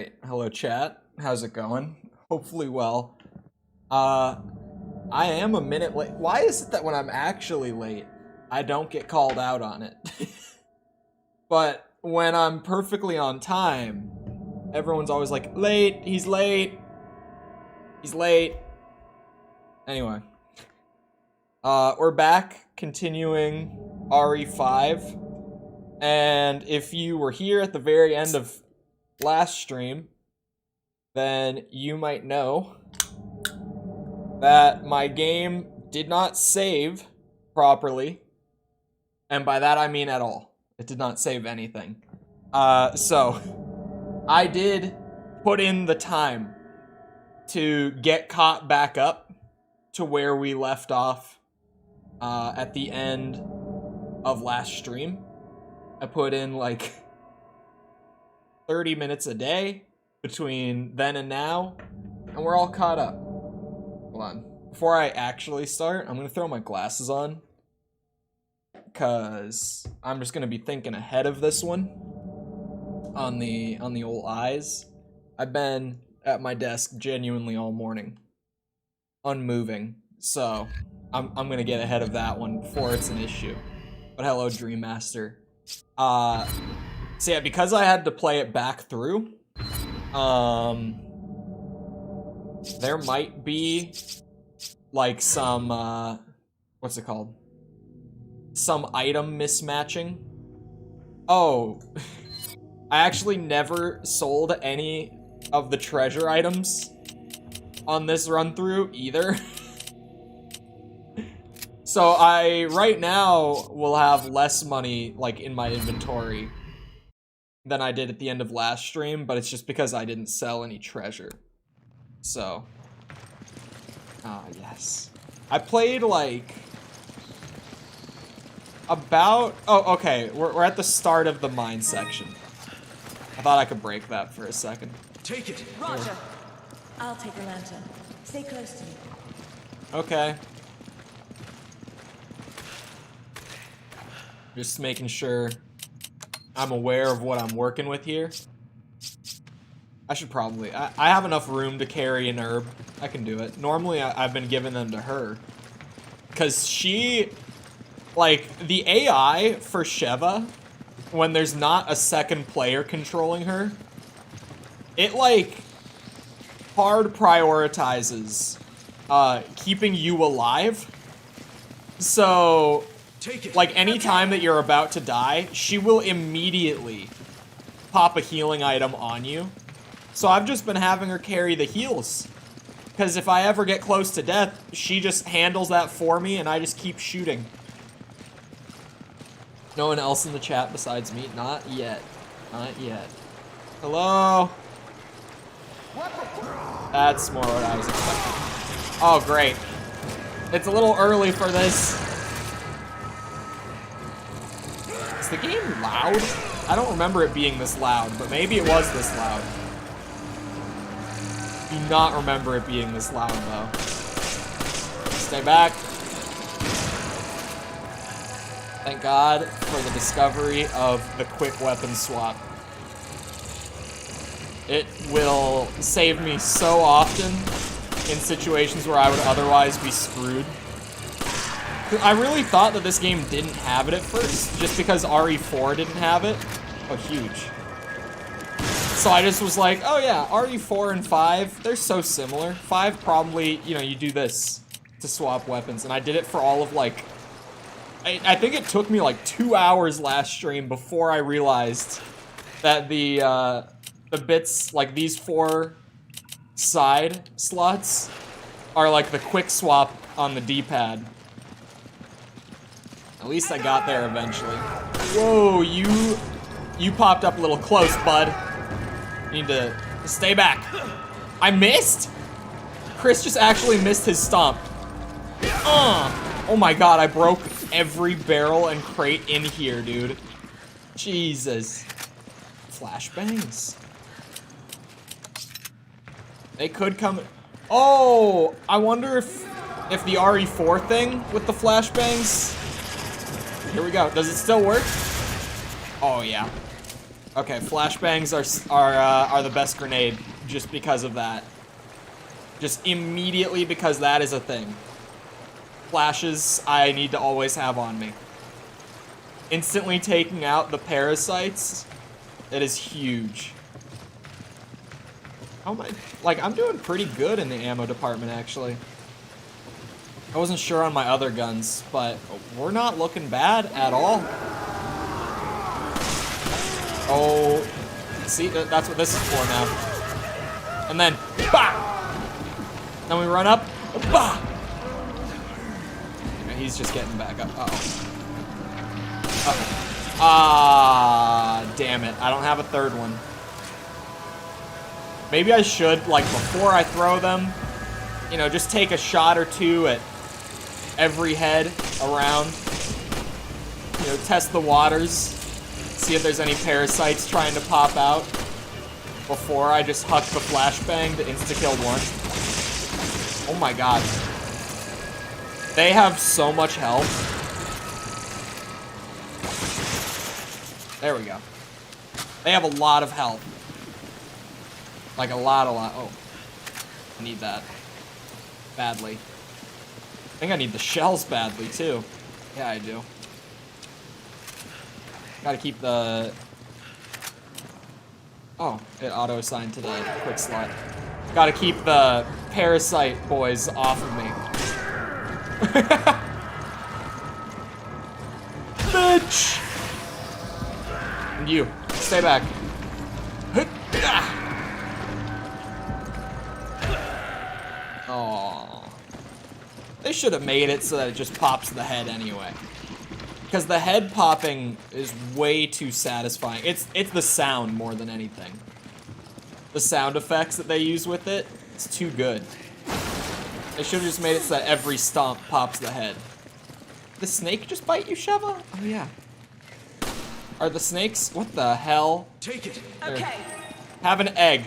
Alright, hello chat. How's it going? Hopefully well. I am a minute late. Why is it that when I'm actually late, I don't get called out on it? But when I'm perfectly on time, everyone's always like, late, he's late. He's late. Anyway. We're back, continuing RE5. And if you were here at the very end of last stream, then you might know that my game did not save properly. And by that I mean at all. It did not save anything. So I did put in the time to get caught back up to where we left off at the end of last stream. I put in like 30 minutes a day between then and now, and we're all caught up. Hold on. Before I actually start, I'm gonna throw my glasses on, because I'm just gonna be thinking ahead of this one on the old eyes. I've been at my desk genuinely all morning, unmoving, so I'm gonna get ahead of that one before it's an issue. But hello, Dream Master. So yeah, because I had to play it back through, there might be like some, what's it called? Some item mismatching. Oh, I actually never sold any of the treasure items on this run through either. So I, right now, will have less money, like, in my inventory than I did at the end of last stream, but it's just because I didn't sell any treasure. So. Yes. I played, like, about... Oh, okay, we're at the start of the mine section. I thought I could break that for a second. Take it! Roger. Here. I'll take the lantern. Stay close to me. Okay. Just making sure I'm aware of what I'm working with here. I should probably... I have enough room to carry an herb. I can do it. Normally, I've been giving them to her. Because she... Like, the AI for Sheva, when there's not a second player controlling her, it, like, hard prioritizes keeping you alive. So... Like, any time that you're about to die, she will immediately pop a healing item on you. So I've just been having her carry the heals. Because if I ever get close to death, she just handles that for me and I just keep shooting. No one else in the chat besides me? Not yet. Not yet. Hello? That's more what I was expecting. Oh, great. It's a little early for this. Is the game loud? I don't remember it being this loud, but maybe it was this loud. Do not remember it being this loud, though. Stay back. Thank God for the discovery of the quick weapon swap. It will save me so often in situations where I would otherwise be screwed. I really thought that this game didn't have it at first, just because RE4 didn't have it. Oh, huge. So I just was like, oh yeah, RE4 and 5, they're so similar. 5 probably, you know, you do this to swap weapons, and I did it for all of, like... I think it took me, like, 2 hours last stream before I realized that the bits, like, these 4 side slots are, like, the quick swap on the D-pad. At least I got there eventually. Whoa, you popped up a little close, bud. You need to stay back. I missed? Chris just actually missed his stomp. Oh my god, I broke every barrel and crate in here, dude. Jesus. Flashbangs. They could come... Oh, I wonder if the RE4 thing with the flashbangs... Here we go. Does it still work? Oh, yeah. Okay, flashbangs are the best grenade just because of that. Just immediately because that is a thing. Flashes I need to always have on me. Instantly taking out the parasites, it is huge. How am I? Like, I'm doing pretty good in the ammo department, actually. I wasn't sure on my other guns, but we're not looking bad at all. Oh, see, that's what this is for now. And then, bah! Then we run up, bah! Okay, he's just getting back up. Uh-oh. Uh-oh. Ah, damn it. I don't have a third one. Maybe I should, like, before I throw them, you know, just take a shot or two at every head around. You know, test the waters. See if there's any parasites trying to pop out before I just huck the flashbang to insta-kill one. Oh my god. They have so much health. There we go. They have a lot of health. Like a lot. Oh. I need that. Badly. I think I need the shells badly, too. Yeah, I do. Gotta keep the... Oh, it auto-assigned to the quick slot. Gotta keep the parasite boys off of me. Bitch! And you, stay back. Oh, they should have made it so that it just pops the head anyway. Because the head popping is way too satisfying. It's the sound more than anything. The sound effects that they use with it, it's too good. They should have just made it so that every stomp pops the head. The snake just bite you, Sheva? Oh yeah. Are the snakes? What the hell? Take it. Okay. Have an egg.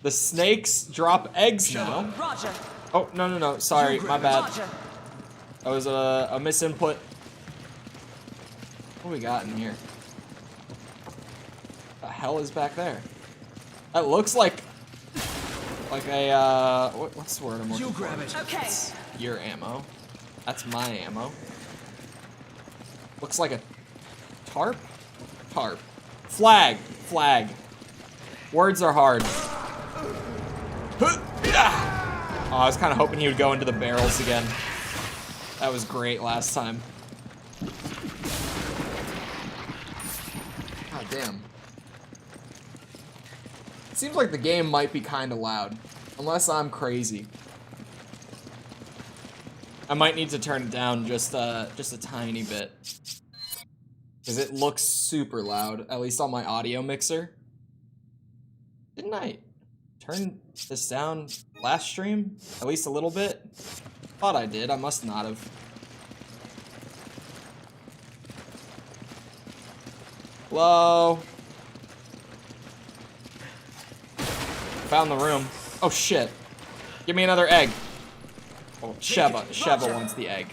The snakes drop eggs now. Roger. Oh, no. Sorry, my bad. Roger. That was a misinput. What do we got in here? What the hell is back there? That looks like a, what's the word I'm looking for? Grab it. Okay. That's your ammo. That's my ammo. Looks like a tarp? Tarp. Flag. Flag. Words are hard. Oh, I was kind of hoping he would go into the barrels again. That was great last time. God damn. It seems like the game might be kind of loud. Unless I'm crazy. I might need to turn it down just a tiny bit. Because it looks super loud, at least on my audio mixer. Didn't I turn this down last stream? At least a little bit? Thought I did, I must not have. Hello? Found the room. Oh shit. Give me another egg. Oh, Sheba wants the egg.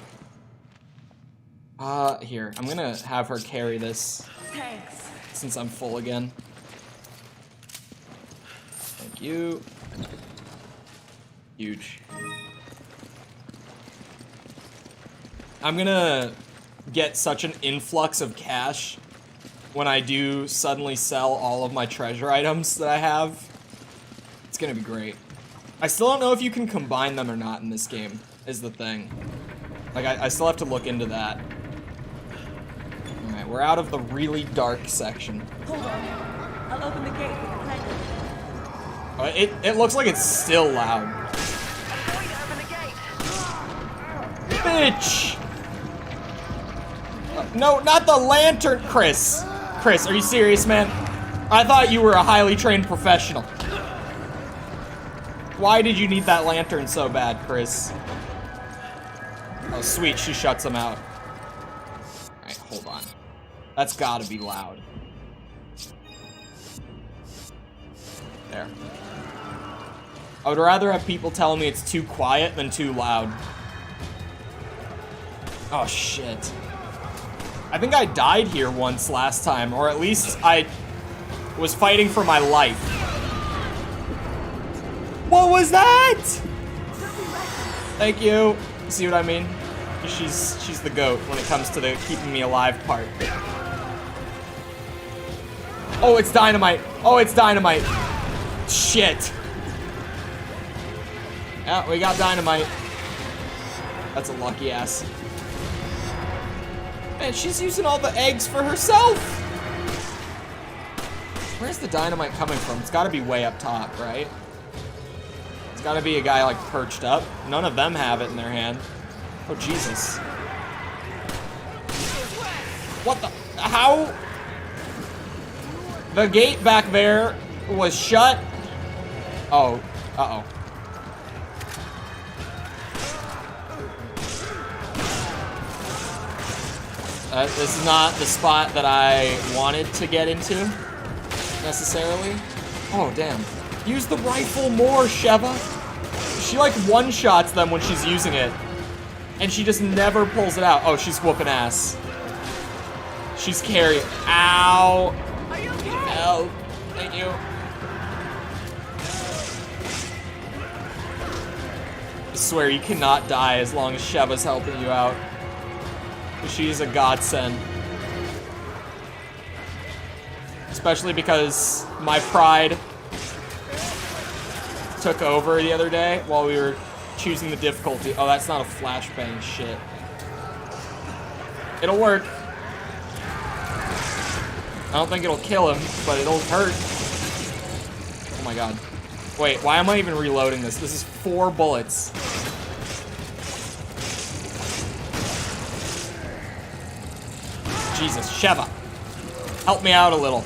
Here. I'm gonna have her carry this. Thanks. Since I'm full again. Thank you. Huge. I'm gonna get such an influx of cash when I do suddenly sell all of my treasure items that I have. It's gonna be great. I still don't know if you can combine them or not in this game, is the thing. Like, I still have to look into that. Alright, we're out of the really dark section. Hold on. I'll open the gate with the crank. It looks like it's still loud. I'm going to open the gate. Bitch! No, not the lantern, Chris. Chris, are you serious, man? I thought you were a highly trained professional. Why did you need that lantern so bad, Chris? Oh, sweet, she shuts him out. Alright, hold on. That's gotta be loud. There. I would rather have people telling me it's too quiet than too loud. Oh, shit. I think I died here once last time, or at least I was fighting for my life. What was that? Thank you. See what I mean? She's the goat when it comes to the keeping me alive part. Oh, it's dynamite. Oh, it's dynamite. Shit. Yeah, we got dynamite. That's a lucky ass. Man, she's using all the eggs for herself. Where's the dynamite coming from? It's gotta be way up top, right? It's gotta be a guy like perched up. None of them have it in their hand. Oh, Jesus. What the? How? The gate back there was shut. Oh, uh-oh. This is not the spot that I wanted to get into, necessarily. Oh, damn. Use the rifle more, Sheva. She, like, one-shots them when she's using it. And she just never pulls it out. Oh, she's whooping ass. She's carrying. Ow. Are you okay? Help. Thank you. I swear, you cannot die as long as Sheva's helping you out. She's a godsend. Especially because my pride took over the other day while we were choosing the difficulty. Oh, that's not a flashbang shit. It'll work. I don't think it'll kill him, but it'll hurt. Oh my god. Wait, why am I even reloading this? This is 4 bullets. Jesus, Sheva. Help me out a little.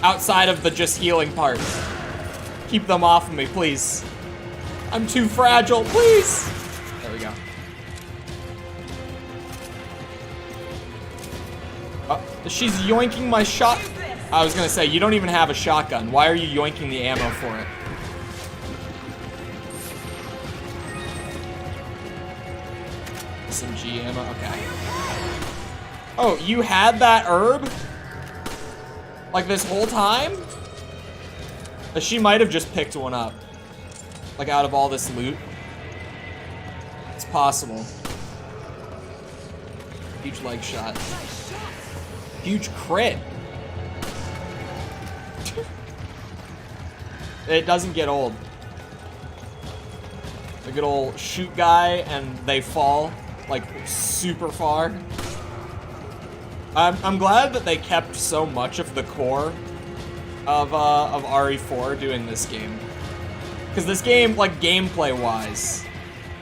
Outside of the just healing part. Keep them off of me, please. I'm too fragile, please. There we go. Oh, she's yoinking my shot. I was gonna say, you don't even have a shotgun. Why are you yoinking the ammo for it? SMG ammo, okay. Oh, you had that herb? Like this whole time? She might have just picked one up. Like out of all this loot. It's possible. Huge leg shot. Huge crit. It doesn't get old. A good old shoot guy and they fall like super far. I'm glad that they kept so much of the core of RE4 doing this game. Because this game, like gameplay-wise,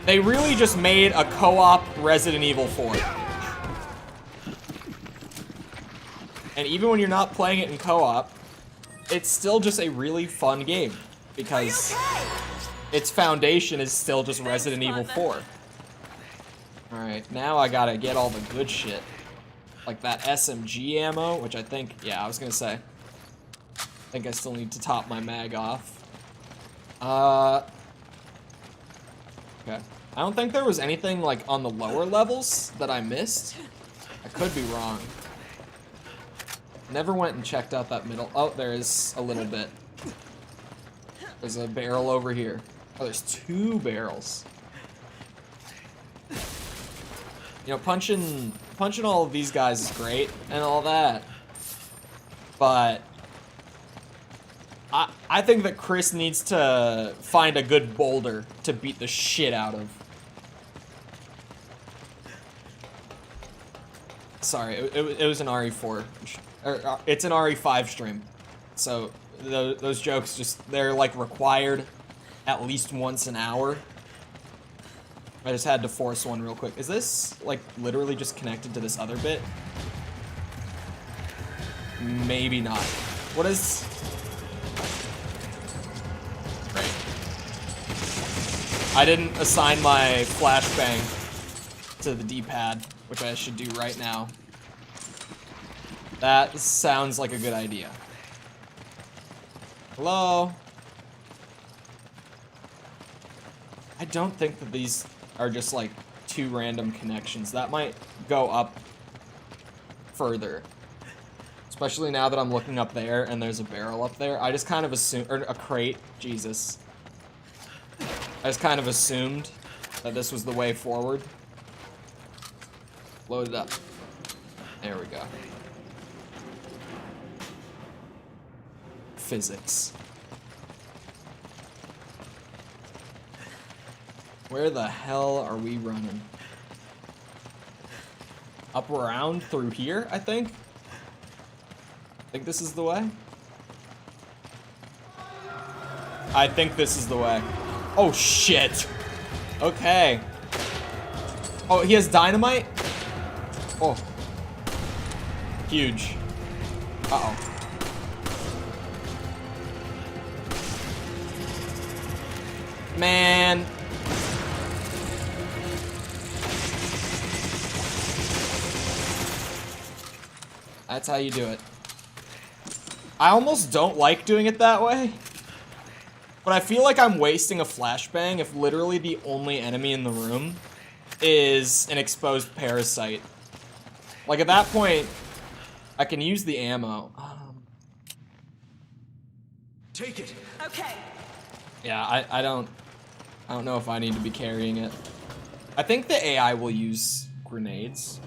they really just made a co-op Resident Evil 4. And even when you're not playing it in co-op, it's still just a really fun game. Because its foundation is still just Resident Evil 4. Alright, now I gotta get all the good shit. Like that SMG ammo, which I think, yeah, I was gonna say. I think I still need to top my mag off. Okay. I don't think there was anything, like, on the lower levels that I missed. I could be wrong. Never went and checked out that middle. Oh, there is a little bit. There's a barrel over here. Oh, there's 2 barrels. You know, punching all of these guys is great and all that, but I think that Chris needs to find a good boulder to beat the shit out of. Sorry, it was an RE4, or it's an RE5 stream, so those jokes just, they're like required at least once an hour. I just had to force one real quick. Is this, like, literally just connected to this other bit? Maybe not. What is... Great. I didn't assign my flashbang to the D-pad, which I should do right now. That sounds like a good idea. Hello? I don't think that these are just like 2 random connections. That might go up further. Especially now that I'm looking up there and there's a barrel up there. I just kind of assumed, or a crate, Jesus. I just kind of assumed that this was the way forward. Load it up. There we go. Physics. Where the hell are we running? Up around through here, I think? I think this is the way? I think this is the way. Oh, shit. Okay. Oh, he has dynamite? Oh. Huge. Uh-oh. Man. That's how you do it. I almost don't like doing it that way. But I feel like I'm wasting a flashbang if literally the only enemy in the room is an exposed parasite. Like at that point, I can use the ammo. Take it. Okay. Yeah, I don't know if I need to be carrying it. I think the AI will use grenades.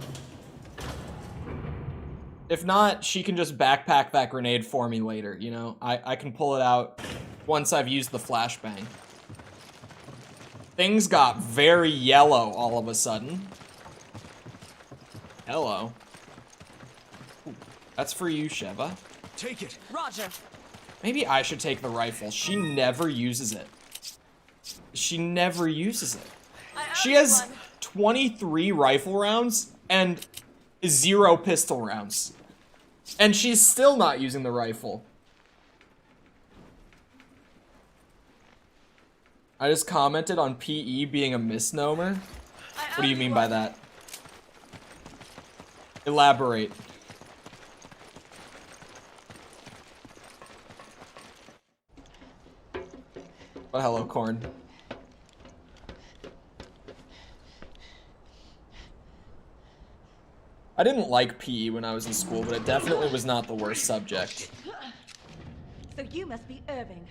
If not, she can just backpack that grenade for me later, you know? I can pull it out once I've used the flashbang. Things got very yellow all of a sudden. Hello. Ooh, that's for you, Sheva. Take it. Roger. Maybe I should take the rifle. She never uses it. She never uses it. She has 23 rifle rounds and 0 pistol rounds. And she's still not using the rifle. I just commented on PE being a misnomer. What do you mean by that? Elaborate. Oh, hello, Corn. I didn't like PE when I was in school, but it definitely was not the worst subject. So you must be Irving.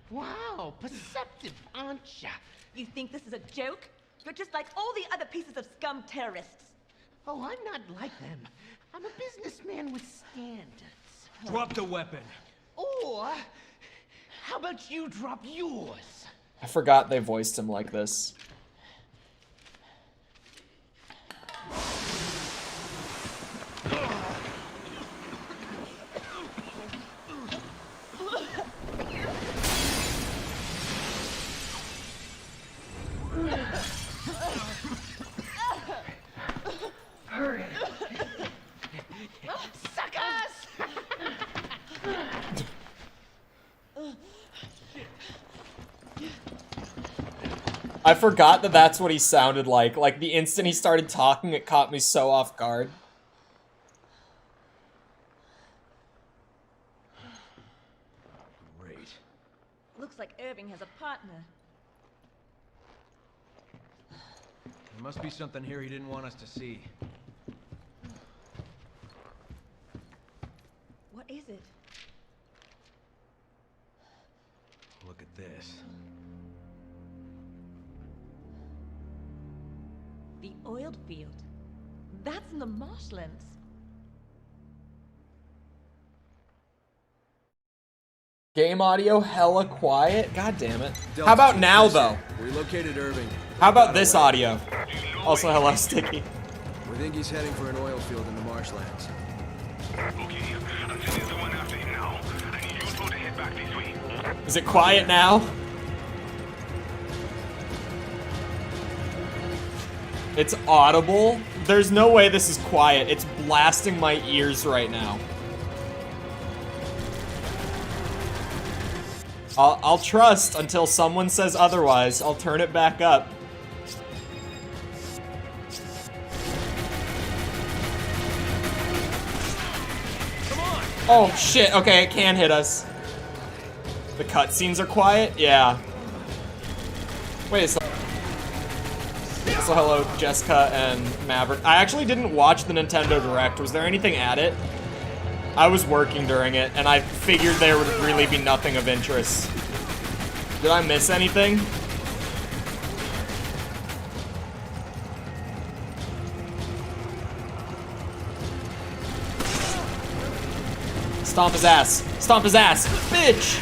Wow, perceptive, aren't ya? You think this is a joke? You're just like all the other pieces of scum terrorists. Oh, I'm not like them. I'm a businessman with standards. Drop the weapon. Or, how about you drop yours? I forgot they voiced him like this. I forgot that that's what he sounded like. Like, the instant he started talking, it caught me so off guard. Great. Looks like Irving has a partner. There must be something here he didn't want us to see. What is it? Look at this. The oiled field. That's in the marshlands. Game audio hella quiet? God damn it. How about now, though? We located Irving. How about this audio? Also, hello, Sticky. We think he's heading for an oil field in the marshlands. Okay, I'm sending someone after him now. I need you two to head back this way. Is it quiet now? It's audible? There's no way this is quiet. It's blasting my ears right now. I'll trust until someone says otherwise. I'll turn it back up. Come on! Oh shit, okay, it can hit us. The cutscenes are quiet? Yeah. Wait a second. Also, hello, Jessica and Maverick. I actually didn't watch the Nintendo Direct. Was there anything at it? I was working during it, and I figured there would really be nothing of interest. Did I miss anything? Stomp his ass. Stomp his ass. Bitch!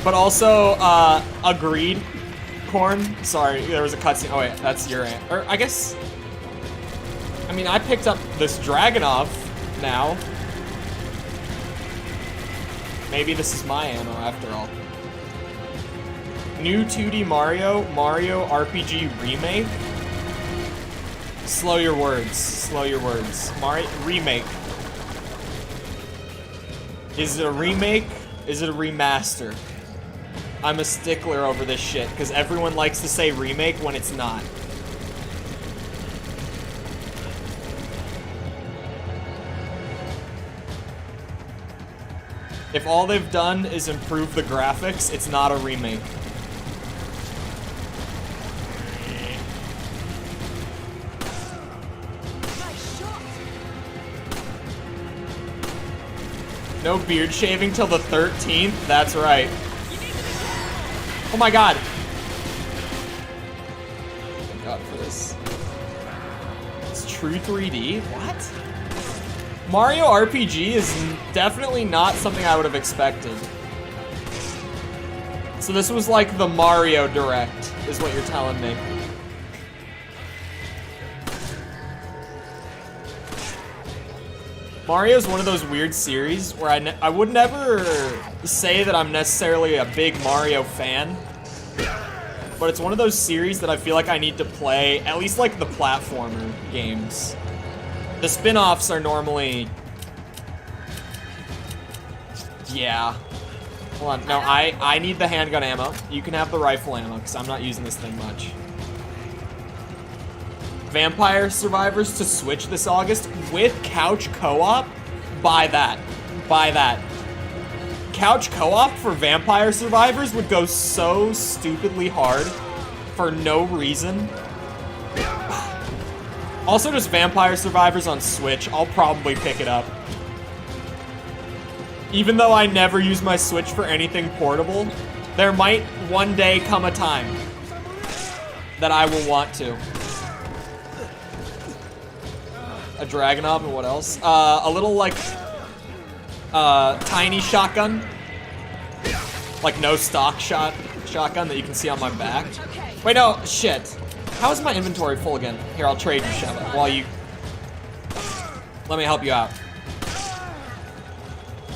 But also, agreed. Corn. Sorry, there was a cutscene. Oh wait, that's your aunt. Or I guess... I mean, I picked up this Dragunov now. Maybe this is my ammo after all. New 2D Mario RPG remake? Slow your words. Slow your words. Mario remake. Is it a remake? Is it a remaster? I'm a stickler over this shit, because everyone likes to say remake when it's not. If all they've done is improve the graphics, it's not a remake. No beard shaving till the 13th? That's right. Oh my god. Thank god for this. It's true 3D? What? Mario RPG is definitely not something I would have expected. So this was like the Mario Direct, is what you're telling me. Mario is one of those weird series where I would never say that I'm necessarily a big Mario fan, but it's one of those series that I feel like I need to play, at least like the platformer games. The spin-offs are normally... Yeah. Hold on, no, I need the handgun ammo. You can have the rifle ammo, because I'm not using this thing much. Vampire Survivors to Switch this August with couch co-op? Buy that. Buy that. Couch co-op for Vampire Survivors would go so stupidly hard for no reason. Also, just Vampire Survivors on Switch. I'll probably pick it up. Even though I never use my Switch for anything portable, there might one day come a time that I will want to. A Dragunov and what else? A little, like, tiny shotgun. Like, no stock shotgun that you can see on my back. Wait, no, shit. How is my inventory full again? Here, I'll trade you, Sheva, while you... Let me help you out.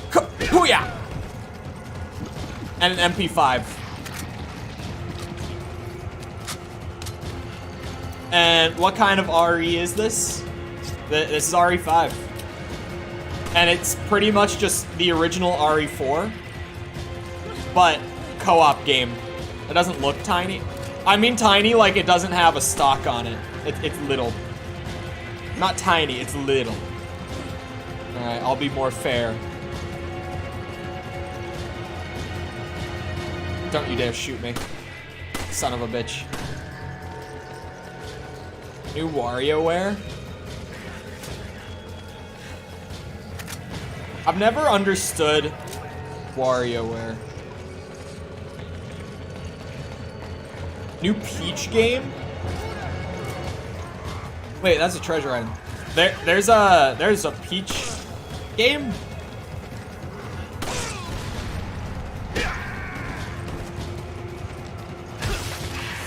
Booyah! And an MP5. And what kind of RE is this? This is RE5. And it's pretty much just the original RE4, but co-op game. It doesn't look tiny. I mean tiny like it doesn't have a stock on it. It's little. Not tiny, it's little. Alright, I'll be more fair. Don't you dare shoot me. Son of a bitch. New WarioWare? I've never understood WarioWare. New Peach game? Wait, that's a treasure item. There's a Peach game?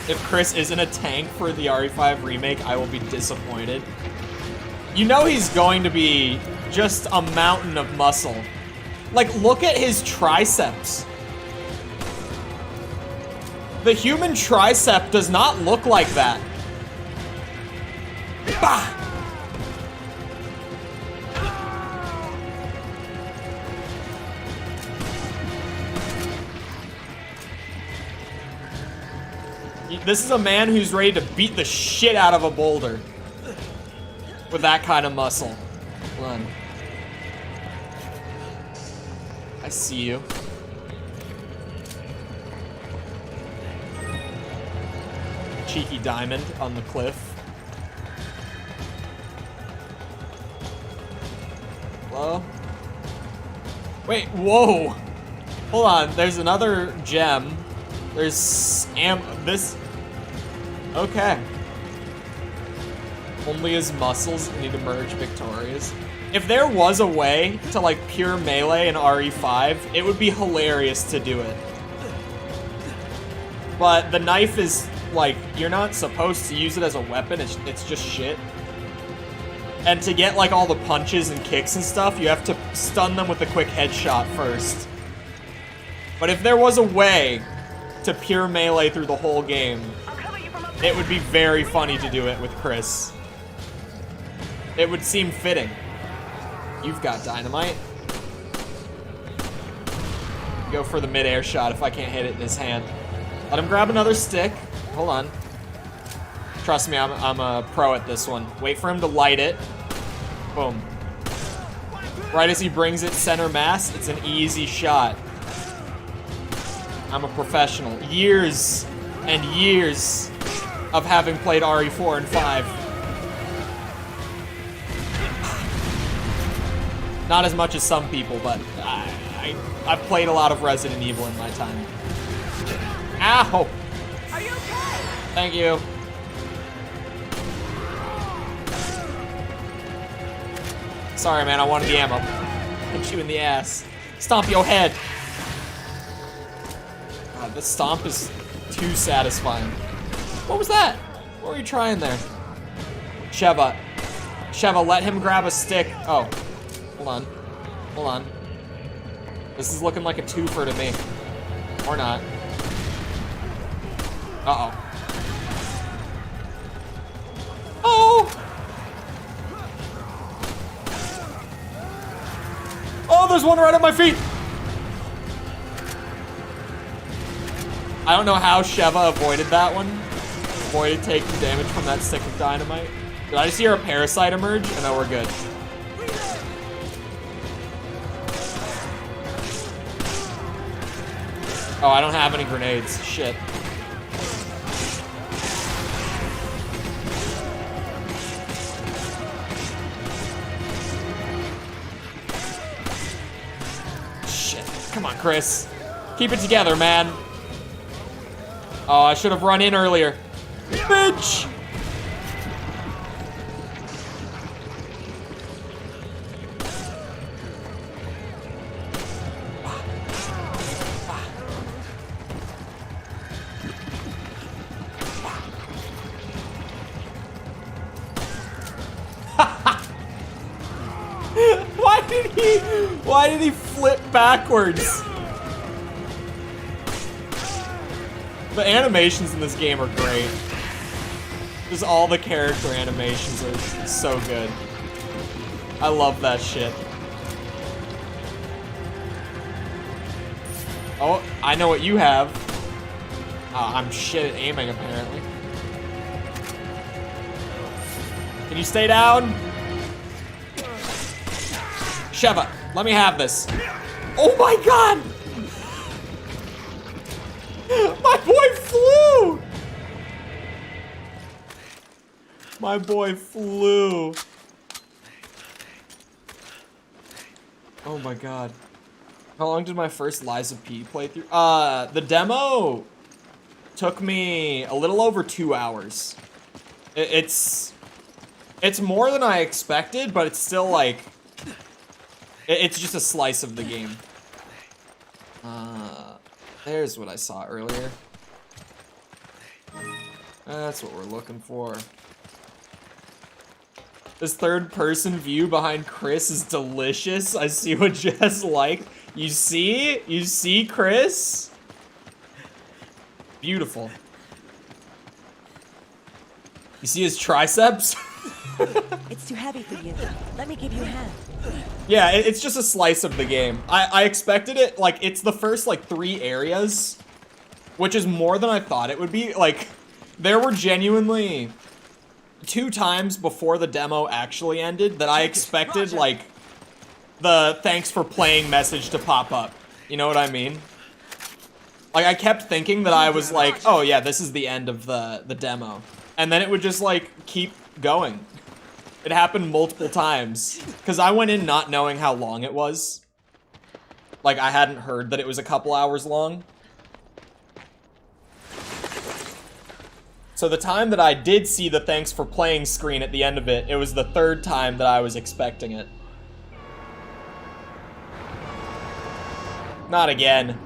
If Chris isn't a tank for the RE5 remake, I will be disappointed. You know he's going to be just a mountain of muscle. Like, look at his triceps. The human tricep does not look like that. Bah! This is a man who's ready to beat the shit out of a boulder with that kind of muscle. Run. I see you. cheeky diamond on the cliff. Hello? Wait, whoa! Hold on, there's another gem. There's this. Okay. Only his muscles need to emerge victorious. If there was a way to like pure melee in RE5, it would be hilarious to do it. But the knife is like, you're not supposed to use it as a weapon, it's just shit. And to get like all the punches and kicks and stuff, you have to stun them with a quick headshot first. But if there was a way to pure melee through the whole game, it would be very funny to do it with Chris. It would seem fitting. You've got dynamite. Go for the mid-air shot if I can't hit it in his hand. Let him grab another stick. Hold on. Trust me, I'm a pro at this one. Wait for him to light it. Boom. Right as he brings it center mass, it's an easy shot. I'm a professional. Years and years of having played RE4 and 5. Not as much as some people, but I've played a lot of Resident Evil in my time. Ow! Are you okay? Thank you. Sorry, man, I wanted the ammo. Hit you in the ass. Stomp your head. God, this stomp is too satisfying. What was that? What were you trying there? Sheva. Sheva, let him grab a stick. Oh. Hold on. Hold on. This is looking like a twofer to me. Or not. Uh-oh. Oh! Oh, there's one right at my feet! I don't know how Sheva avoided that one. Avoided taking damage from that stick of dynamite. Did I just hear a parasite emerge? Oh, no, we're good. Oh, I don't have any grenades. Shit. Shit. Come on, Chris. Keep it together, man. Oh, I should have run in earlier. Bitch! Why did he flip backwards? The animations in this game are great. Just all the character animations are so good. I love that shit. Oh, I know what you have. I'm shit at aiming, apparently. Can you stay down? Sheva, let me have this. Oh my god! My boy flew! My boy flew. Oh my god. How long did my first Liza P playthrough? The demo took me a little over 2 hours. It's more than I expected, but it's still like, it's just a slice of the game. There's what I saw earlier. That's what we're looking for. This third-person view behind Chris is delicious. I see what Jess liked. You see? You see, Chris? Beautiful. You see his triceps? It's too heavy for you. Let me give you a hand. Yeah, it's just a slice of the game. I expected it, like, it's the first, like, 3 areas, which is more than I thought it would be. Like, there were genuinely 2 times before the demo actually ended that I expected, like, the thanks for playing message to pop up. You know what I mean? Like, I kept thinking that I was like, oh yeah, this is the end of the demo. And then it would just, like, keep going. It happened multiple times. Because I went in not knowing how long it was. Like, I hadn't heard that it was a couple hours long. So the time that I did see the thanks for playing screen at the end of it, it was the third time that I was expecting it. Not again.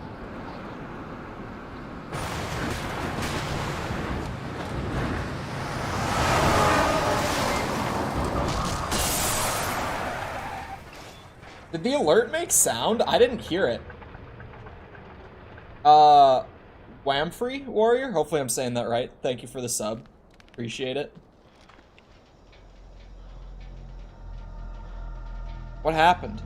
Did the alert make sound? I didn't hear it. Whamfree Warrior? Hopefully I'm saying that right. Thank you for the sub. Appreciate it. What happened?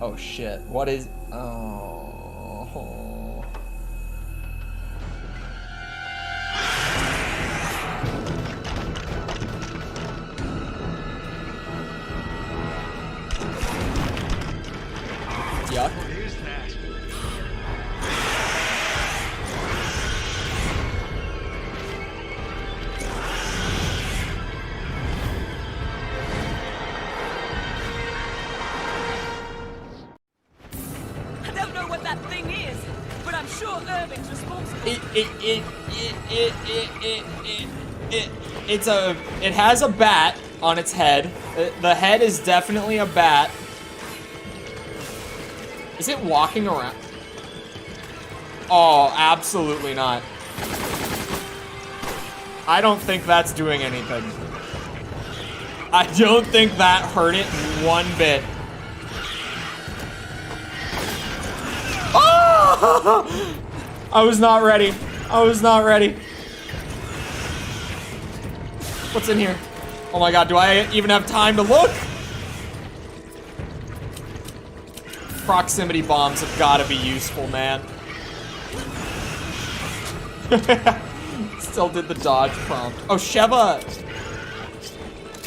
Oh shit. What is... Oh... Yuck. What is that? I don't know what that thing is, but I'm sure Irving's responsible. It has a bat on its head. The head is definitely a bat. Is it walking around? Oh, absolutely not. I don't think that's doing anything. I don't think that hurt it one bit. Oh! I was not ready. I was not ready. What's in here? Oh my god, do I even have time to look? Proximity bombs have got to be useful, man. Still did the dodge prompt. Oh, Sheva.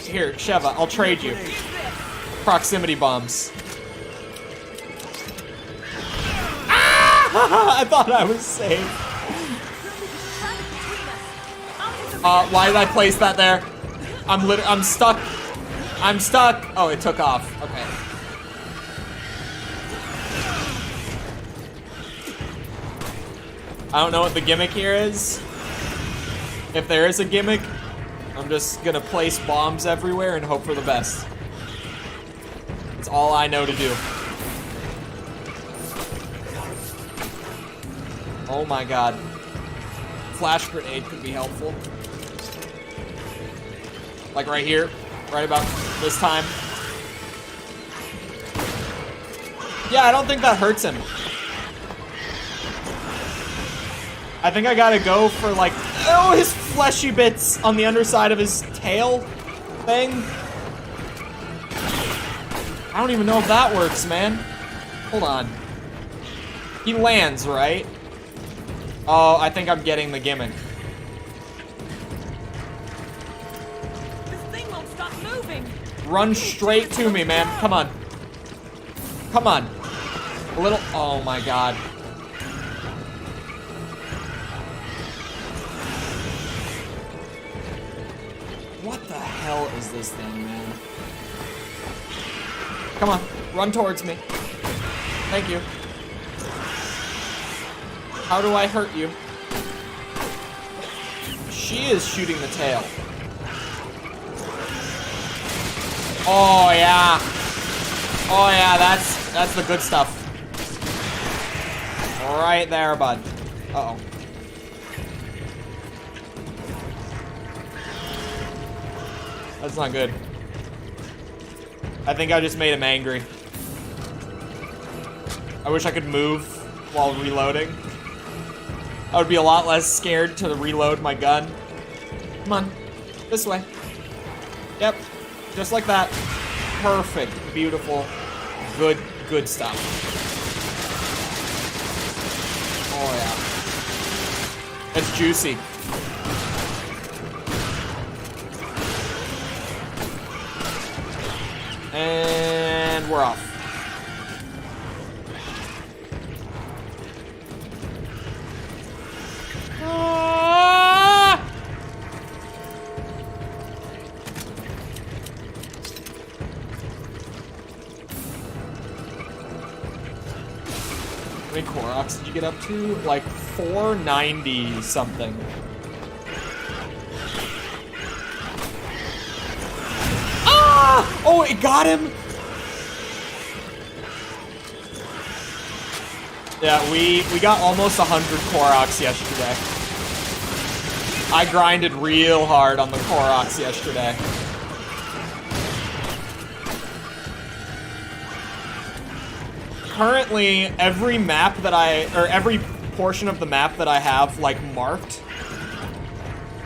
Here, Sheva, I'll trade you. Proximity bombs. Ah! I thought I was safe. Why did I place that there? I'm stuck. I'm stuck. Oh, it took off. Okay. I don't know what the gimmick here is. If there is a gimmick, I'm just gonna place bombs everywhere and hope for the best. That's all I know to do. Oh my god. Flash grenade could be helpful. Like right here, right about this time. Yeah, I don't think that hurts him. I think I gotta go for like, oh, his fleshy bits on the underside of his tail thing. I don't even know if that works, man. Hold on. He lands, right? Oh, I think I'm getting the gimmick. This thing won't stop moving. Run straight to me, man. Come on. Come on. A little, oh my god. What the hell is this thing, man? Come on, run towards me. Thank you. How do I hurt you? She is shooting the tail. Oh yeah. Oh yeah, that's the good stuff. Right there, bud. Uh-oh. That's not good. I think I just made him angry. I wish I could move while reloading. I would be a lot less scared to reload my gun. Come on. This way. Yep. Just like that. Perfect. Beautiful. Good stuff. Oh, yeah. It's juicy. And we're off. Ah! How many Koroks did you get up to? Like 490 something. Ah! Oh, it got him! Yeah, we got almost 100 Koroks yesterday. I grinded real hard on the Koroks yesterday. Currently, every map that every portion of the map that I have, like, marked,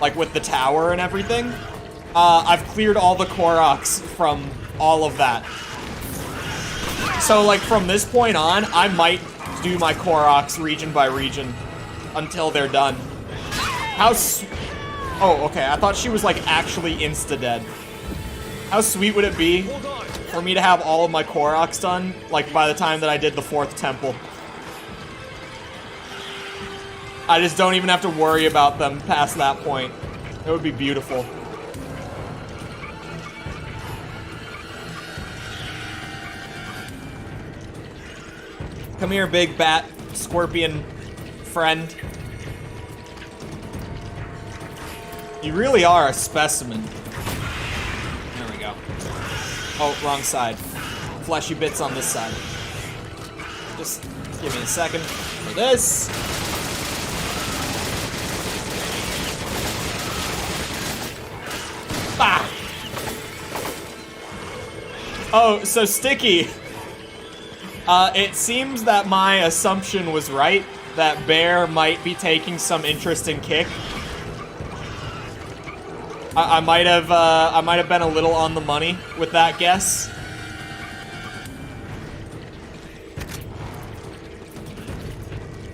like with the tower and everything, I've cleared all the Koroks from all of that. So, like, from this point on, I might do my Koroks region by region until they're done. Oh, okay, I thought she was, like, actually insta-dead. How sweet would it be for me to have all of my Koroks done, like, by the time that I did the 4th temple? I just don't even have to worry about them past that point. It would be beautiful. Come here, big bat, scorpion friend. You really are a specimen. There we go. Oh, wrong side. Fleshy bits on this side. Just give me a second for this. Ah! Oh, so Sticky. It seems that my assumption was right, that Bear might be taking some interesting kick. I might have been a little on the money with that guess.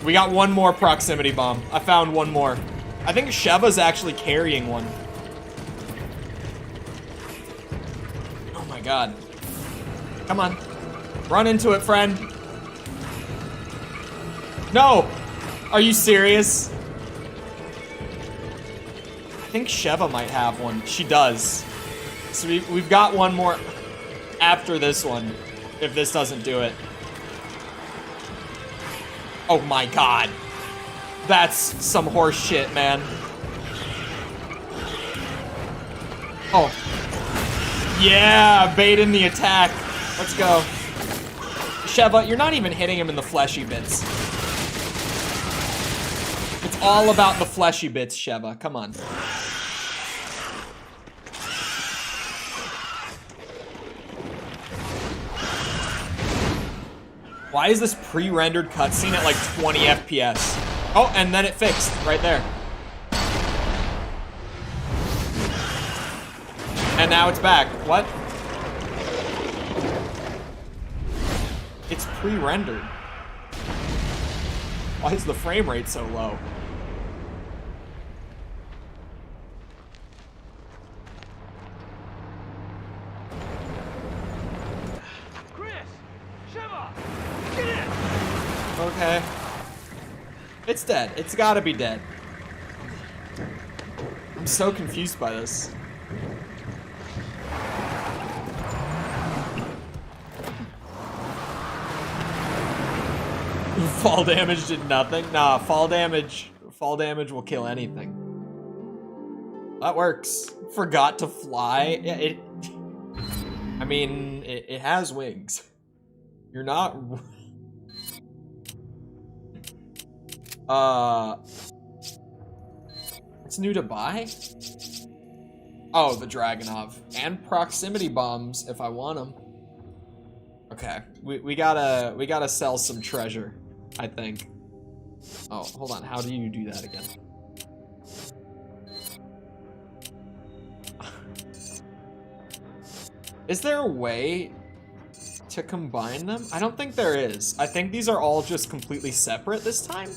We got one more proximity bomb. I found one more. I think Sheva's actually carrying one. Oh my god. Come on. Run into it, friend. No! Are you serious? I think Sheva might have one. She does. So we've got one more after this one, if this doesn't do it. Oh my god. That's some horse shit, man. Oh. Yeah, bait in the attack. Let's go. Sheva, you're not even hitting him in the fleshy bits. It's all about the fleshy bits, Sheva. Come on. Why is this pre-rendered cutscene at like 20 FPS? Oh, and then it fixed right there. And now it's back. What? It's pre-rendered. Why is the frame rate so low? Chris! Sheva! Get in! Okay. It's dead. It's gotta be dead. I'm so confused by this. Fall damage did nothing? Nah, fall damage will kill anything. That works. Forgot to fly. Yeah, I mean, it has wings. You're not... What's new to buy? Oh, the Dragonov. And proximity bombs, if I want them. Okay, we gotta sell some treasure, I think. Oh, hold on, how do you do that again? Is there a way to combine them? I don't think there is. I think these are all just completely separate this time.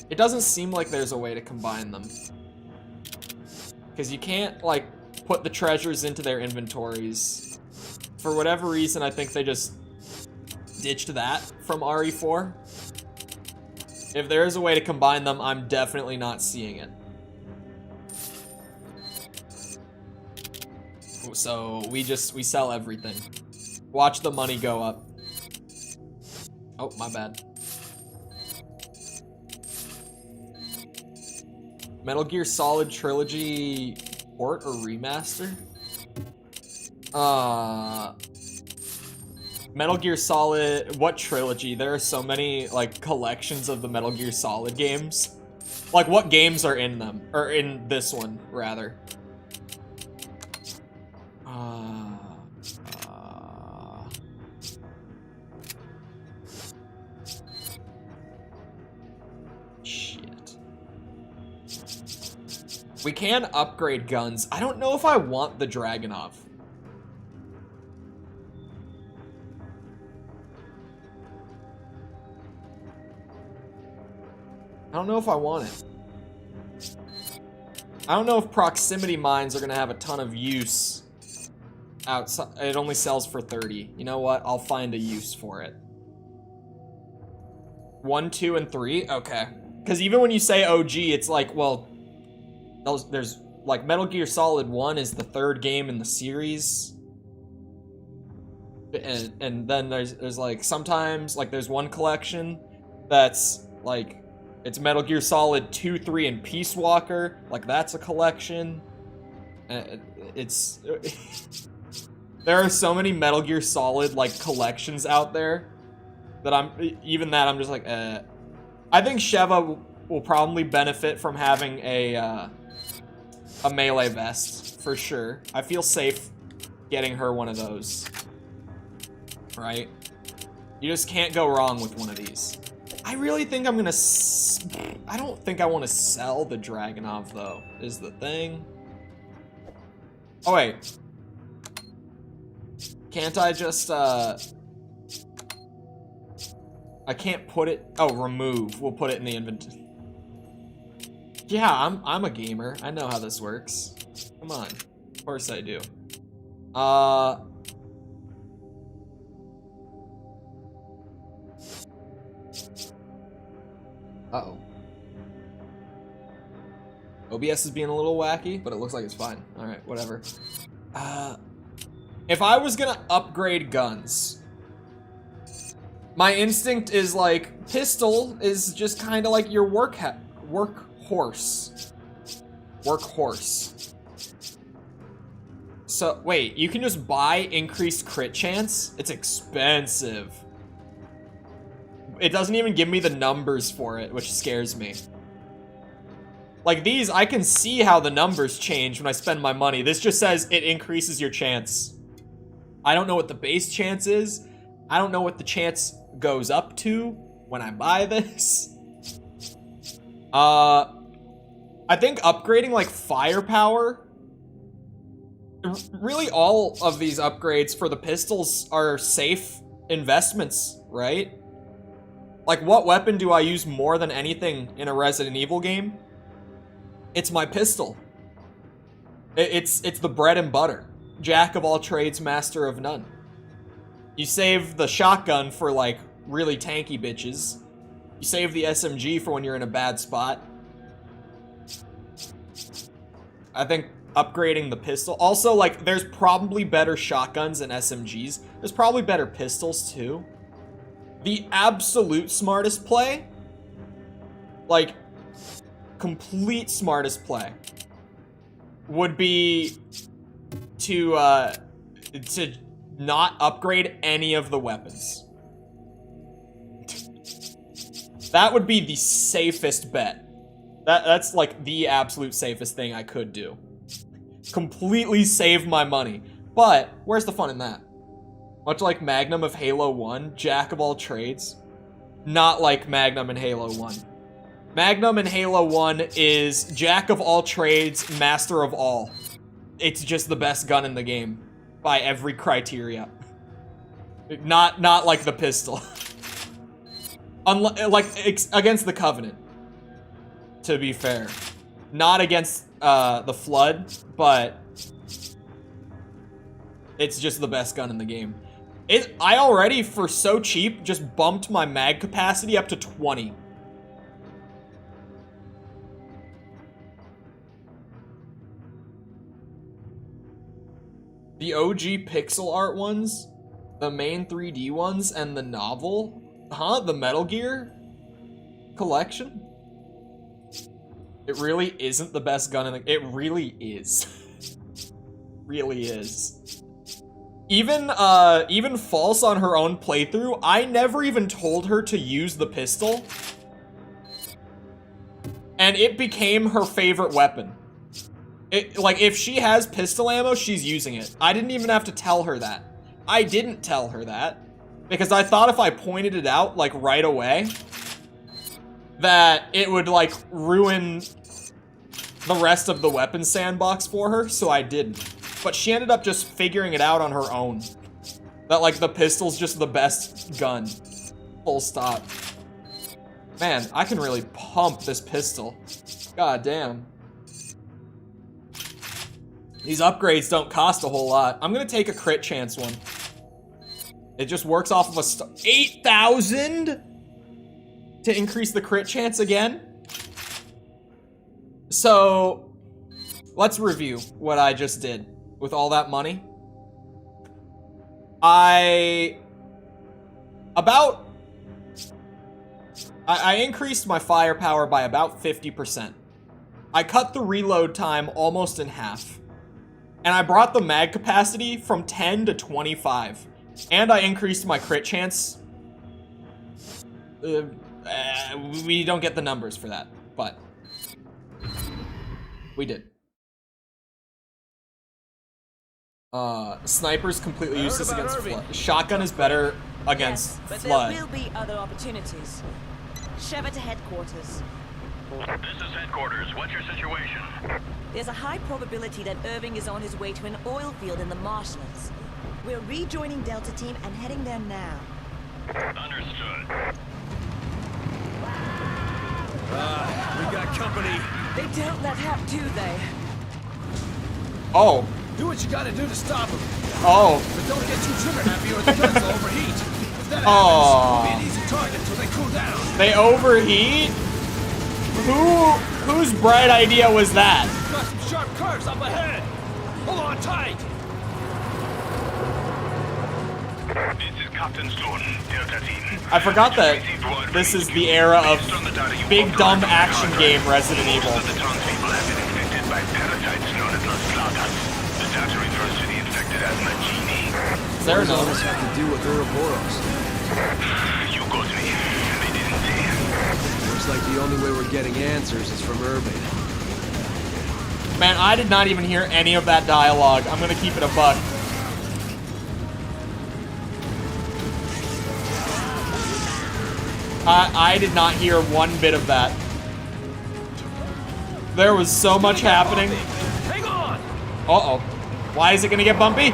It doesn't seem like there's a way to combine them. Because you can't, like, put the treasures into their inventories. For whatever reason, I think they just ditched that from RE4. If there is a way to combine them, I'm definitely not seeing it. So we sell everything. Watch the money go up. Oh, my bad. Metal Gear Solid Trilogy port or remaster? Metal Gear Solid, what trilogy? There are so many, like, collections of the Metal Gear Solid games. Like, what games are in them? Or in this one, rather. Shit. We can upgrade guns. I don't know if I want the Dragunov. I don't know if I want it. I don't know if proximity mines are gonna have a ton of use outside. It only sells for 30. You know what? I'll find a use for it. 1, 2, and 3? Okay. Because even when you say OG, it's like, well, there's like Metal Gear Solid 1 is the 3rd game in the series. And then there's like sometimes like there's one collection that's like it's Metal Gear Solid 2, 3, and Peace Walker. Like that's a collection. It's there are so many Metal Gear Solid like collections out there that I'm just like I think Sheva will probably benefit from having a melee vest for sure. I feel safe getting her one of those. Right? You just can't go wrong with one of these. I really think I'm gonna I don't think I want to sell the Dragunov though, is the thing. Oh wait. Can't I just I can't put it, oh, remove. We'll put it in the inventory. Yeah, I'm a gamer. I know how this works. Come on. Of course I do. Uh-oh. OBS is being a little wacky, but it looks like it's fine. Alright, whatever. If I was gonna upgrade guns, my instinct is like, pistol is just kind of like your workhorse. Workhorse. So, wait, you can just buy increased crit chance? It's expensive. It doesn't even give me the numbers for it, which scares me. Like these, I can see how the numbers change when I spend my money. This just says it increases your chance. I don't know what the base chance is. I don't know what the chance goes up to when I buy this. I think upgrading like firepower. Really all of these upgrades for the pistols are safe investments, right? Like, what weapon do I use more than anything in a Resident Evil game? It's my pistol. It's the bread and butter. Jack of all trades, master of none. You save the shotgun for, like, really tanky bitches. You save the SMG for when you're in a bad spot. I think upgrading the pistol. Also, like, there's probably better shotguns than SMGs. There's probably better pistols, too. The absolute smartest play, like, complete smartest play, would be to not upgrade any of the weapons. That would be the safest bet. That's like the absolute safest thing I could do. Completely save my money. But where's the fun in that? Much like Magnum of Halo 1, Jack of all trades. Not like Magnum in Halo 1. Magnum in Halo 1 is Jack of all trades, master of all. It's just the best gun in the game. By every criteria. Not like the pistol. Against the Covenant. To be fair. Not against the Flood, but It's just the best gun in the game. I already, for so cheap, just bumped my mag capacity up to 20. The OG pixel art ones, the main 3D ones, and the novel? Huh? The Metal Gear collection? It really isn't the best gun in the... It really is. Really is. Even False on her own playthrough, I never even told her to use the pistol. And it became her favorite weapon. Like, if she has pistol ammo, she's using it. I didn't even have to tell her that. I didn't tell her that. Because I thought if I pointed it out, like, right away, that it would, like, ruin the rest of the weapon sandbox for her, so I didn't. But she ended up just figuring it out on her own. That, like, the pistol's just the best gun. Full stop. Man, I can really pump this pistol. God damn. These upgrades don't cost a whole lot. I'm gonna take a crit chance one. It just works off of a 8,000 to increase the crit chance again. So, let's review what I just did with all that money. I increased my firepower by about 50%. I cut the reload time almost in half. And I brought the mag capacity from 10 to 25. And I increased my crit chance. We don't get the numbers for that, but we did. Sniper's completely useless against Flood. Shotgun is better against but Flood. there will be other opportunities. Sheva to headquarters. This is headquarters. What's your situation? There's a high probability that Irving is on his way to an oil field in the marshlands. We're rejoining Delta Team and heading there now. Understood. We got company. They don't let happen, do they? Oh. Do what you gotta do to stop them. Oh. But don't get too trigger happy or the guns will overheat. If that Oh. happens, we'll be an easy target until they cool down. They overheat? Whose bright idea was that? Got some sharp curves up ahead. Hold on tight. This is Captain Stone, Delta Team. I forgot that this is the era of big dumb action game Resident Evil. Most of the townspeople have been infected by parasites known as Las Plagas. The data refers to the infected as Magini. Is there another? What does this have to do with Ouroboros? You got me. They didn't say. Looks like the only way we're getting answers is from Irving. Man, I did not even hear any of that dialogue. I'm gonna keep it a buck. I did not hear one bit of that. There was so much happening. Hang on! Uh-oh. Why is it gonna get bumpy?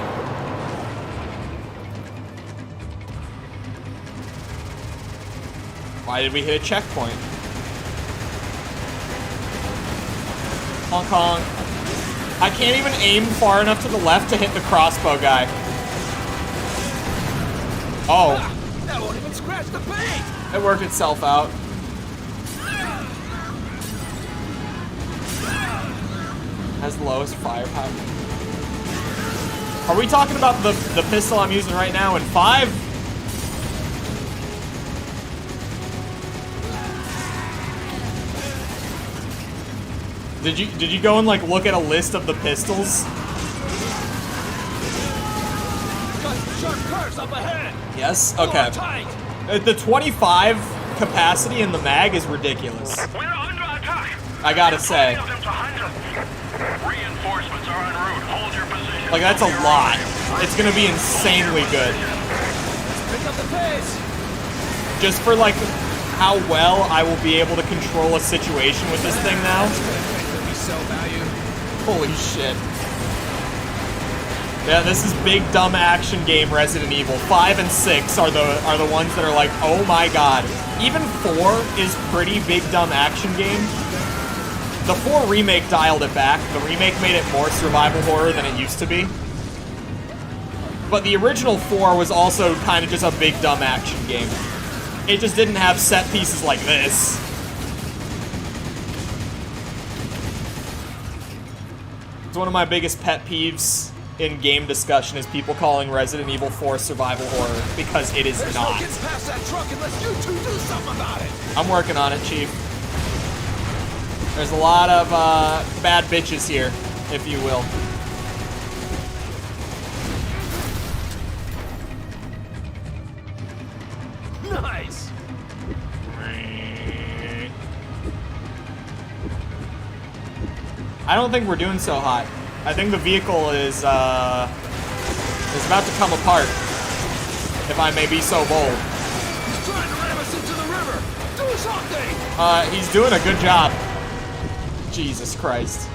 Why did we hit a checkpoint? Honk honk. I can't even aim far enough to the left to hit the crossbow guy. Oh. That won't even scratch the paint! It worked itself out. Has the lowest firepower. Are we talking about the pistol I'm using right now in 5? Did you go and like look at a list of the pistols? Got some sharp curves up ahead! Yes? Hold on Okay. tight! The 25 capacity in the mag is ridiculous. We're under attack. I gotta say. Them to hundreds. Reinforcements are en route. Hold your position. Like, that's a lot. It's gonna be insanely good. Pick up the pace! Just for, like, how well I will be able to control a situation with this thing now. We sell value. Holy shit. Yeah, this is big dumb action game Resident Evil. 5 and 6 are the ones that are like, oh my god. Even 4 is pretty big dumb action game. The 4 remake dialed it back. The remake made it more survival horror than it used to be. But the original 4 was also kind of just a big dumb action game. It just didn't have set pieces like this. It's one of my biggest pet peeves in game discussion is people calling Resident Evil 4 survival horror because it is not. Past that truck unless you two do something about it. I'm working on it, Chief. There's a lot of bad bitches here, if you will. Nice. I don't think we're doing so hot. I think the vehicle is about to come apart, if I may be so bold. He's trying to ram us into the river. Do something. He's doing a good job. Jesus Christ.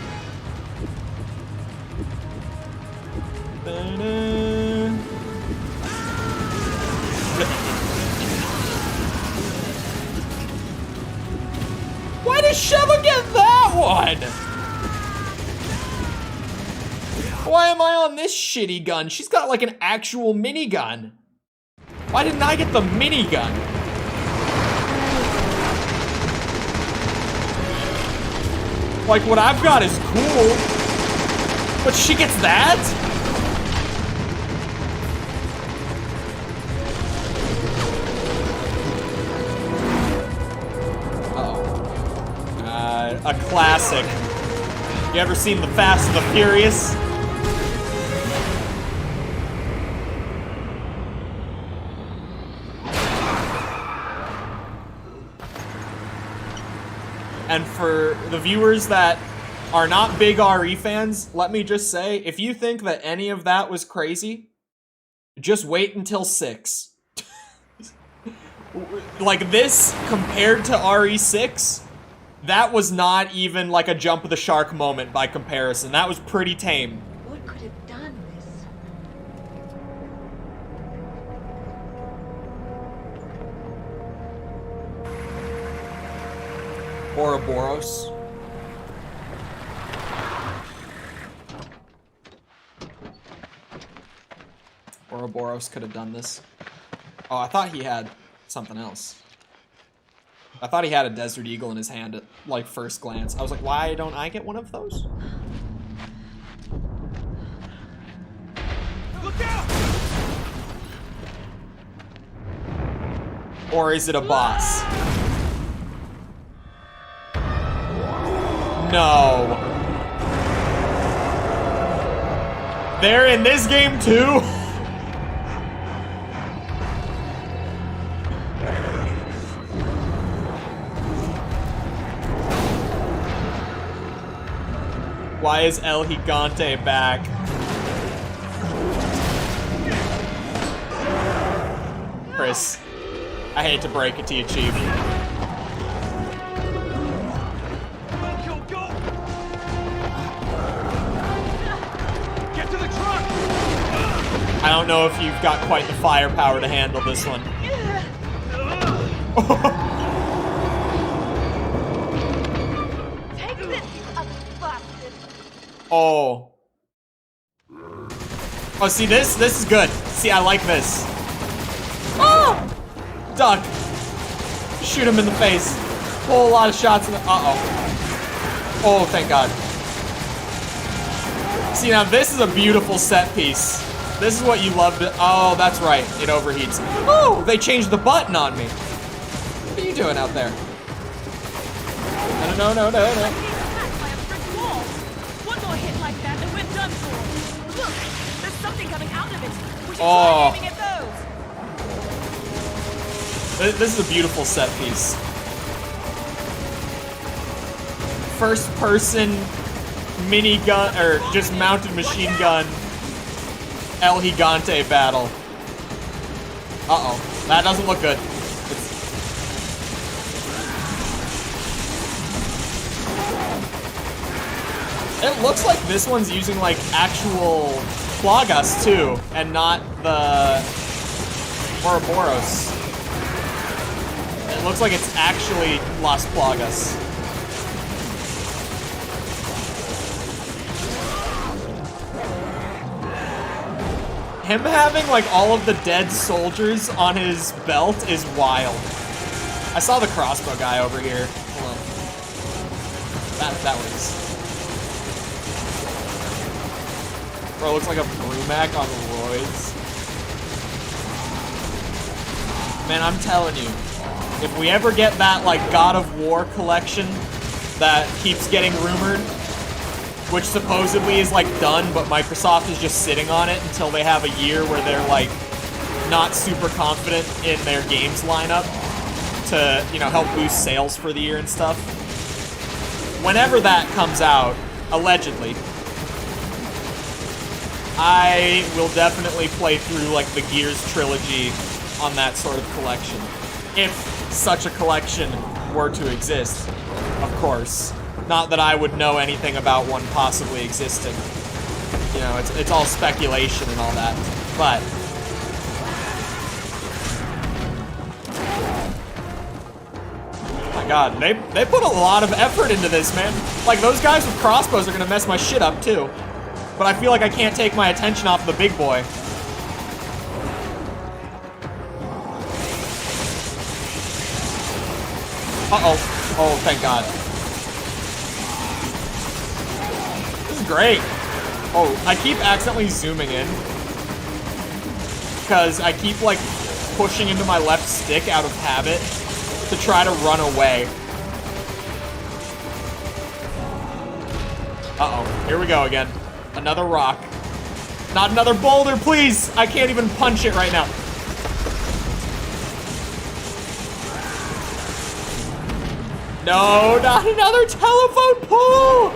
Why does Sheva get that one? Why am I on this shitty gun? She's got like an actual minigun. Why didn't I get the minigun? Like, what I've got is cool, but she gets that? Uh-oh. A classic. You ever seen The Fast and the Furious? And for the viewers that are not big RE fans, let me just say, if you think that any of that was crazy, just wait until 6. Like, this, compared to RE6, that was not even like a jump of the shark moment by comparison. That was pretty tame. What could have done this? Ouroboros. Ouroboros could have done this. Oh, I thought he had something else. I thought he had a Desert Eagle in his hand at, like, first glance. I was like, why don't I get one of those? Look out! Or is it a boss? No. They're in this game too? Why is El Gigante back? Chris, I hate to break it to you, Chief. I don't know if you've got quite the firepower to handle this one. Take this, you bastard! Oh. Oh, see this? This is good. See, I like this. Oh! Duck. Shoot him in the face. Pull a lot of shots in the... Uh-oh. Oh, thank God. See, now this is a beautiful set piece. This is what you love to... Oh, that's right. It overheats. Oh, they changed the button on me. What are you doing out there? No, no, no, no, no. By a brick wall. One more hit like that and we're done for. Look, there's something coming out of it. We should try aiming at those. This is a beautiful set piece. First person minigun, or just mounted machine gun El Gigante battle. Uh-oh. That doesn't look good. It looks like this one's using, like, actual Plagas, too, and not the Ouroboros. It looks like it's actually Las Plagas. Him having, like, all of the dead soldiers on his belt is wild. I saw the crossbow guy over here. Hold on. That was... Bro, looks like a Brumac on roids. Man, I'm telling you, if we ever get that, like, God of War collection that keeps getting rumored, which supposedly is, like, done, but Microsoft is just sitting on it until they have a year where they're, like, not super confident in their games lineup to, you know, help boost sales for the year and stuff. Whenever that comes out, allegedly, I will definitely play through, like, the Gears trilogy on that sort of collection. If such a collection were to exist, of course. Not that I would know anything about one possibly existing. You know, it's all speculation and all that. But... oh my god, they put a lot of effort into this, man. Like, those guys with crossbows are gonna mess my shit up, too. But I feel like I can't take my attention off the big boy. Uh-oh. Oh, thank God. This is great. Oh, I keep accidentally zooming in. Because I keep, like, pushing into my left stick out of habit to try to run away. Uh-oh. Here we go again. Another rock. Not another boulder, please! I can't even punch it right now. No, not another telephone pole!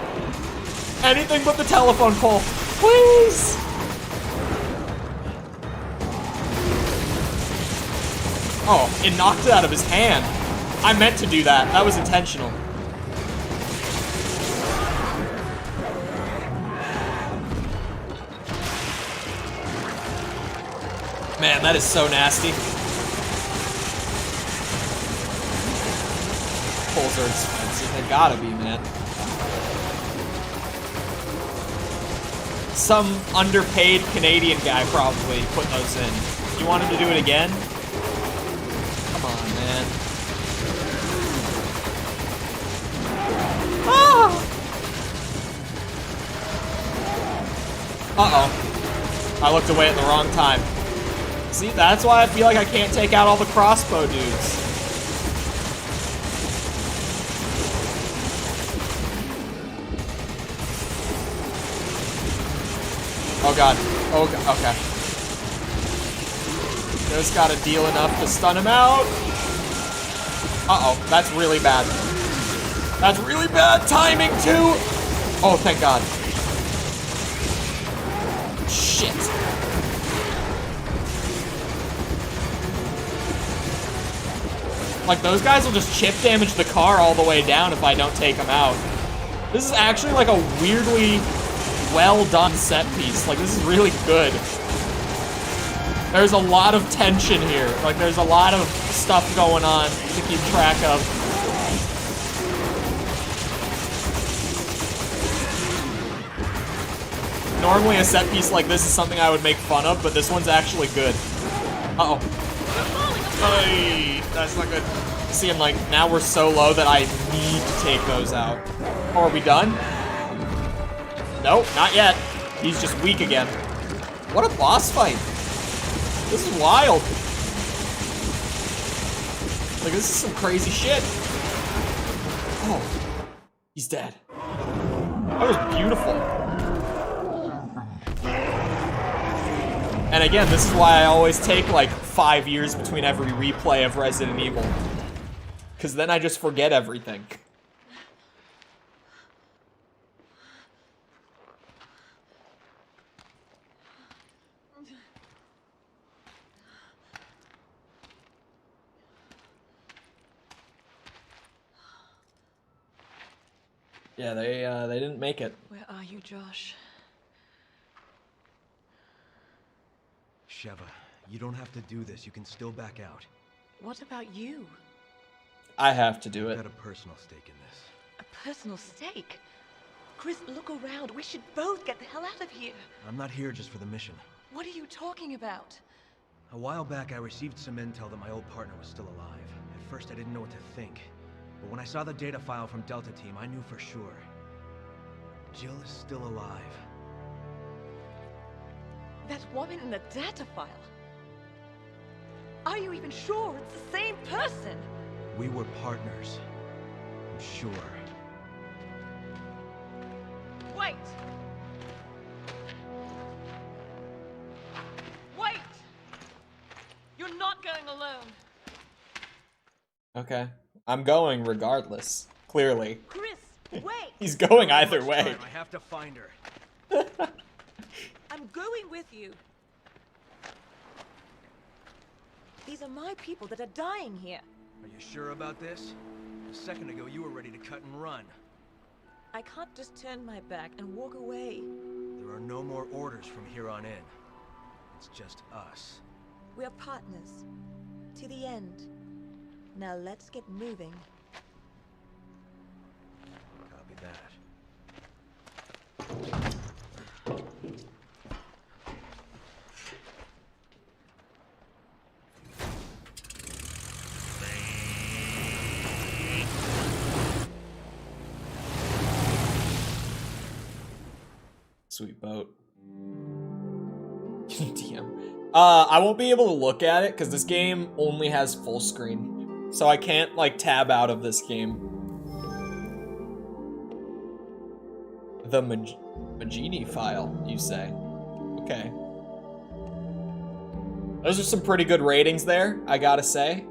Anything but the telephone pole, please! Oh, it knocked it out of his hand. I meant to do that. That was intentional. Man, that is so nasty. Poles are expensive. They gotta be, man. Some underpaid Canadian guy probably put those in. You want him to do it again? Come on, man. Ah! Uh-oh. I looked away at the wrong time. See, that's why I feel like I can't take out all the crossbow dudes. Oh god. Oh god. Okay. Just gotta deal enough to stun him out. Uh-oh. That's really bad. That's really bad timing, too! Oh, thank god. Shit. Like, those guys will just chip damage the car all the way down if I don't take them out. This is actually, like, a weirdly well-done set piece. Like, this is really good. There's a lot of tension here. Like, there's a lot of stuff going on to keep track of. Normally a set piece like this is something I would make fun of, but this one's actually good. Uh-oh. Hey, that's not good. See, I'm like, now we're so low that I need to take those out. Oh, are we done? Nope, not yet. He's just weak again. What a boss fight. This is wild. Like, this is some crazy shit. Oh, he's dead. That was beautiful. And again, this is why I always take like 5 years between every replay of Resident Evil. Because then I just forget everything. Yeah, they didn't make it. Where are you, Josh? Sheva, you don't have to do this. You can still back out. What about you? I have to do I've it. got a personal stake in this. A personal stake? Chris, look around. We should both get the hell out of here. I'm not here just for the mission. What are you talking about? A while back, I received some intel that my old partner was still alive. At first, I didn't know what to think. But when I saw the data file from Delta Team, I knew for sure. Jill is still alive. That woman in the data file. Are you even sure it's the same person? We were partners. I'm sure. Wait! Wait! You're not going alone. Okay. I'm going regardless. Clearly. Chris, wait! He's going either Much way. time. I have to find her. I'm going with you. These are my people that are dying here. Are you sure about this? A second ago, you were ready to cut and run. I can't just turn my back and walk away. There are no more orders from here on in. It's just us. We are partners. To the end. Now let's get moving. Copy that. Sweet boat. DM. I won't be able to look at it because this game only has full screen. So I can't, like, tab out of this game. The Magini file, you say? Okay. Those are some pretty good ratings there, I gotta say.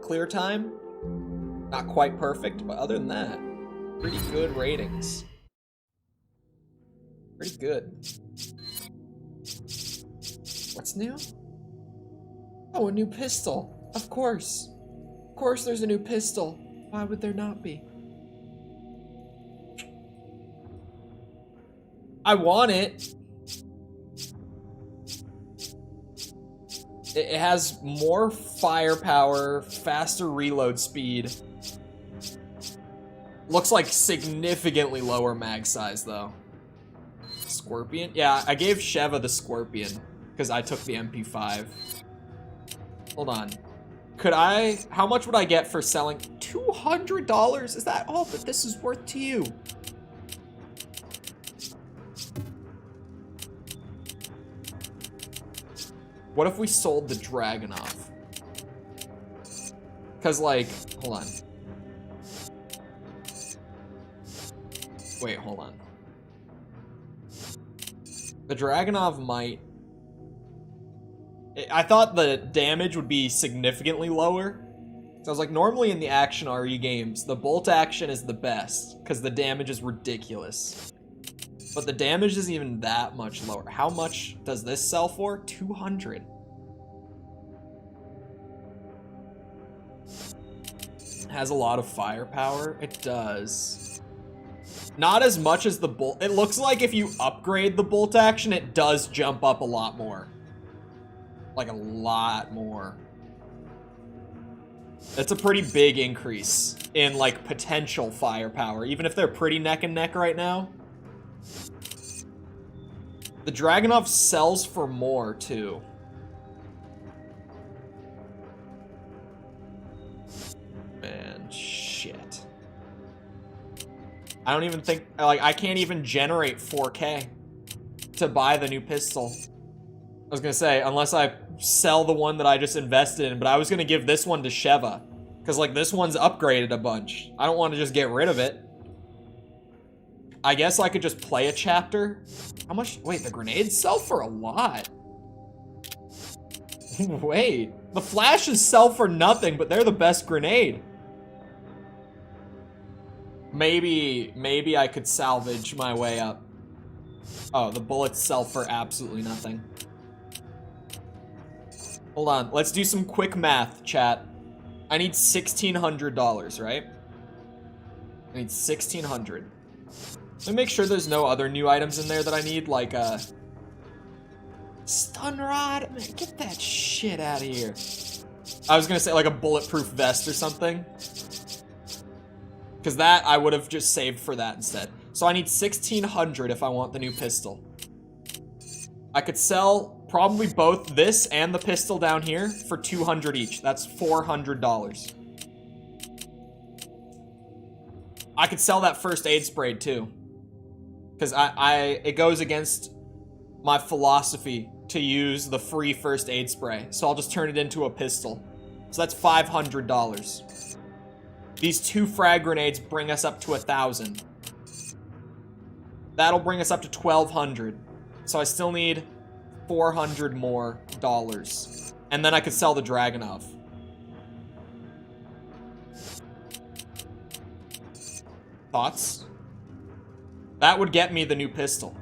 Clear time, not quite perfect, but other than that, pretty good ratings. Pretty good. What's new? Oh, a new pistol. Of course. Of course there's a new pistol. Why would there not be? I want it. It has more firepower, faster reload speed. Looks like significantly lower mag size though. Scorpion? Yeah, I gave Sheva the Scorpion because I took the MP5. Hold on. Could I, how much would I get for selling? $200? Is that all that this is worth to you? What if we sold the Dragunov? Cause like, hold on. Wait, hold on. The Dragunov might... I thought the damage would be significantly lower. So I was like, normally in the action RE games, the bolt action is the best, because the damage is ridiculous. But the damage isn't even that much lower. How much does this sell for? 200. Has a lot of firepower. It does. Not as much as the bolt. It looks like if you upgrade the bolt action, it does jump up a lot more. Like a lot more. That's a pretty big increase in like potential firepower, even if they're pretty neck and neck right now. The Dragunov sells for more too. Man, shit. I don't even think, like, I can't even generate 4K to buy the new pistol. I was gonna say, unless I sell the one that I just invested in, but I was gonna give this one to Sheva. Because, like, this one's upgraded a bunch. I don't want to just get rid of it. I guess I could just play a chapter. How much? Wait, the grenades sell for a lot. Wait, the flashes sell for nothing, but they're the best grenade. Maybe I could salvage my way up. Oh, the bullets sell for absolutely nothing. Hold on, let's do some quick math, chat. I need $1,600, right? I need 1,600. Let me make sure there's no other new items in there that I need, like stun rod. Man, get that shit out of here. I was gonna say like a bulletproof vest or something. Because that, I would have just saved for that instead. So I need 1,600 if I want the new pistol. I could sell probably both this and the pistol down here for $200 each. That's $400. I could sell that first aid spray too. Because it goes against my philosophy to use the free first aid spray. So I'll just turn it into a pistol. So that's $500. These 2 frag grenades bring us up to 1,000. That'll bring us up to 1,200. So I still need $400 more dollars. And then I could sell the Dragunov. Thoughts? That would get me the new pistol.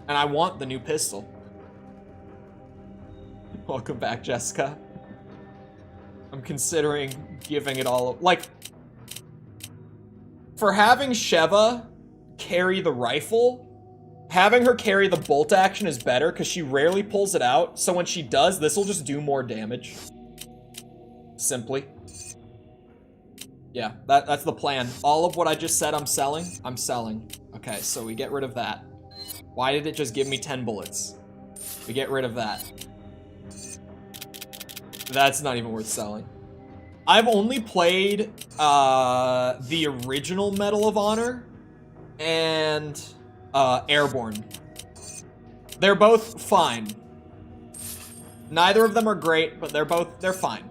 And I want the new pistol. Welcome back, Jessica. I'm considering giving it all... Like, for having Sheva carry the rifle, having her carry the bolt action is better because she rarely pulls it out. So when she does, this will just do more damage. Simply. Yeah, that's the plan. All of what I just said I'm selling. Okay, so we get rid of that. Why did it just give me 10 bullets? We get rid of that. That's not even worth selling. I've only played the original Medal of Honor and Airborne. They're both fine. Neither of them are great, but they're fine.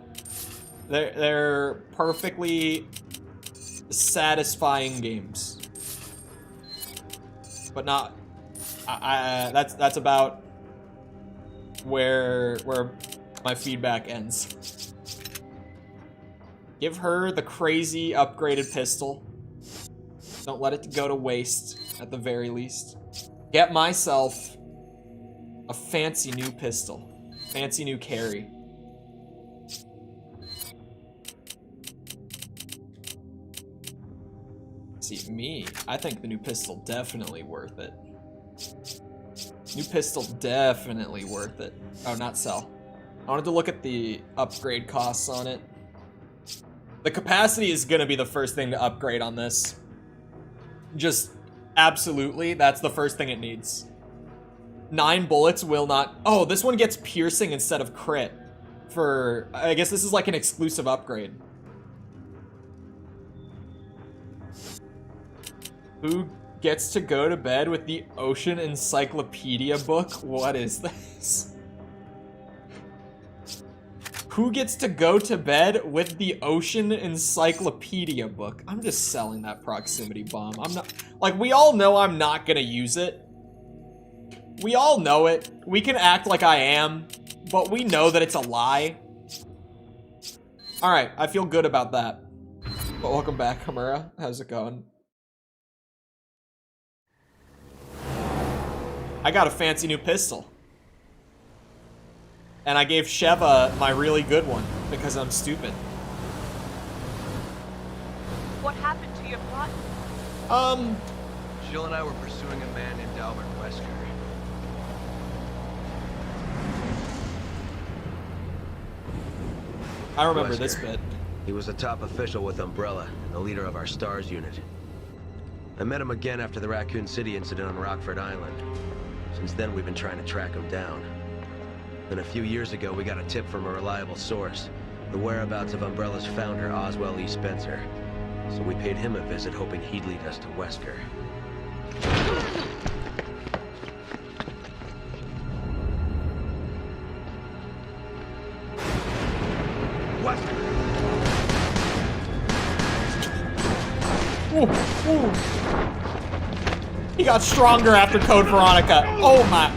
They're perfectly satisfying games. But not that's about where my feedback ends. Give her the crazy upgraded pistol. Don't let it go to waste at the very least. Get myself a fancy new pistol. Fancy new carry. See, me, I think the new pistol definitely worth it. New pistol definitely worth it. Oh, not sell. I wanted to look at the upgrade costs on it. The capacity is gonna be the first thing to upgrade on this. Just absolutely, that's the first thing it needs. 9 bullets will not... Oh, this one gets piercing instead of crit. For, I guess this is like an exclusive upgrade. Who gets to go to bed with the Ocean Encyclopedia book? What is this? Who gets to go to bed with the Ocean Encyclopedia book? I'm just selling that proximity bomb. I'm not... Like, we all know I'm not gonna use it. We all know it. We can act like I am, but we know that it's a lie. Alright, I feel good about that. But welcome back, Hamura. How's it going? I got a fancy new pistol. And I gave Sheva my really good one, because I'm stupid. What happened to your plot? Jill and I were pursuing a man named Albert Wesker. I remember Wesker. this bit. He was a top official with Umbrella, and the leader of our STARS unit. I met him again after the Raccoon City incident on Rockford Island. Since then, we've been trying to track him down. Then a few years ago, we got a tip from a reliable source. The whereabouts of Umbrella's founder, Oswell E. Spencer. So we paid him a visit, hoping he'd lead us to Wesker. Wesker! Ooh, ooh. He got stronger after Code Veronica. Oh my.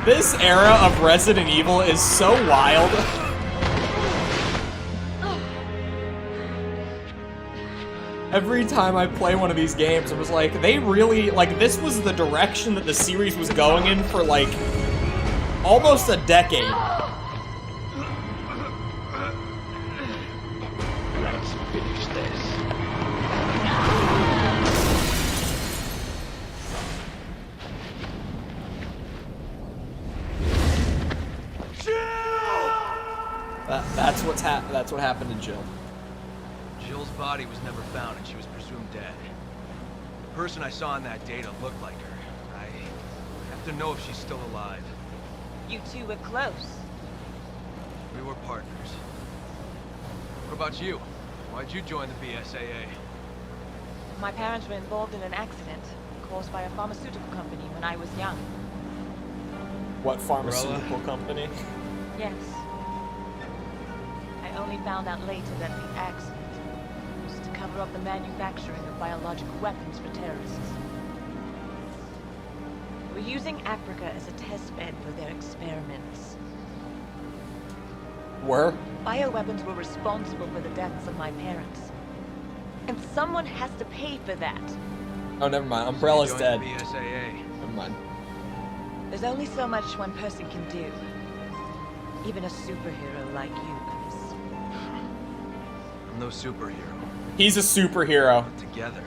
This era of Resident Evil is so wild. Every time I play one of these games, it was like, they really, like, this was the direction that the series was going in for, like, almost a decade. Let's finish this. That's what happened to Jill. Jill's body was never found and she was presumed dead. The person I saw in that data looked like her. I have to know if she's still alive. You two were close. We were partners. What about you? Why'd you join the BSAA? My parents were involved in an accident caused by a pharmaceutical company when I was young. What pharmaceutical company? Yes. I only found out later that the accident was to cover up the manufacturing of biological weapons for terrorists. They were using Africa as a test bed for their experiments. Were? Bioweapons were responsible for the deaths of my parents. And someone has to pay for that. Oh, never mind. Umbrella's So you dead. joined the BSAA. Never mind. There's only so much one person can do. Even a superhero like you, Chris. I'm no superhero. He's a superhero. But together,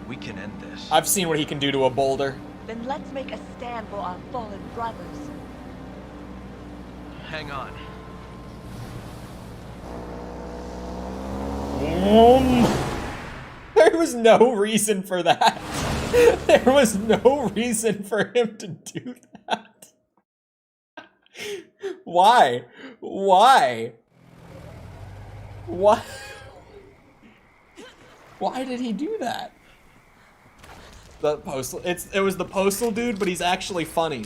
we can end this. I've seen what he can do to a boulder. Then let's make a stand for our fallen brothers. Hang on. There was no reason for that. There was no reason for him to do that. Why? Why? Why? Why did he do that? The postal. It was the postal dude, but he's actually funny.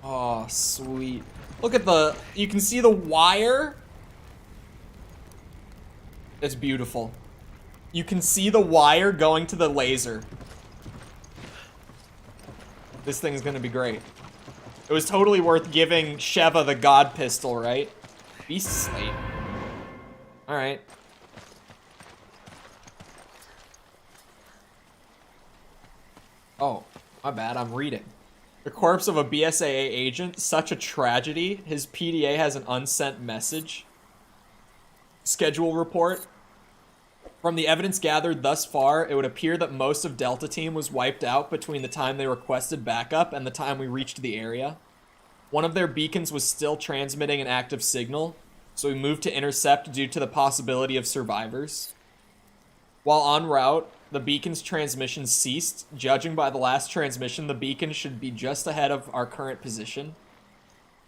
Oh, sweet. Look at the, you can see the wire. It's beautiful. You can see the wire going to the laser. This thing's gonna be great. It was totally worth giving Sheva the god pistol, right? Beast slate. Alright. Oh, my bad, I'm reading. The corpse of a BSAA agent, such a tragedy. His PDA has an unsent message. Schedule report. From the evidence gathered thus far, it would appear that most of Delta Team was wiped out between the time they requested backup and the time we reached the area. One of their beacons was still transmitting an active signal, so we moved to intercept due to the possibility of survivors. While en route, the beacon's transmission ceased. Judging by the last transmission, the beacon should be just ahead of our current position.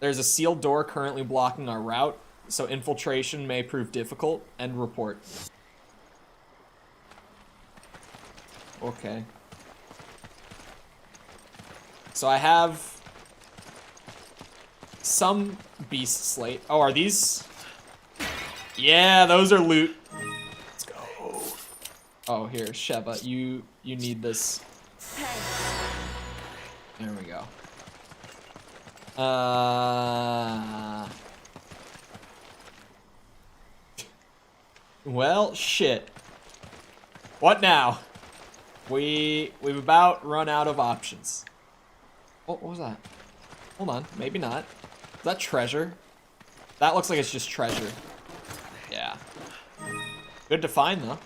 There's a sealed door currently blocking our route, so infiltration may prove difficult. End report. Okay. So I have some beast slate. Oh, are these? Yeah, those are loot. Let's go. Oh, here, Sheva, you need this. There we go. Well, shit. What now? We've about run out of options. Oh, what was that? Hold on, maybe not. Is that treasure? That looks like it's just treasure. Yeah. Good to find though.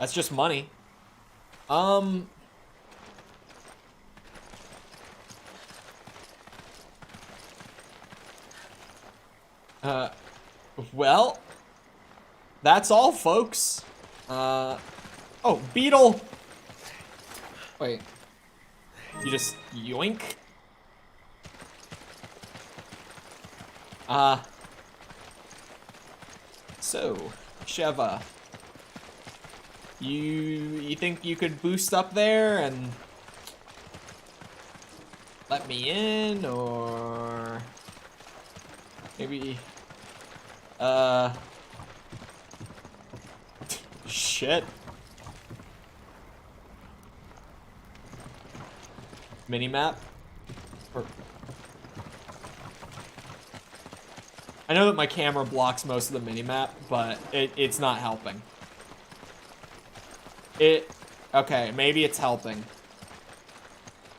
That's just money. Well, that's all, folks. Oh, beetle. Wait. You just yoink? So, Sheva. You think you could boost up there and let me in, or maybe shit. Minimap? I know that my camera blocks most of the minimap, but it's not helping. Okay, maybe it's helping.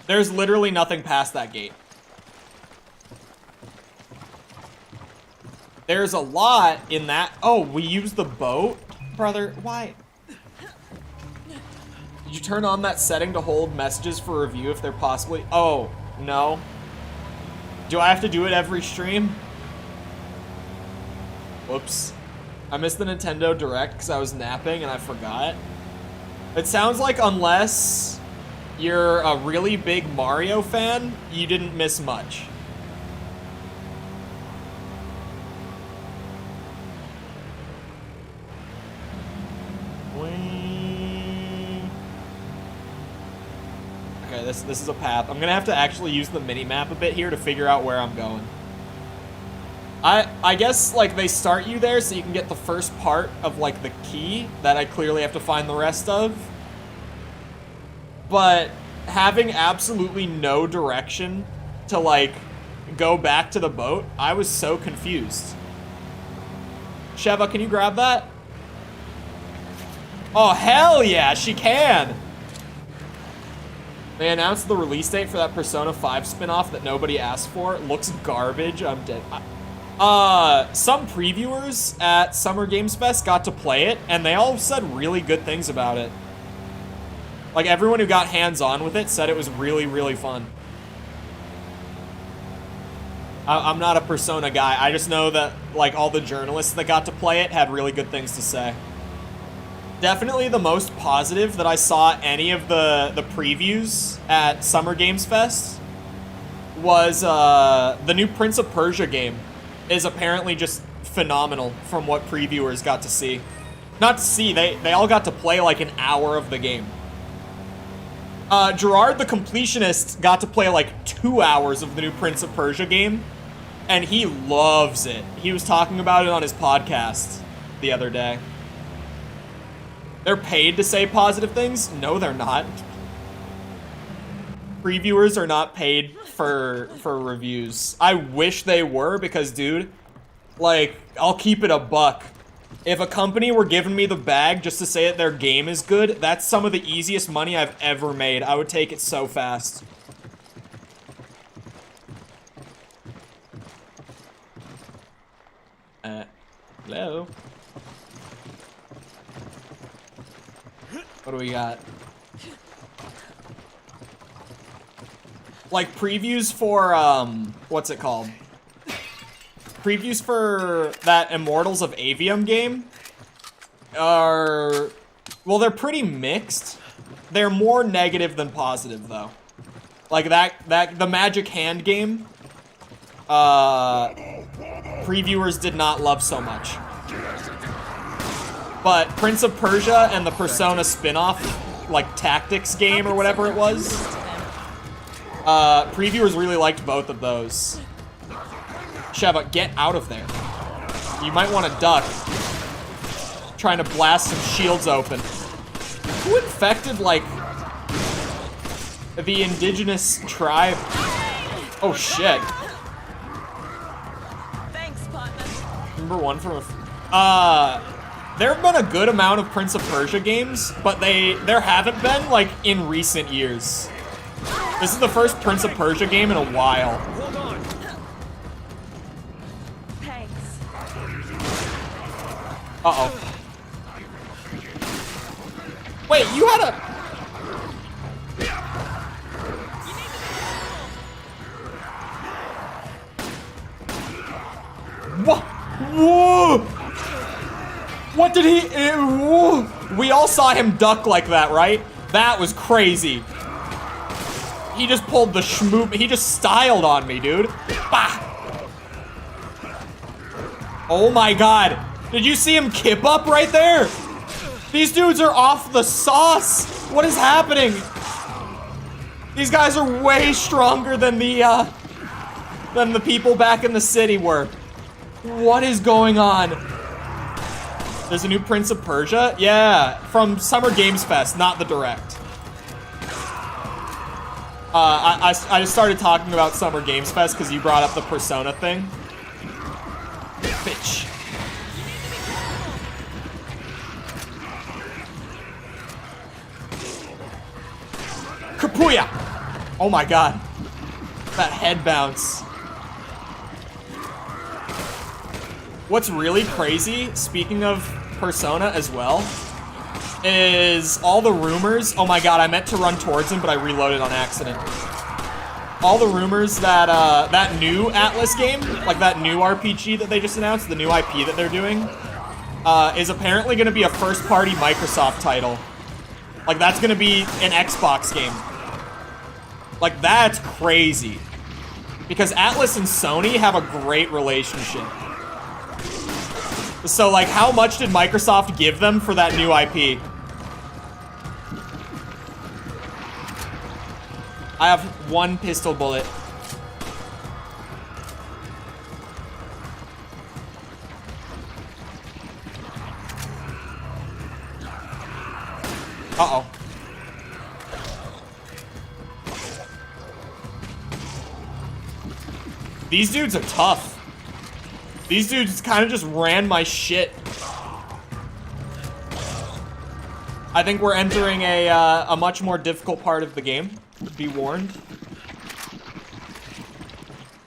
There's literally nothing past that gate. There's a lot in that. Oh, we used the boat? Brother, why? Did you turn on that setting to hold messages for review if they're possibly... Oh, no. Do I have to do it every stream? Whoops. I missed the Nintendo Direct because I was napping and I forgot. It sounds like unless you're a really big Mario fan, you didn't miss much. Okay, this is a path. I'm gonna have to actually use the mini-map a bit here to figure out where I'm going. I guess, like, they start you there so you can get the first part of, like, the key that I clearly have to find the rest of. But having absolutely no direction to, like, go back to the boat, I was so confused. Sheva, can you grab that? Oh, hell yeah, she can! They announced the release date for that Persona 5 spin-off that nobody asked for. It looks garbage. I'm dead. Some previewers at Summer Games Fest got to play it, and they all said really good things about it. Like, everyone who got hands-on with it said it was really, really fun. I'm not a Persona guy. I just know that, like, all the journalists that got to play it had really good things to say. Definitely the most positive that I saw any of the previews at Summer Games Fest was the new Prince of Persia game is apparently just phenomenal from what previewers got to see. Not to see, they all got to play like an hour of the game. Gerard the Completionist got to play like 2 hours of the new Prince of Persia game, and he loves it. He was talking about it on his podcast the other day. They're paid to say positive things? No, they're not. Previewers are not paid for reviews. I wish they were because, dude, like, I'll keep it a buck. If a company were giving me the bag just to say that their game is good, that's some of the easiest money I've ever made. I would take it so fast. Hello? What do we got? Like, previews for, what's it called? Previews for that Immortals of Avium game are, well, they're pretty mixed. They're more negative than positive, though. Like, the Magic Hand game, previewers did not love so much. But Prince of Persia and the Persona spin-off, like, tactics game or whatever it was, previewers really liked both of those. Sheva, get out of there. You might want to duck. Trying to blast some shields open. Who infected, like, the indigenous tribe? Oh, shit. Thanks, partner. Number one from there have been a good amount of Prince of Persia games, but there haven't been, like, in recent years. This is the first Prince of Persia game in a while. Hold on. Thanks. Uh-oh. Wait, you had a... What? Whoa! What did he... Whoa. We all saw him duck like that, right? That was crazy. He just pulled the schmoop. He just styled on me, dude. Bah! Oh my god. Did you see him kip up right there? These dudes are off the sauce. What is happening? These guys are way stronger than the people back in the city were. What is going on? There's a new Prince of Persia? Yeah, from Summer Games Fest, not the Direct. I just started talking about Summer Games Fest because you brought up the Persona thing. Oh my god. That head bounce. What's really crazy, speaking of Persona as well, is all the rumors. Oh my god, I meant to run towards him, but I reloaded on accident. All the rumors that that new Atlas game, like that new RPG that they just announced, the new IP that they're doing, is apparently going to be a first-party Microsoft title. Like, that's going to be an Xbox game. Like, that's crazy. Because Atlas and Sony have a great relationship. So, like, how much did Microsoft give them for that new IP? I have one pistol bullet. Uh-oh. These dudes are tough. These dudes kind of just ran my shit. I think we're entering a much more difficult part of the game. Be warned.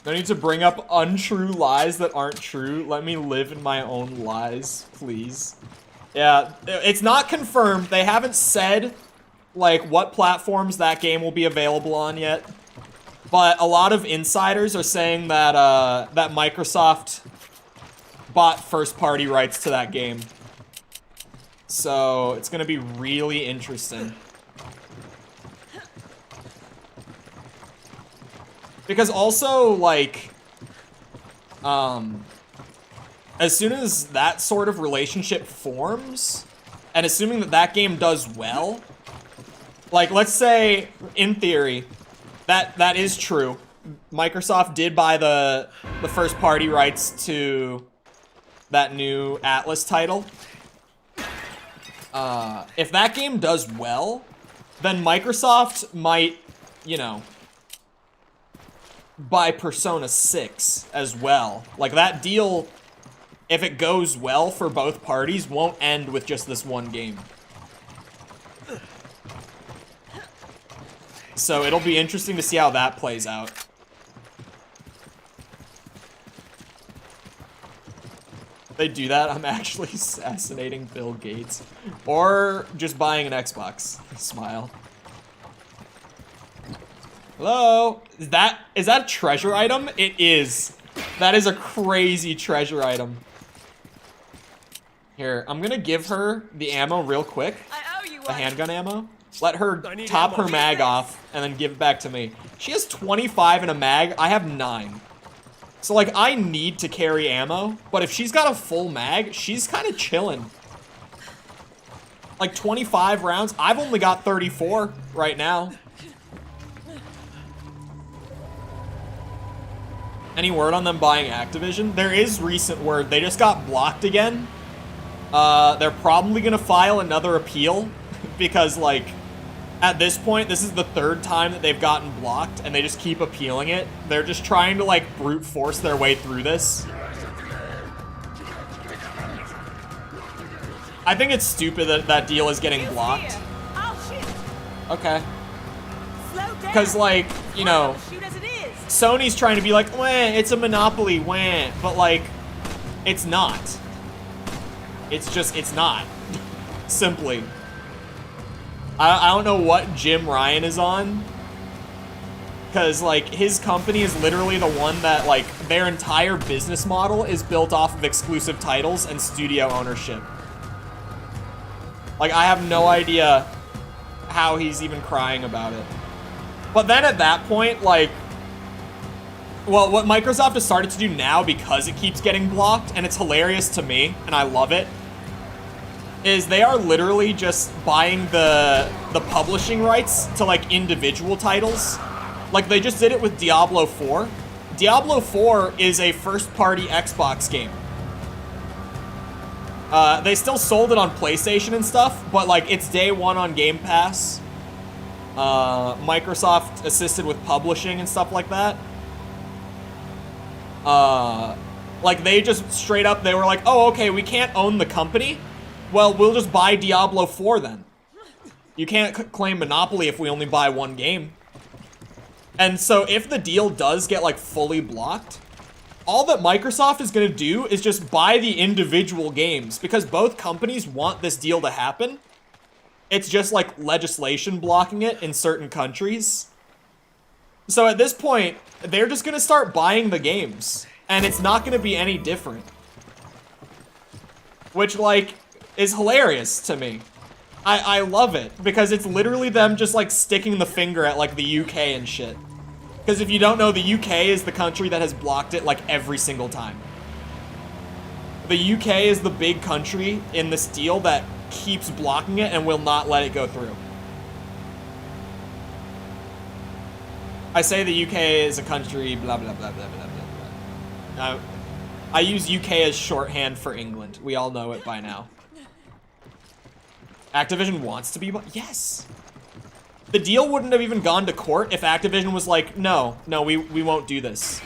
I need to bring up untrue lies that aren't true. Let me live in my own lies, please. Yeah, it's not confirmed. They haven't said, like, what platforms that game will be available on yet. But a lot of insiders are saying that, that Microsoft bought first-party rights to that game. So, it's gonna be really interesting. Because also, like, as soon as that sort of relationship forms, and assuming that that game does well, like, let's say, in theory, that is true. Microsoft did buy the first-party rights to that new Atlas title. If that game does well, then Microsoft might, you know, buy Persona 6 as well. Like, that deal, if it goes well for both parties, won't end with just this one game. So it'll be interesting to see how that plays out. If they do that, I'm actually assassinating Bill Gates. Or just buying an Xbox. Smile. Hello? Is that a treasure item? It is. That is a crazy treasure item. Here, I'm gonna give her the ammo real quick. The handgun ammo. Let her top her mag off and then give it back to me. She has 25 in a mag. I have 9. So, like, I need to carry ammo. But if she's got a full mag, she's kind of chilling. Like, 25 rounds. I've only got 34 right now. Any word on them buying Activision? There is recent word. They just got blocked again. They're probably gonna file another appeal because, like, at this point, this is the 3rd time that they've gotten blocked and they just keep appealing it. They're just trying to, like, brute force their way through this. I think it's stupid that that deal is getting blocked. Okay. Because, like, you know, Sony's trying to be like, wah, it's a monopoly, wah. But, like, it's not. It's just, it's not. Simply. I don't know what Jim Ryan is on. Because, like, his company is literally the one that, like, their entire business model is built off of exclusive titles and studio ownership. Like, I have no idea how he's even crying about it. But then at that point, like, well, what Microsoft has started to do now, because it keeps getting blocked, and it's hilarious to me, and I love it, is they are literally just buying the publishing rights to, like, individual titles. Like, they just did it with Diablo 4. Diablo 4 is a first-party Xbox game. They still sold it on PlayStation and stuff, but, like, it's day one on Game Pass. Microsoft assisted with publishing and stuff like that. Like, they just straight up, they were like, oh, okay, we can't own the company. Well, we'll just buy Diablo 4 then. You can't claim monopoly if we only buy one game. And so if the deal does get like fully blocked, all that Microsoft is going to do is just buy the individual games because both companies want this deal to happen. It's just like legislation blocking it in certain countries. So at this point, they're just going to start buying the games and it's not going to be any different. Which like is hilarious to me. I love it because it's literally them just like sticking the finger at like the UK and shit. Because if you don't know, the UK is the country that has blocked it like every single time. The UK is the big country in this deal that keeps blocking it and will not let it go through. I say the UK is a country, blah, blah, blah, blah, blah, blah, blah. I use UK as shorthand for England. We all know it by now. Activision wants to be, yes. The deal wouldn't have even gone to court if Activision was like, no, we won't do this.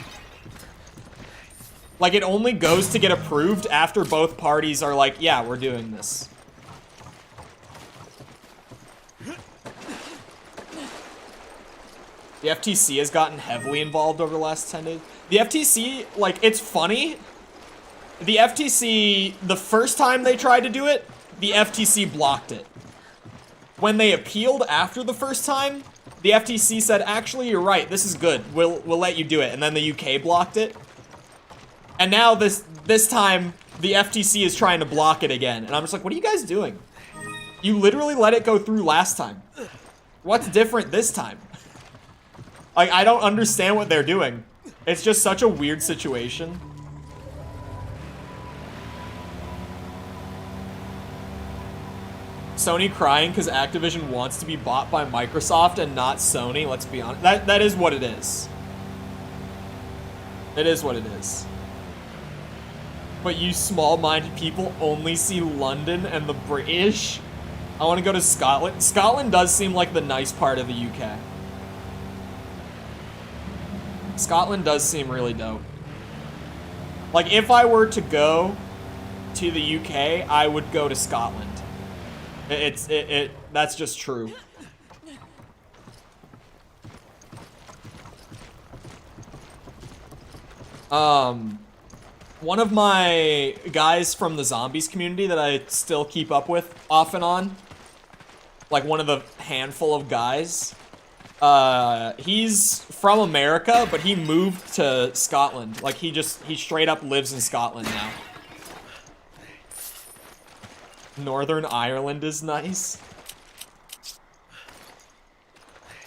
Like, it only goes to get approved after both parties are like, yeah, we're doing this. The FTC has gotten heavily involved over the last 10 days. The FTC, like, it's funny. The FTC, the first time they tried to do it, the FTC blocked it. When they appealed after the first time, the FTC said, actually, you're right, this is good. We'll let you do it. And then the UK blocked it. And now this time, the FTC is trying to block it again. And I'm just like, what are you guys doing? You literally let it go through last time. What's different this time? Like, I don't understand what they're doing. It's just such a weird situation. Sony crying because Activision wants to be bought by Microsoft and not Sony, let's be honest. That is what it is. It is what it is. But you small-minded people only see London and the British. I want to go to Scotland. Scotland does seem like the nice part of the UK. Scotland does seem really dope. Like, if I were to go to the UK, I would go to Scotland. That's just true. One of my guys from the zombies community that I still keep up with off and on, like one of the handful of guys, he's from America, but he moved to Scotland. Like he straight up lives in Scotland now. Northern Ireland is nice.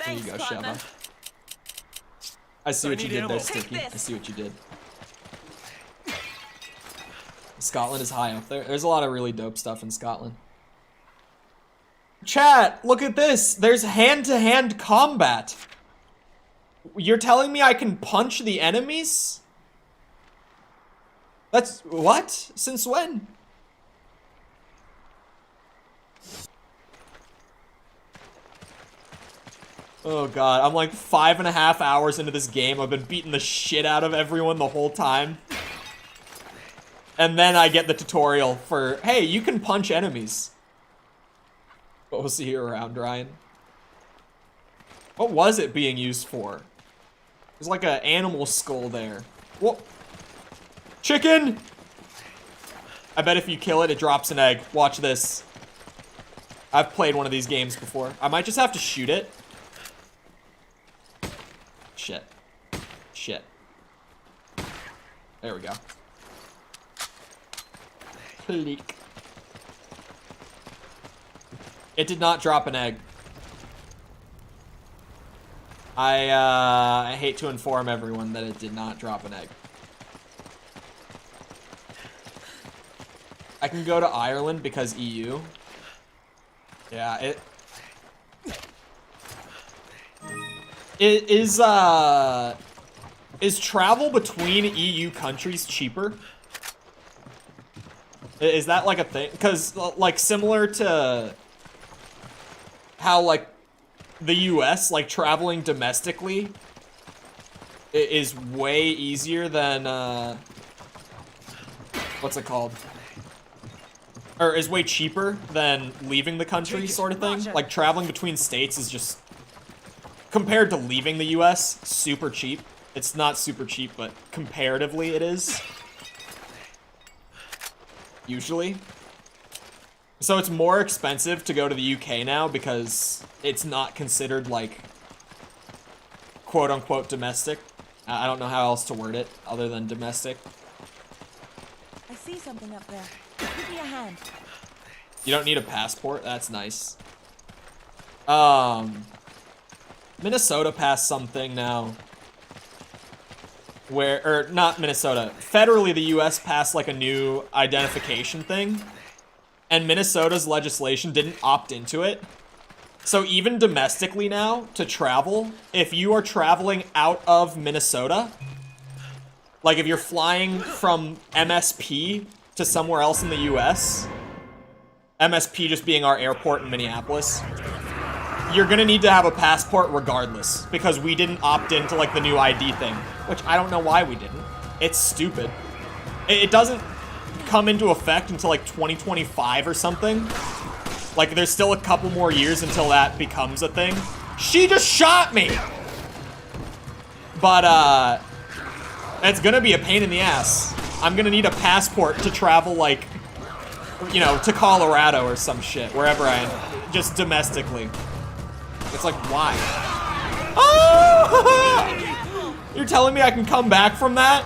There you go, Sheva. I see what you did there, Sticky. I see what you did. Scotland is high up there. There's a lot of really dope stuff in Scotland. Chat, look at this. There's hand-to-hand combat. You're telling me I can punch the enemies? That's... what? Since when? Oh god, I'm like 5.5 hours into this game. I've been beating the shit out of everyone the whole time. And then I get the tutorial for, hey, you can punch enemies. But we'll see you around, Ryan. What was it being used for? There's like an animal skull there. Whoa. Chicken! I bet if you kill it, it drops an egg. Watch this. I've played one of these games before. I might just have to shoot it. Shit. Shit. There we go. Click. It did not drop an egg. I hate to inform everyone that it did not drop an egg. I can go to Ireland because EU. Yeah, is travel between EU countries cheaper? Is that like a thing? Because like similar to how like the US, like traveling domestically is way easier than what's it called? Or is way cheaper than leaving the country sort of thing. Like traveling between states is just compared to leaving the US, super cheap. It's not super cheap, but comparatively it is. Usually. So it's more expensive to go to the UK now because it's not considered like quote-unquote domestic. I don't know how else to word it other than domestic. I see something up there. Give me a hand. You don't need a passport? That's nice. Minnesota passed something now. Or not Minnesota. Federally, the US passed like a new identification thing. And Minnesota's legislation didn't opt into it. So even domestically now, to travel, if you are traveling out of Minnesota, like if you're flying from MSP to somewhere else in the US, MSP just being our airport in Minneapolis, you're gonna need to have a passport regardless, because we didn't opt into like the new ID thing, which I don't know why we didn't. It's stupid. It doesn't come into effect until like 2025 or something. Like there's still a couple more years until that becomes a thing. She just shot me! But it's gonna be a pain in the ass. I'm gonna need a passport to travel like, you know, to Colorado or some shit, wherever I am, just domestically. It's like, why? Oh! You're telling me I can come back from that?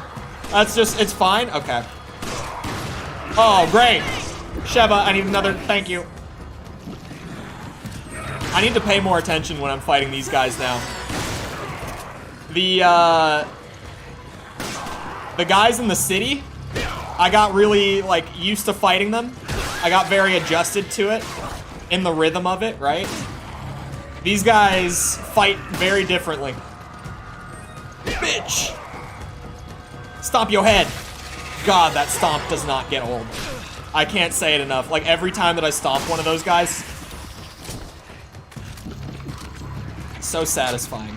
That's just, it's fine? Okay. Oh, great. Sheva, I need another, thank you. I need to pay more attention when I'm fighting these guys now. The guys in the city, I got really, like, used to fighting them. I got very adjusted to it, in the rhythm of it, right? These guys fight very differently. Bitch! Stomp your head. God, that stomp does not get old. I can't say it enough. Like, every time that I stomp one of those guys, so satisfying.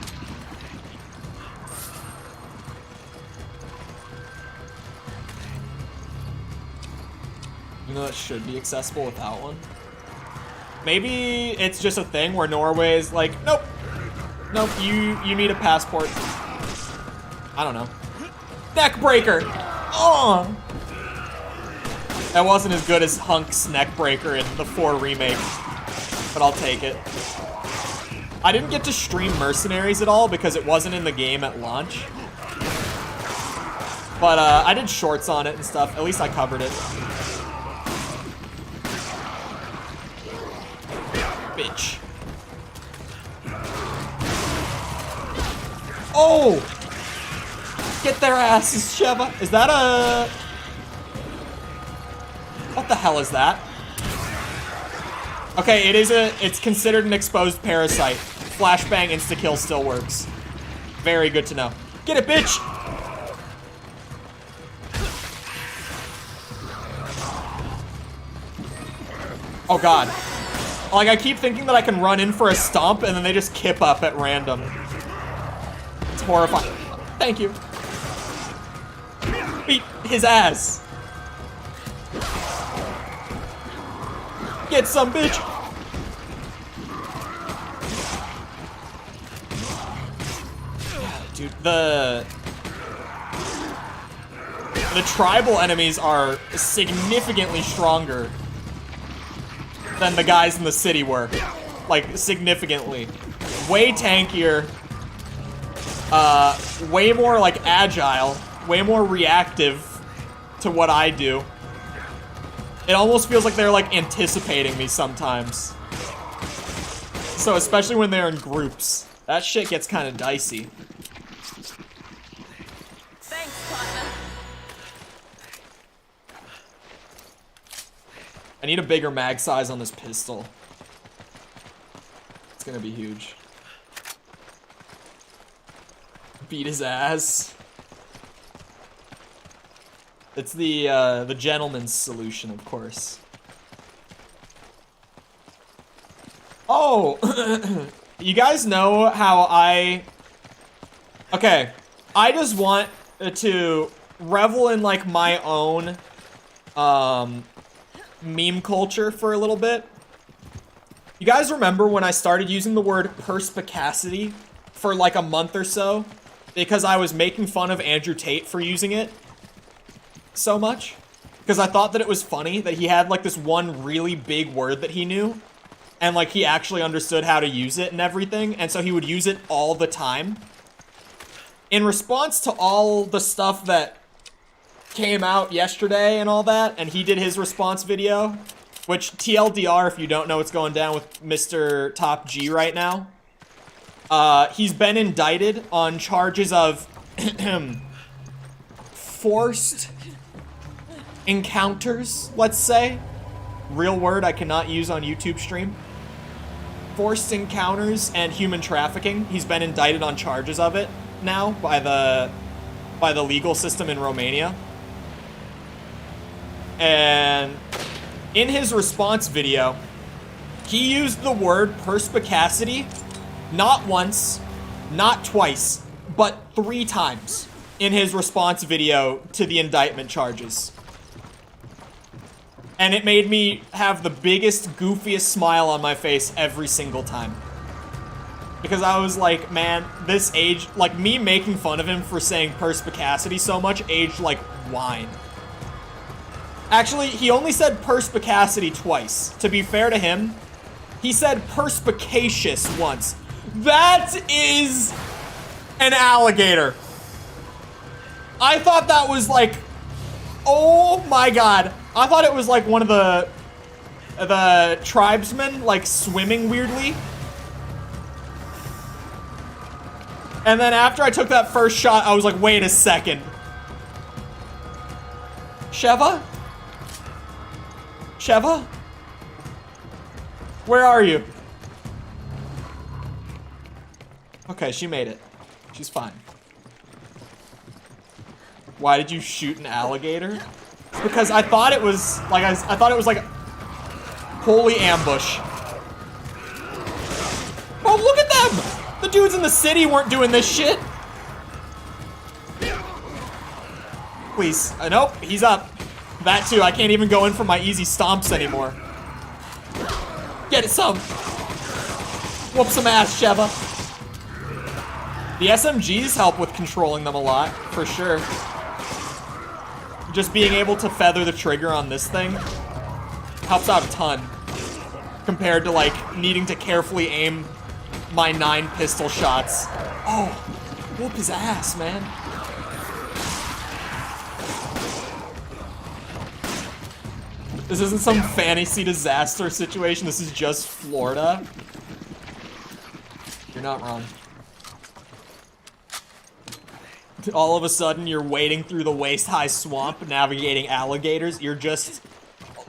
You know, it should be accessible without one. Maybe it's just a thing where Norway's like, nope, nope, you need a passport. I don't know. Neck breaker. Oh, that wasn't as good as Hunk's neck breaker in the 4 remake, but I'll take it. I didn't get to stream Mercenaries at all because it wasn't in the game at launch. But I did shorts on it and stuff. At least I covered it. Bitch. Oh! Get their asses, Sheva. Is that a... What the hell is that? Okay, it's considered an exposed parasite. Flashbang insta-kill still works. Very good to know. Get it, bitch! Oh god. Like, I keep thinking that I can run in for a stomp and then they just kip up at random. It's horrifying. Thank you. Beat his ass. Get some, bitch! Dude, the tribal enemies are significantly stronger than the guys in the city were. Like, significantly. Way tankier. Way more, like, agile. Way more reactive to what I do. It almost feels like they're, like, anticipating me sometimes. So, especially when they're in groups. That shit gets kind of dicey. Thanks, partner. I need a bigger mag size on this pistol. It's gonna be huge. Beat his ass. It's the gentleman's solution, of course. Oh! You guys know how Okay, I just want to revel in, like, my own, meme culture for a little bit. You guys remember when I started using the word perspicacity for like a month or so because I was making fun of Andrew Tate for using it so much. Because I thought that it was funny that he had like this one really big word that he knew. And like he actually understood how to use it and everything. And so he would use it all the time. In response to all the stuff that came out yesterday and all that, and he did his response video, which TLDR, if you don't know what's going down with Mr. Top G right now, he's been indicted on charges of forced encounters, let's say. Real word I cannot use on YouTube stream. Forced encounters and human trafficking. He's been indicted on charges of it now by the legal system in Romania. And in his response video, he used the word perspicacity not once, not twice, but 3 times in his response video to the indictment charges. And it made me have the biggest, goofiest smile on my face every single time. Because I was like, man, this age, like me making fun of him for saying perspicacity so much aged like wine. Actually, he only said perspicacity twice. To be fair to him, he said perspicacious once. That is an alligator. I thought that was like, oh my god. I thought it was like one of the tribesmen like swimming weirdly. And then after I took that first shot, I was like, wait a second. Sheva? Sheva? Where are you? Okay, she made it. She's fine. Why did you shoot an alligator? Because I thought it was like I thought it was like a holy ambush. Oh, look at them! The dudes in the city weren't doing this shit. Please. Nope, he's up. That too, I can't even go in for my easy stomps anymore. Get it some. Whoop some ass, Sheva. The SMGs help with controlling them a lot, for sure. Just being able to feather the trigger on this thing helps out a ton. Compared to like needing to carefully aim my 9 pistol shots. Oh, whoop his ass, man. This isn't some fantasy disaster situation. This is just Florida. You're not wrong. All of a sudden, you're wading through the waist-high swamp, navigating alligators. You're just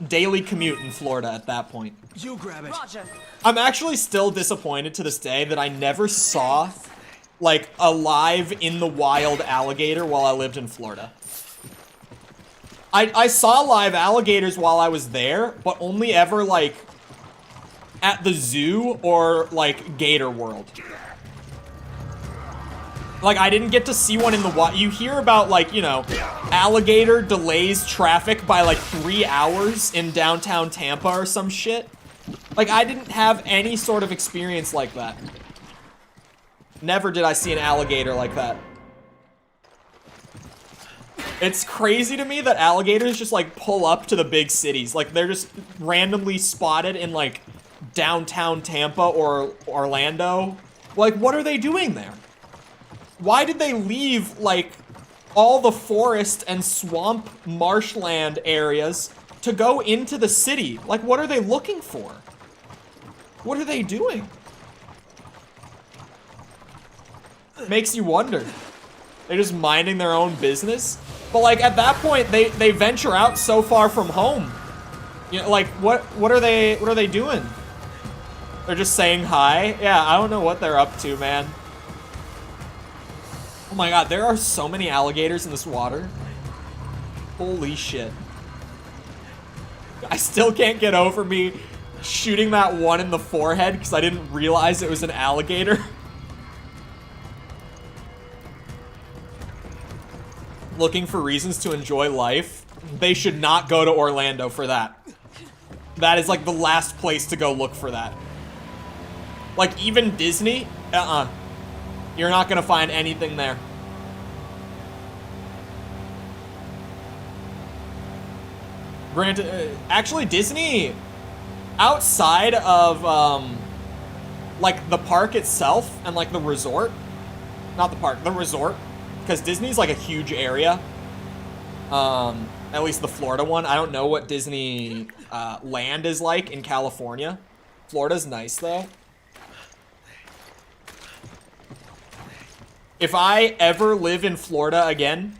daily commute in Florida at that point. You grab it. Roger. I'm actually still disappointed to this day that I never saw, like, a live in the wild alligator while I lived in Florida. I saw live alligators while I was there, but only ever, like, at the zoo or, like, Gator World. Like, I didn't get to see one in the wild. You hear about, like, you know, alligator delays traffic by, like, 3 hours in downtown Tampa or some shit. Like, I didn't have any sort of experience like that. Never did I see an alligator like that. It's crazy to me that alligators just, like, pull up to the big cities. Like, they're just randomly spotted in, like, downtown Tampa or Orlando. Like, what are they doing there? Why did they leave, like, all the forest and swamp marshland areas to go into the city? Like, what are they looking for? What are they doing? Makes you wonder. They're just minding their own business. But, like, at that point, they venture out so far from home. You know, like, what are they doing? They're just saying hi? Yeah, I don't know what they're up to, man. Oh my god, there are so many alligators in this water. Holy shit. I still can't get over me shooting that one in the forehead because I didn't realize it was an alligator. Looking for reasons to enjoy life. They should not go to Orlando for that. That is like the last place to go look for that. Like even Disney? You're not gonna find anything there. Granted, actually Disney, outside of like the park itself and like the resort, not the park, the resort, because Disney's like a huge area. At least the Florida one. I don't know what Disney land is like in California. Florida's nice though. If I ever live in Florida again,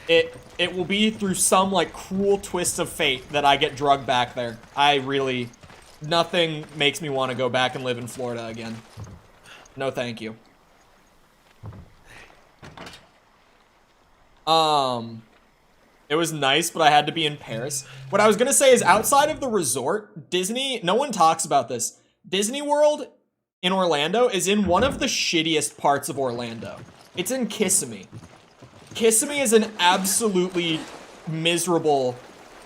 it will be through some like cruel twist of fate that I get drugged back there. Nothing makes me want to go back and live in Florida again. No, thank you. It was nice, but I had to be in Paris. What I was gonna say is outside of the resort, Disney, no one talks about this. Disney World in Orlando is in one of the shittiest parts of Orlando. It's in Kissimmee. Kissimmee is an absolutely miserable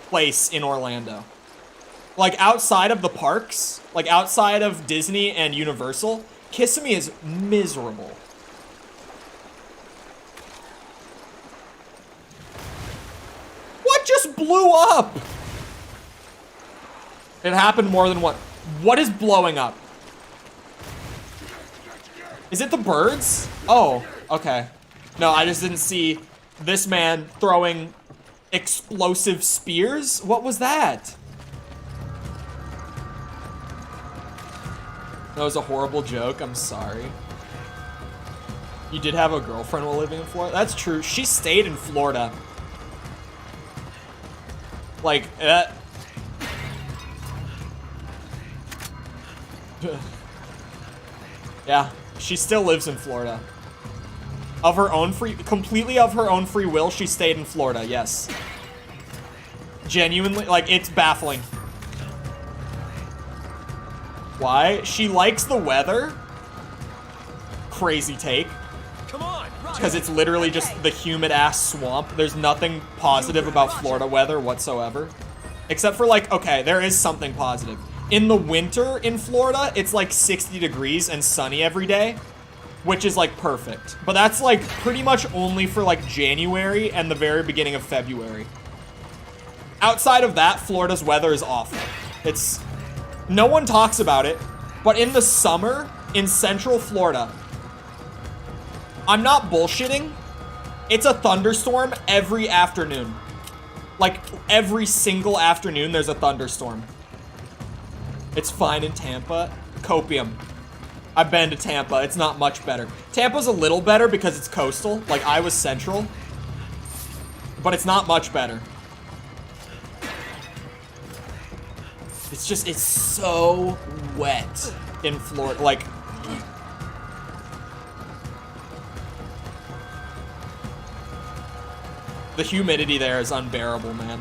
place in Orlando. Like outside of the parks, like outside of Disney and Universal, Kissimmee is miserable. What just blew up? It happened more than one. What is blowing up? Is it the birds? Oh, okay. No, I just didn't see this man throwing explosive spears. What was that? That was a horrible joke. I'm sorry. You did have a girlfriend while living in Florida? That's true. She stayed in Florida. Like, yeah, she still lives in Florida. Completely of her own free will, she stayed in Florida, yes. Genuinely, like, it's baffling. Why? She likes the weather. Crazy take. Come on! Because it's literally just the humid-ass swamp. There's nothing positive about Florida weather whatsoever. Except for, like, okay, there is something positive. In the winter in Florida, it's like 60 degrees and sunny every day, which is, like, perfect. But that's, like, pretty much only for, like, January and the very beginning of February. Outside of that, Florida's weather is awful. It's... No one talks about it, but in the summer, in Central Florida... I'm not bullshitting. It's a thunderstorm every afternoon. Like, every single afternoon, there's a thunderstorm. It's fine in Tampa. Copium. I've been to Tampa. It's not much better. Tampa's a little better because it's coastal. Like, I was central. But it's not much better. It's just, it's so wet in Florida. Like... The humidity there is unbearable, man.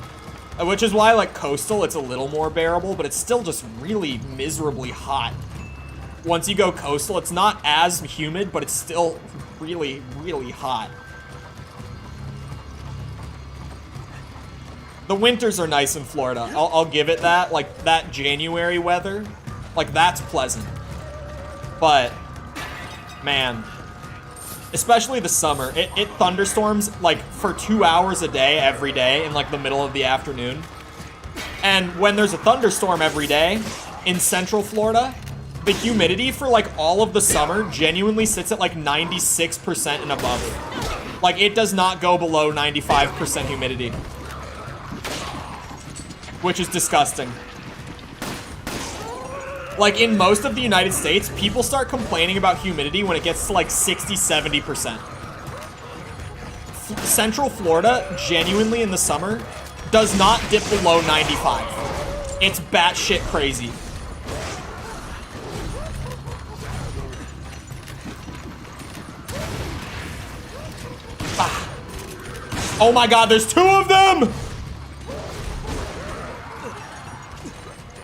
Which is why, like, coastal, it's a little more bearable, but it's still just really miserably hot. Once you go coastal, it's not as humid, but it's still really, really hot. The winters are nice in Florida. I'll give it that. Like, that January weather, like, that's pleasant. But, man... Especially the summer. It thunderstorms, like, for 2 hours a day, every day, in, like, the middle of the afternoon. And when there's a thunderstorm every day in Central Florida, the humidity for, like, all of the summer genuinely sits at, like, 96% and above. Like, it does not go below 95% humidity. Which is disgusting. Like, in most of the United States, people start complaining about humidity when it gets to, like, 60-70%. Central Florida, genuinely in the summer, does not dip below 95. It's batshit crazy. Ah. Oh my god, there's 2 of them!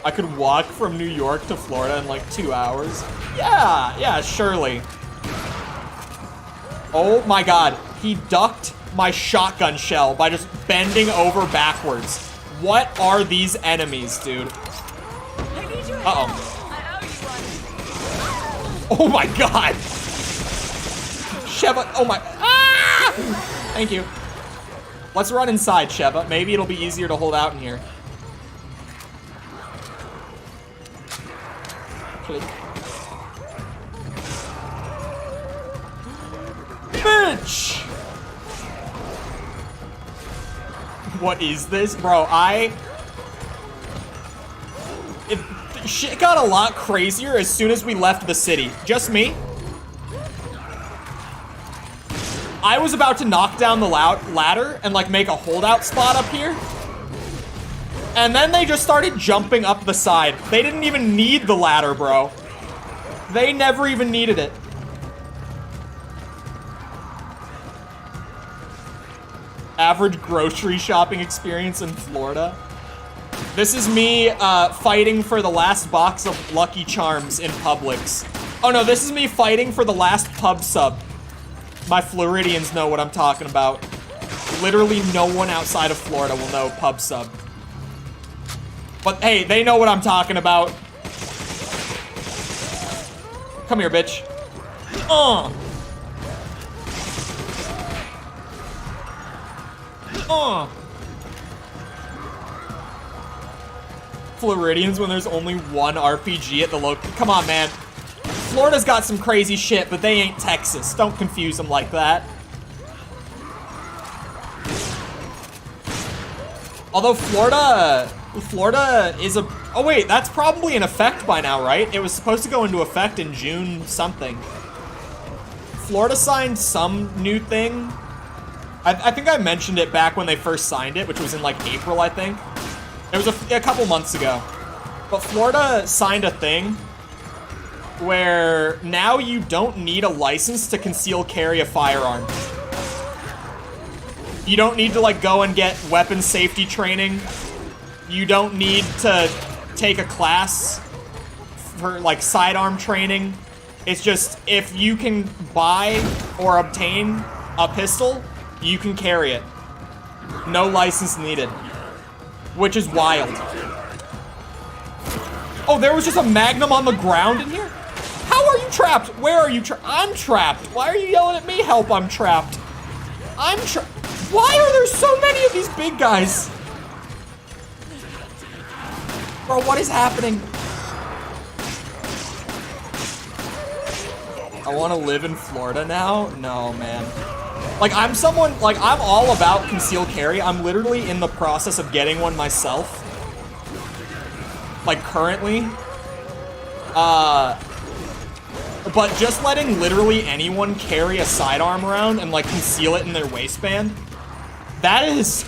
I could walk from New York to Florida in like 2 hours. Yeah, surely. Oh my god, he ducked my shotgun shell by just bending over backwards. What are these enemies, dude? Uh-oh. Oh my god! Sheva, oh my, ah! Thank you. Let's run inside, Sheva. Maybe it'll be easier to hold out in here. Click. Bitch! What is this? Bro, shit got a lot crazier as soon as we left the city. Just me? I was about to knock down the ladder and like make a holdout spot up here. And then they just started jumping up the side. They didn't even need the ladder, bro. They never even needed it. Average grocery shopping experience in Florida. This is me fighting for the last box of Lucky Charms in Publix. Oh no, this is me fighting for the last pub sub. My Floridians know what I'm talking about. Literally no one outside of Florida will know pub sub. But hey, they know what I'm talking about. Come here, bitch. Floridians when there's only one RPG at the local. Come on, man. Florida's got some crazy shit, but they ain't Texas. Don't confuse them like that. Although Florida is a... Oh wait, that's probably in effect by now, right? It was supposed to go into effect in June something. Florida signed some new thing. I think I mentioned it back when they first signed it, which was in like April, I think. It was a couple months ago. But Florida signed a thing where now you don't need a license to conceal carry a firearm. You don't need to like go and get weapons safety training. You don't need to take a class for like sidearm training. It's just if you can buy or obtain a pistol, you can carry it. No license needed. Which is wild. Oh, there was just a Magnum on the ground in here? How are you trapped? Where are you trapped? I'm trapped. Why are you yelling at me? Help, I'm trapped. I'm trapped. Why are there so many of these big guys? Bro, what is happening? I want to live in Florida now? No, man. Like, I'm all about concealed carry. I'm literally in the process of getting one myself. Like, currently. But just letting literally anyone carry a sidearm around and, like, conceal it in their waistband, that is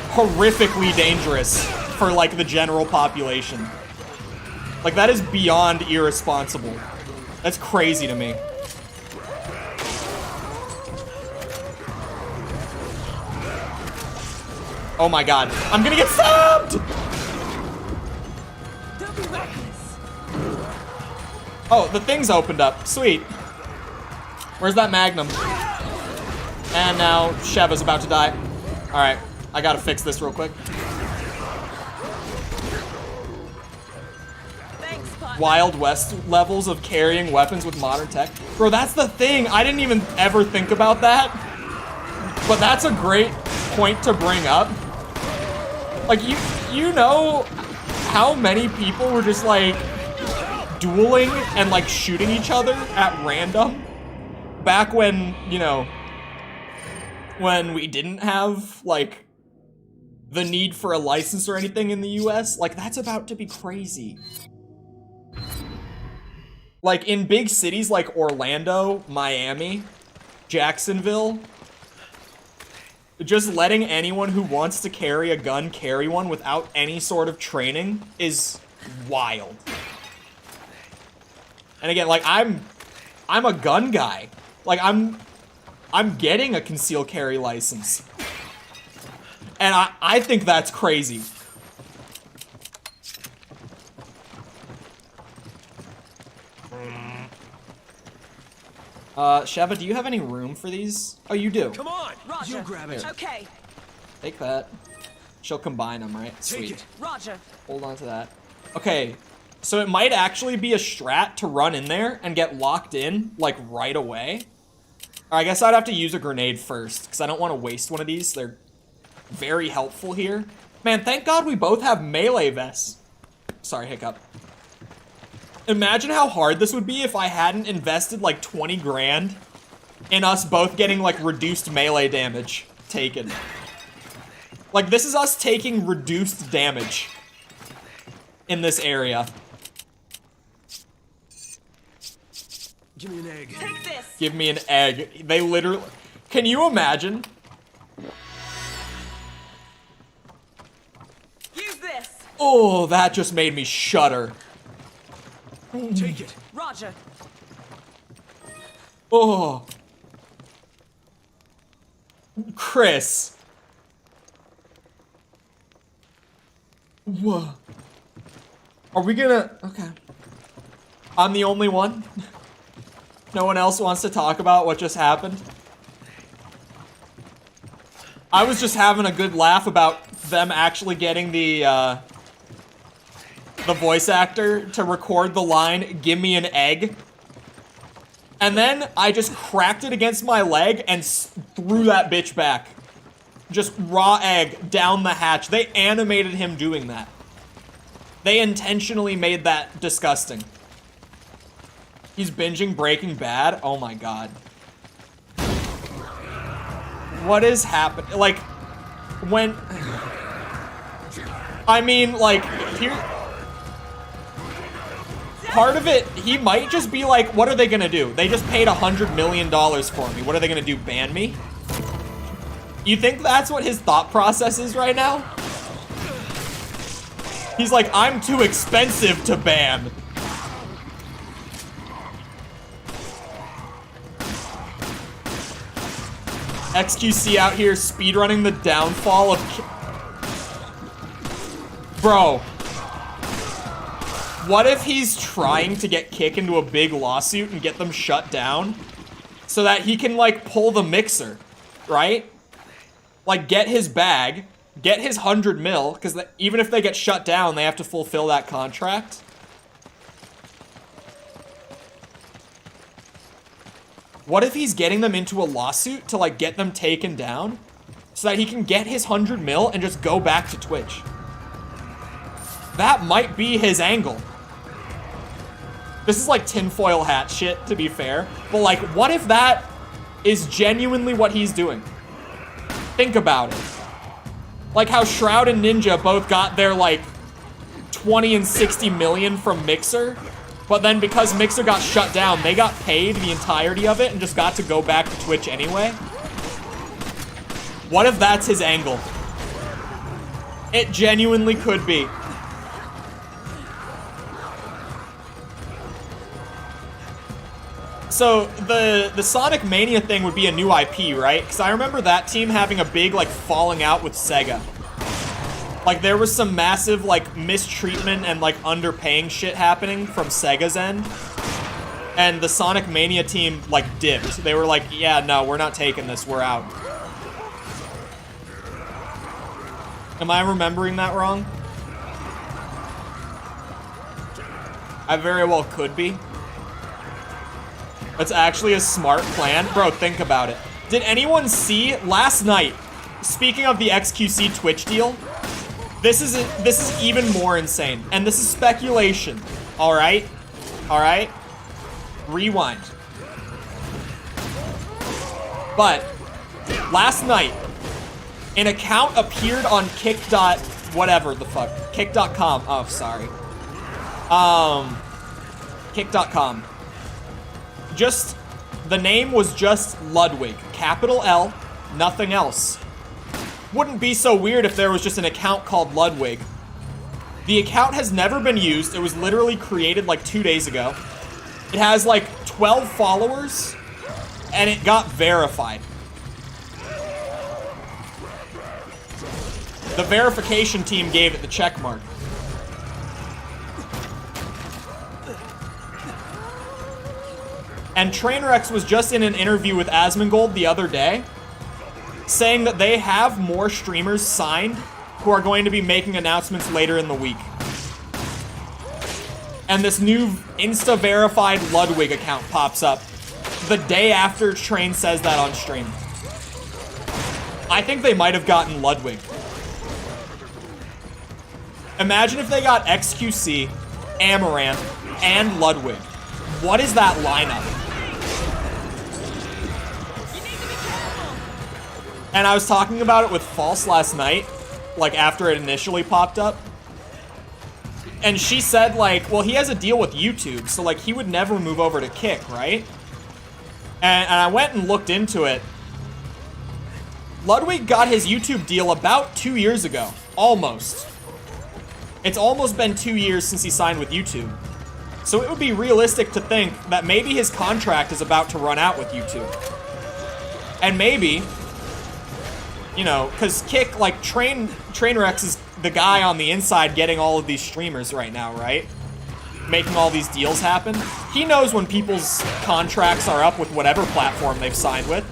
horrifically dangerous for, like, the general population. Like, that is beyond irresponsible. That's crazy to me. Oh my god. I'm gonna get stabbed! Don't be reckless. Oh, the thing's opened up. Sweet. Where's that Magnum? And now Sheva's about to die. Alright, I gotta fix this real quick. Thanks, partner. Wild West levels of carrying weapons with modern tech. Bro, that's the thing. I didn't even ever think about that. But that's a great point to bring up. Like, you know how many people were just, like, dueling and, like, shooting each other at random? Back when, you know, when we didn't have, like, the need for a license or anything in the US? Like, that's about to be crazy. Like, in big cities like Orlando, Miami, Jacksonville, just letting anyone who wants to carry a gun carry one without any sort of training is wild. And again, like, I'm a gun guy. Like, I'm getting a concealed carry license. And I think that's crazy. Sheva, do you have any room for these? Oh, you do. Come on! Roger. You grab it. Okay. Take that. She'll combine them, right? Sweet. Take it. Roger. Hold on to that. Okay, so it might actually be a strat to run in there and get locked in, like, right away. I guess I'd have to use a grenade first, because I don't want to waste one of these. They're very helpful here. Man, thank God we both have melee vests. Sorry, hiccup. Imagine how hard this would be if I hadn't invested like 20 grand in us both getting like reduced melee damage taken. Like, this is us taking reduced damage in this area. Give me an egg. Take this. Give me an egg. They literally... Can you imagine? Use this. Oh, that just made me shudder. Take it. Roger. Oh. Chris. Whoa. Are we gonna... Okay. I'm the only one? No one else wants to talk about what just happened? I was just having a good laugh about them actually getting the voice actor to record the line, "Give me an egg." And then I just cracked it against my leg and threw that bitch back. Just raw egg down the hatch. They animated him doing that. They intentionally made that disgusting. He's binging Breaking Bad? Oh my god. What is happening? Like, when... I mean, like, here... Part of it, he might just be like, what are they gonna do? They just paid $100 million for me. What are they gonna do, ban me? You think that's what his thought process is right now? He's like, I'm too expensive to ban. XQC out here speedrunning the downfall of... Bro. What if he's trying to get Kick into a big lawsuit and get them shut down? So that he can, like, pull the mixer, right? Like, get his bag, get his 100 mil, because even if they get shut down, they have to fulfill that contract. What if he's getting them into a lawsuit to, like, get them taken down? So that he can get his 100 mil and just go back to Twitch. That might be his angle. This is like tinfoil hat shit, to be fair. But, like, what if that is genuinely what he's doing? Think about it. Like how Shroud and Ninja both got their, like, 20 and 60 million from Mixer. But then because Mixer got shut down, they got paid the entirety of it and just got to go back to Twitch anyway. What if that's his angle? It genuinely could be. So, the Sonic Mania thing would be a new IP, right? Because I remember that team having a big, like, falling out with Sega. Like, there was some massive, like, mistreatment and, like, underpaying shit happening from Sega's end. And the Sonic Mania team, like, dipped. They were like, yeah, no, we're not taking this, we're out. Am I remembering that wrong? I very well could be. That's actually a smart plan. Bro, think about it. Did anyone see last night, speaking of the XQC Twitch deal, this is even more insane. And this is speculation. Alright? Alright? Rewind. But last night, an account appeared on whatever the fuck. Kick.com. Oh, sorry. Kick.com. Just, the name was just Ludwig. Capital L, nothing else. Wouldn't be so weird if there was just an account called Ludwig. The account has never been used. It was literally created like 2 days ago. It has like 12 followers, and it got verified. The verification team gave it the check mark. And Trainwrecks was just in an interview with Asmongold the other day, saying that they have more streamers signed who are going to be making announcements later in the week. And this new Insta-verified Ludwig account pops up. the day after Train says that on stream. I think they might have gotten Ludwig. Imagine if they got XQC, Amaranth, and Ludwig. What is that lineup? And I was talking about it with False last night, like after it initially popped up. And she said, like, well, he has a deal with YouTube, so, like, he would never move over to Kick, right? And I went and looked into it. Ludwig got his YouTube deal about 2 years ago. Almost. It's almost been 2 years since he signed with YouTube. So it would be realistic to think that maybe his contract is about to run out with YouTube. And maybe, you know, because Kick, like, Trainwreck is the guy on the inside getting all of these streamers right now, right? Making all these deals happen. He knows when people's contracts are up with whatever platform they've signed with.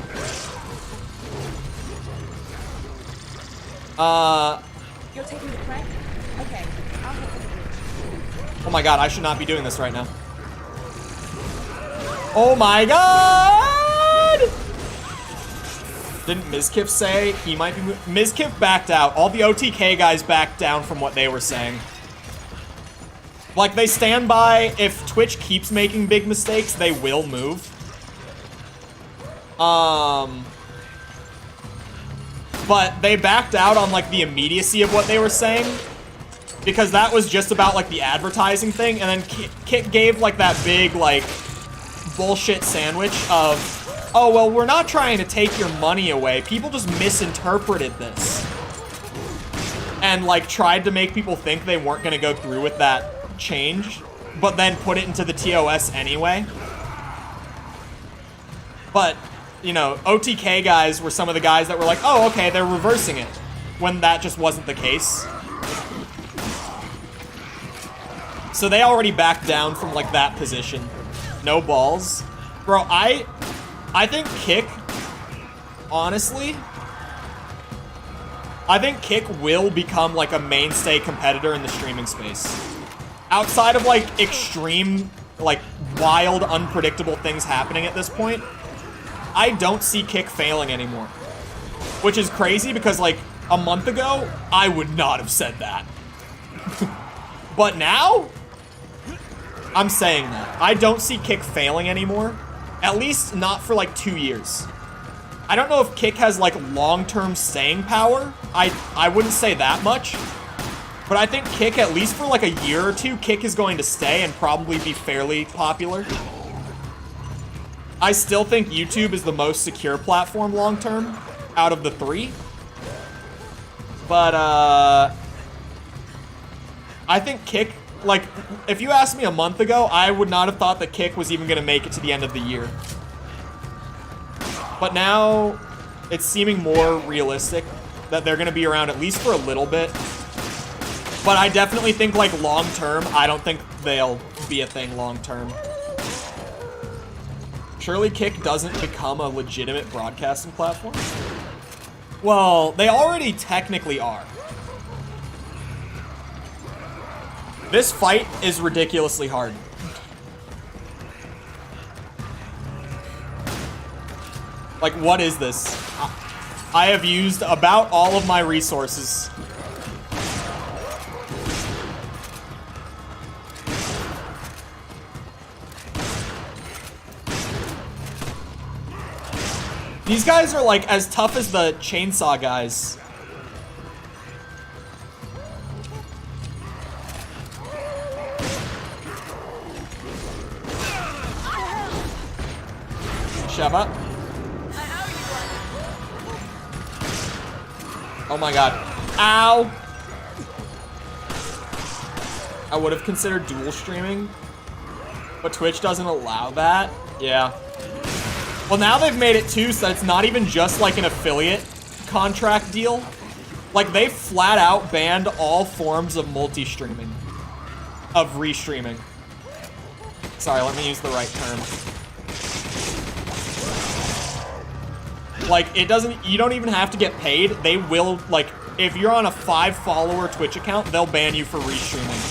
You're taking the crank? Okay, I'll hit the bridge. Oh my god, I should not be doing this right now. Oh my god! Didn't Mizkif say he might be... Mizkif backed out. All the OTK guys backed down from what they were saying. Like, they stand by, if Twitch keeps making big mistakes, they will move. But they backed out on, like, the immediacy of what they were saying. Because that was just about, like, the advertising thing. And then Kit gave, like, that big, like, bullshit sandwich of... Oh, well, we're not trying to take your money away. People just misinterpreted this. And, like, tried to make people think they weren't going to go through with that change. But then put it into the TOS anyway. But, you know, OTK guys were some of the guys that were like, oh, okay, they're reversing it. When that just wasn't the case. So they already backed down from, like, that position. No balls. Bro, I think Kick, honestly, I think Kick will become, like, a mainstay competitor in the streaming space. Outside of, like, extreme, like, wild, unpredictable things happening at this point, I don't see Kick failing anymore. Which is crazy because, like, a month ago, I would not have said that. But now, I'm saying that. I don't see Kick failing anymore. At least not for, like, 2 years. I don't know if Kick has, like, long-term staying power. I wouldn't say that much. But I think Kick, at least for, like, a year or two, Kick is going to stay and probably be fairly popular. I still think YouTube is the most secure platform long-term out of the three. But, I think Kick... Like, if you asked me a month ago, I would not have thought that Kick was even going to make it to the end of the year. But now, it's seeming more realistic that they're going to be around at least for a little bit. But I definitely think, like, long-term, I don't think they'll be a thing long-term. Surely Kick doesn't become a legitimate broadcasting platform? Well, they already technically are. This fight is ridiculously hard. Like, what is this? I have used about all of my resources. These guys are, like, as tough as the chainsaw guys. Sheva. Oh my god. Ow! I would have considered dual streaming, but Twitch doesn't allow that. Yeah. Well, now they've made it too, so it's not even just like an affiliate contract deal. Like, they flat out banned all forms of multi-streaming. Of restreaming. Sorry, let me use the right term. Like, it doesn't, you don't even have to get paid. They will, like, if you're on a 5-follower Twitch account, they'll ban you for restreaming.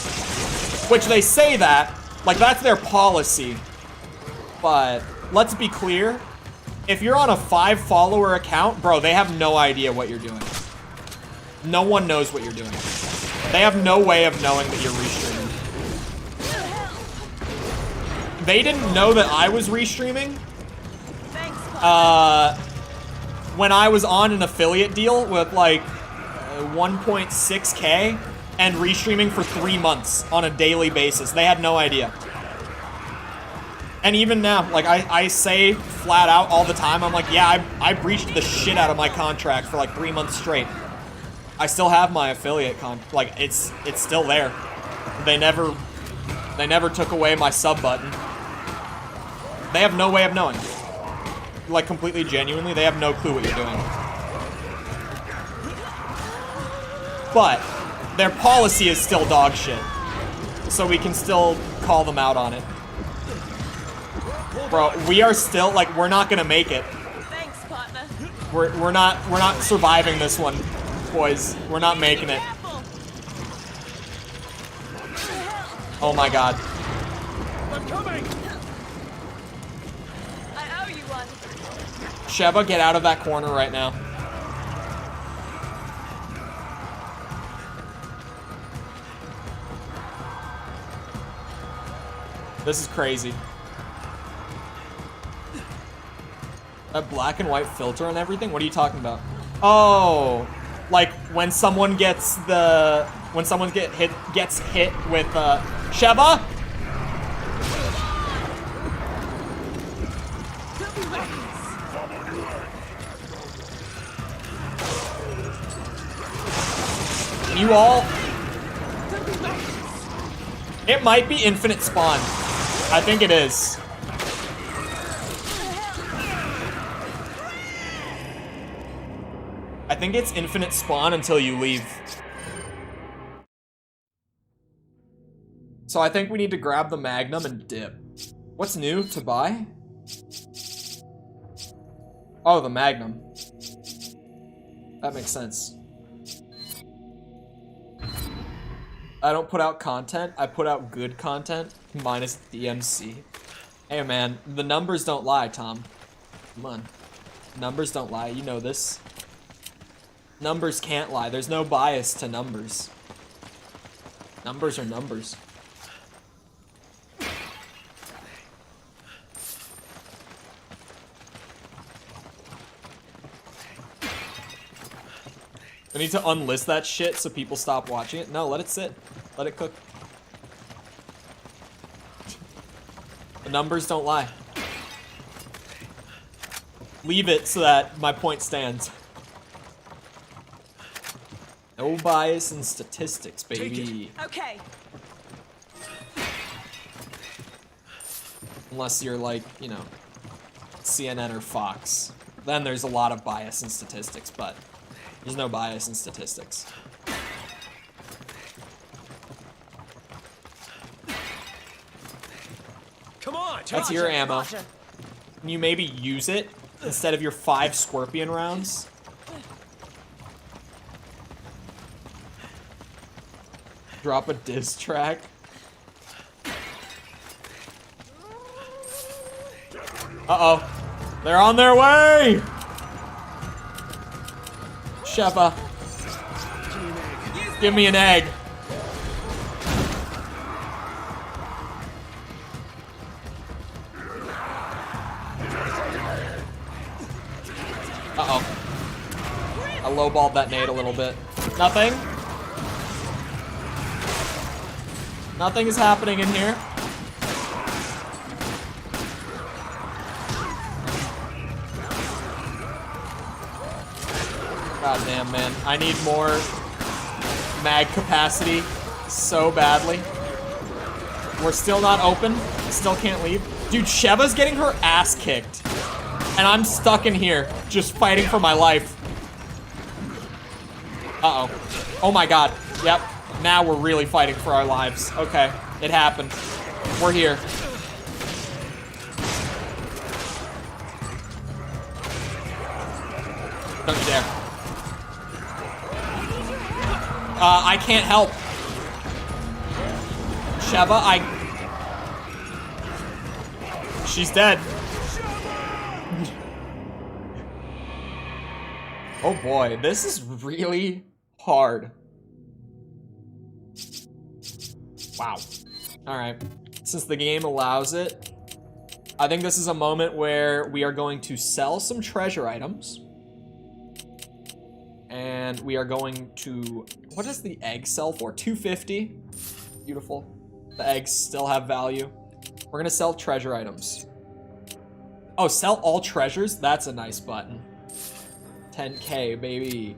Which they say that, like, that's their policy. But let's be clear. If you're on a 5-follower account, bro, they have no idea what you're doing. No one knows what you're doing. They have no way of knowing that you're restreaming. They didn't know that I was restreaming. When I was on an affiliate deal with like 1.6K and restreaming for 3 months on a daily basis. They had no idea. And even now, like I say flat out all the time, I'm like, yeah, I breached the shit out of my contract for like 3 months straight. I still have my affiliate like it's still there. They never took away my sub button. They have no way of knowing. Like completely genuinely, they have no clue what you're doing. But their policy is still dog shit. So we can still call them out on it. Bro, we are still like we're not gonna make it. Thanks, partner. We're not surviving this one, boys. We're not making it. Oh my god. I'm coming. I owe you one. Sheva, get out of that corner right now. This is crazy. That black and white filter and everything? What are you talking about? Oh, like when someone gets hit with Sheba? You all... It might be infinite spawn. I think it is. I think it's infinite spawn until you leave. So I think we need to grab the Magnum and dip. What's new to buy? Oh, the Magnum. That makes sense. I don't put out content, I put out good content, minus DMC. Hey man, the numbers don't lie, Tom. Come on. Numbers don't lie, you know this. Numbers can't lie, there's no bias to numbers. Numbers are numbers. I need to unlist that shit so people stop watching it. No, let it sit. Let it cook. The numbers don't lie. Leave it so that my point stands. No bias in statistics, baby. Okay. Unless you're like, you know, CNN or Fox. Then there's a lot of bias in statistics, but there's no bias in statistics. Come on, That's your ammo. Can you maybe use it instead of your 5 scorpion rounds? Drop a diss track. Uh-oh. They're on their way! Sheva. Give me an egg. Uh-oh. I lowballed that nade a little bit. Nothing? Nothing is happening in here. God damn, man. I need more mag capacity so badly. We're still not open. Still can't leave. Dude, Sheva's getting her ass kicked. And I'm stuck in here, just fighting for my life. Uh-oh. Oh my god. Yep. Now we're really fighting for our lives. Okay. It happened. We're here. Don't you dare. I can't help. Sheva, She's dead. Oh boy, this is really hard. Wow. Alright. Since the game allows it, I think this is a moment where we are going to sell some treasure items. And we are going to... What does the egg sell for? 250. Beautiful. The eggs still have value. We're gonna sell treasure items. Oh, sell all treasures? That's a nice button. 10K, baby.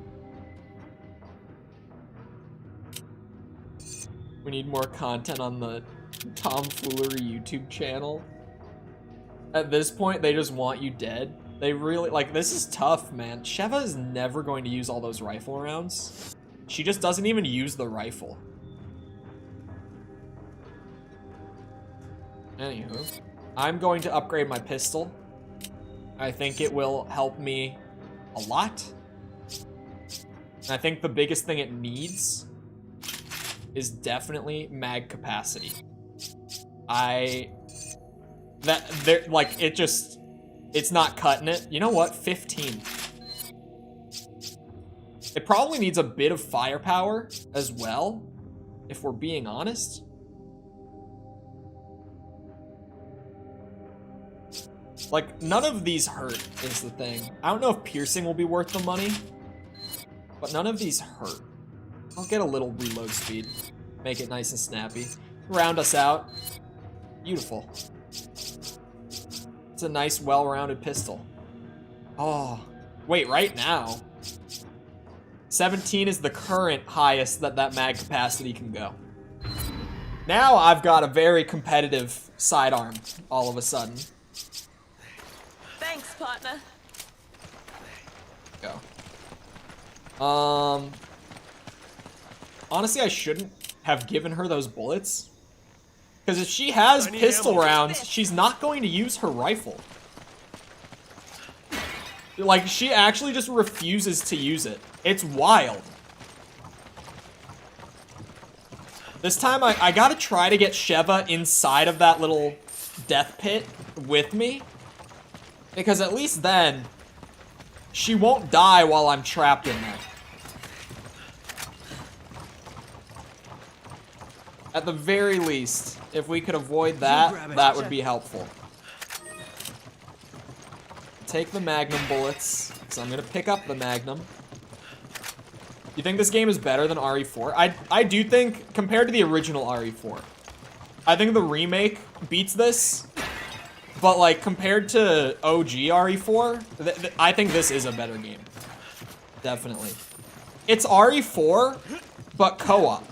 We need more content on the tomfoolery YouTube channel. At this point, they just want you dead. They really, like, this is tough, man. Sheva is never going to use all those rifle rounds. She just doesn't even use the rifle. Anywho, I'm going to upgrade my pistol. I think it will help me a lot. And I think the biggest thing it needs is definitely mag capacity. It's not cutting it. You know what? 15. It probably needs a bit of firepower as well, if we're being honest. Like, none of these hurt is the thing. I don't know if piercing will be worth the money, but none of these hurt. I'll get a little reload speed. Make it nice and snappy. Round us out. Beautiful. It's a nice, well-rounded pistol. Oh, wait, right now? 17 is the current highest that mag capacity can go. Now I've got a very competitive sidearm all of a sudden. Thanks, partner. Go. Honestly, I shouldn't have given her those bullets. Because if she has pistol rounds, she's not going to use her rifle. Like, she actually just refuses to use it. It's wild. This time, I gotta try to get Sheva inside of that little death pit with me. Because at least then, she won't die while I'm trapped in there. At the very least, if we could avoid that, that would be helpful. Take the Magnum bullets, because I'm going to pick up the Magnum. You think this game is better than RE4? I do think, compared to the original RE4, I think the remake beats this. But, like, compared to OG RE4, I think this is a better game. Definitely. It's RE4, but co-op.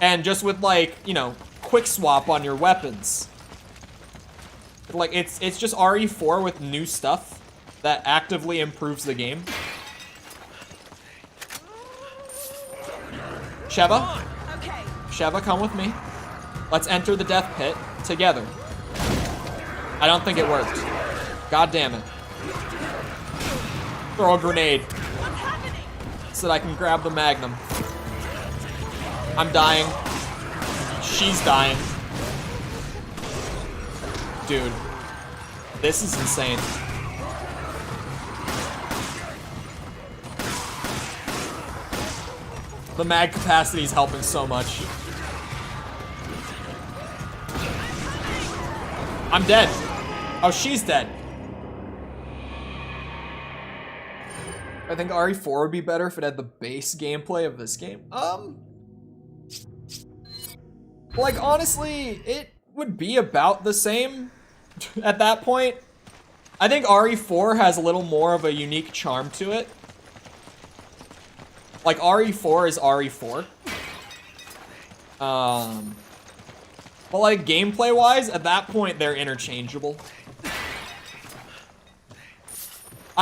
And just with, like, you know, quick swap on your weapons. Like, it's just RE4 with new stuff that actively improves the game. Sheva? Okay. Sheva, come with me. Let's enter the death pit together. I don't think it worked. God damn it. Throw a grenade. What's happening? So that I can grab the Magnum. I'm dying. She's dying. Dude. This is insane. The mag capacity is helping so much. I'm dead. Oh, she's dead. I think RE4 would be better if it had the base gameplay of this game. Like, honestly, it would be about the same at that point. I think RE4 has a little more of a unique charm to it. Like, RE4 is RE4. But, like, gameplay-wise, at that point, they're interchangeable.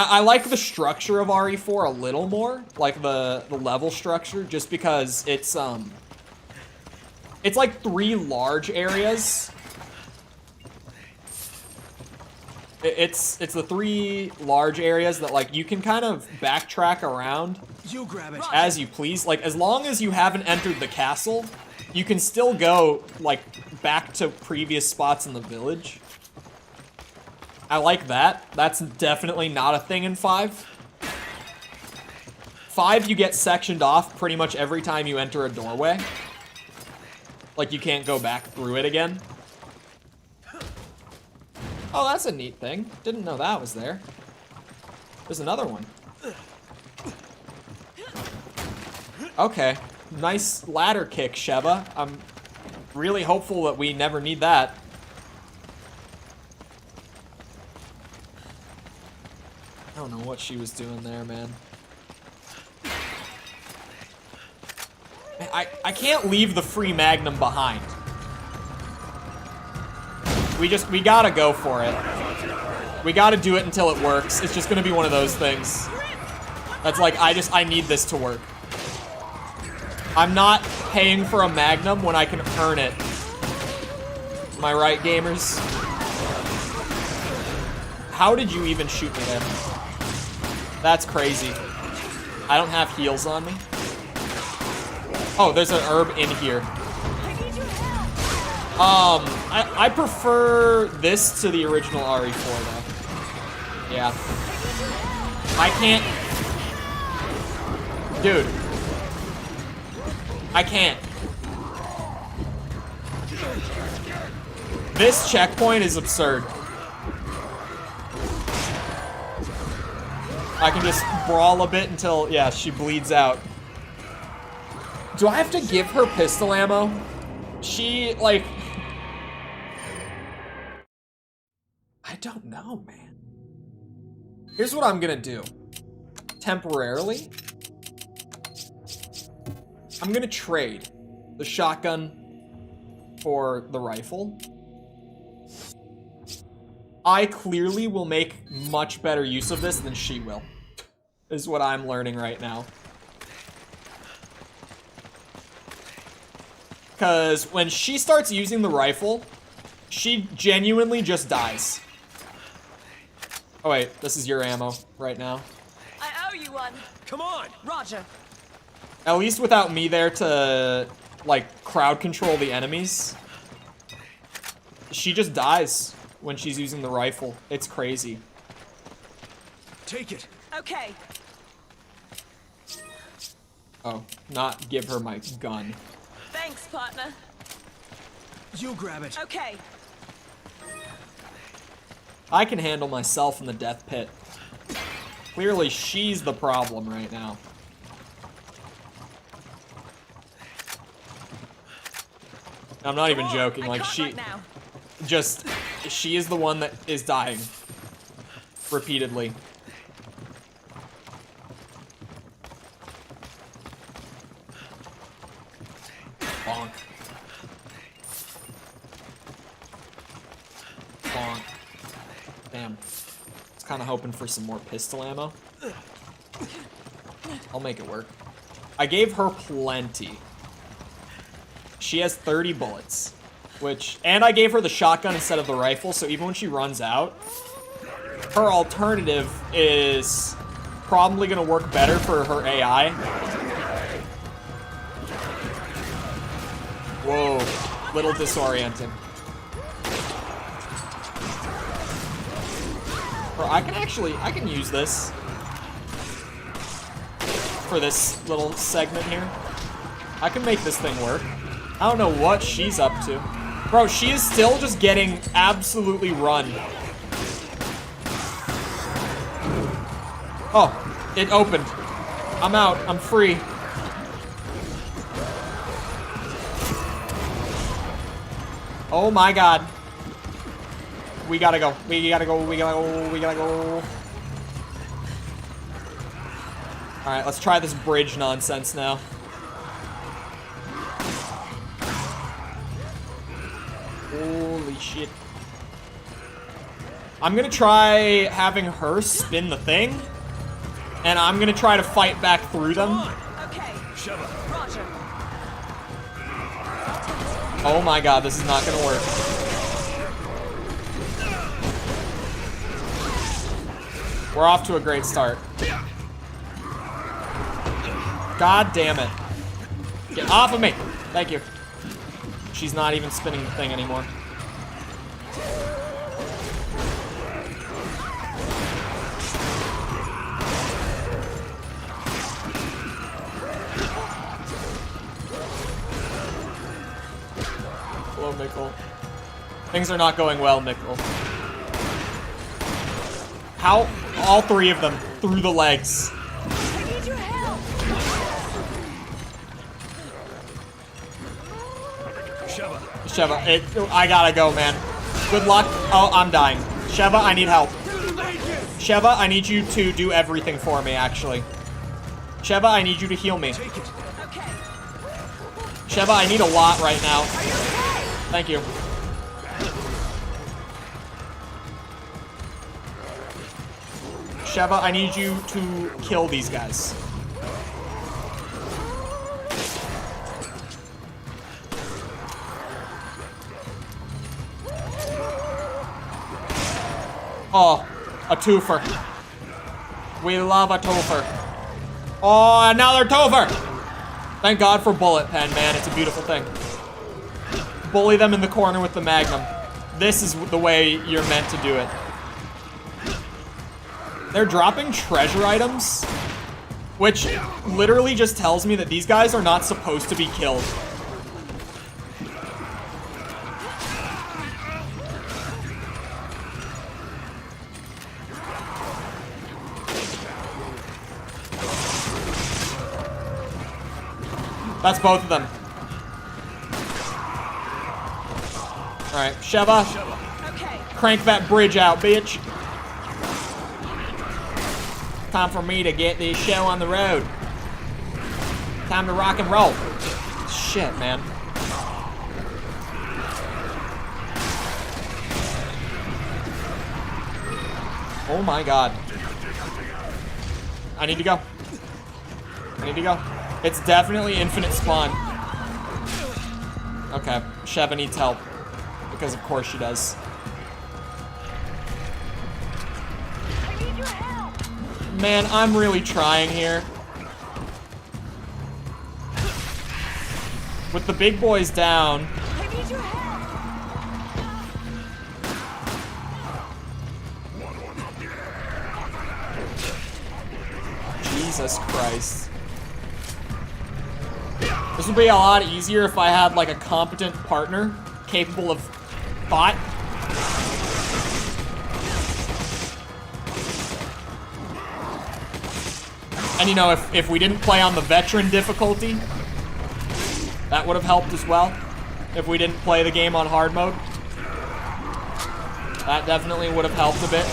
I like the structure of RE4 a little more, like the level structure, just because it's like 3 large areas. It's the 3 large areas that, like, you can kind of backtrack around as you please. Like, as long as you haven't entered the castle, you can still go, like, back to previous spots in the village. I like that. That's definitely not a thing in 5. 5, you get sectioned off pretty much every time you enter a doorway. Like, you can't go back through it again. Oh, that's a neat thing. Didn't know that was there. There's another one. Okay. Nice ladder kick, Sheva. I'm really hopeful that we never need that. I don't know what she was doing there, man. I can't leave the free Magnum behind. We gotta go for it. We gotta do it until it works. It's just gonna be one of those things. That's like, I need this to work. I'm not paying for a Magnum when I can earn it. Am I right, gamers? How did you even shoot me there? That's crazy. I don't have heals on me. Oh, there's an herb in here. I prefer this to the original RE4 though. Yeah. I can't. Dude. I can't. This checkpoint is absurd. I can just brawl a bit until, yeah, she bleeds out. Do I have to give her pistol ammo? She, like... I don't know, man. Here's what I'm gonna do. Temporarily, I'm gonna trade the shotgun for the rifle. I clearly will make much better use of this than she will, is what I'm learning right now. Because when she starts using the rifle, she genuinely just dies. Oh wait, this is your ammo right now. I owe you one. Come on! Roger. At least without me there to, like, crowd control the enemies. She just dies when she's using the rifle. It's crazy. Take it. Okay. Oh, not give her my gun. Thanks, partner. You grab it. Okay. I can handle myself in the death pit. Clearly, she's the problem right now. I'm not even joking. Like, she just, she is the one that is dying repeatedly. Bonk. Bonk. Damn. I was kind of hoping for some more pistol ammo. I'll make it work. I gave her plenty. She has 30 bullets, which, and I gave her the shotgun instead of the rifle, so even when she runs out, her alternative is probably gonna work better for her AI. Whoa, little disorienting. Bro, I can use this for this little segment here. I can make this thing work. I don't know what she's up to. Bro, she is still just getting absolutely run. Oh, it opened. I'm out. I'm free. Oh my god. We gotta go. We gotta go. We gotta go. We gotta go. Alright, let's try this bridge nonsense now. Holy shit. I'm gonna try having her spin the thing, and I'm gonna try to fight back through them. Okay. Sheva. Roger. Oh my god, this is not gonna work. We're off to a great start. God damn it. Get off of me. Thank you. She's not even spinning the thing anymore. Mikkel. Things are not going well, Mikkel. How? All three of them through the legs. I need your help. Sheva, I gotta go, man. Good luck. Oh, I'm dying. Sheva, I need help. Sheva, I need you to do everything for me, actually. Sheva, I need you to heal me. Okay. Sheva, I need a lot right now. Thank you. Sheva, I need you to kill these guys. Oh, a twofer. We love a twofer. Oh, another twofer! Thank God for bullet pen, man. It's a beautiful thing. Bully them in the corner with the magnum. This is the way you're meant to do it. They're dropping treasure items, which literally just tells me that these guys are not supposed to be killed. That's both of them. Alright, Sheva. Okay. Crank that bridge out, bitch. Time for me to get this show on the road. Time to rock and roll. Shit, man. Oh my God. I need to go. I need to go. It's definitely infinite spawn. Okay, Sheva needs help. Because of course she does. I need your help. Man, I'm really trying here. With the big boys down. I need your help. Jesus Christ. This would be a lot easier if I had like a competent partner capable of thought. And you know, if we didn't play on the veteran difficulty, that would have helped as well. If we didn't play the game on hard mode, that definitely would have helped a bit.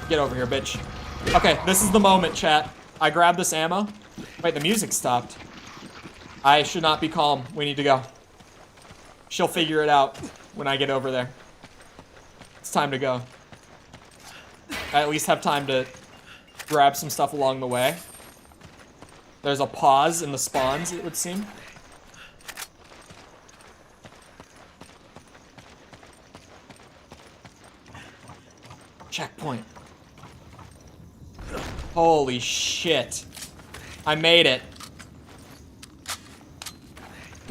Get over here, bitch. Okay, this is the moment, chat. I grab this ammo. Wait, the music stopped. I should not be calm. We need to go. She'll figure it out when I get over there. It's time to go. I at least have time to grab some stuff along the way. There's a pause in the spawns, it would seem. Checkpoint. Holy shit. I made it.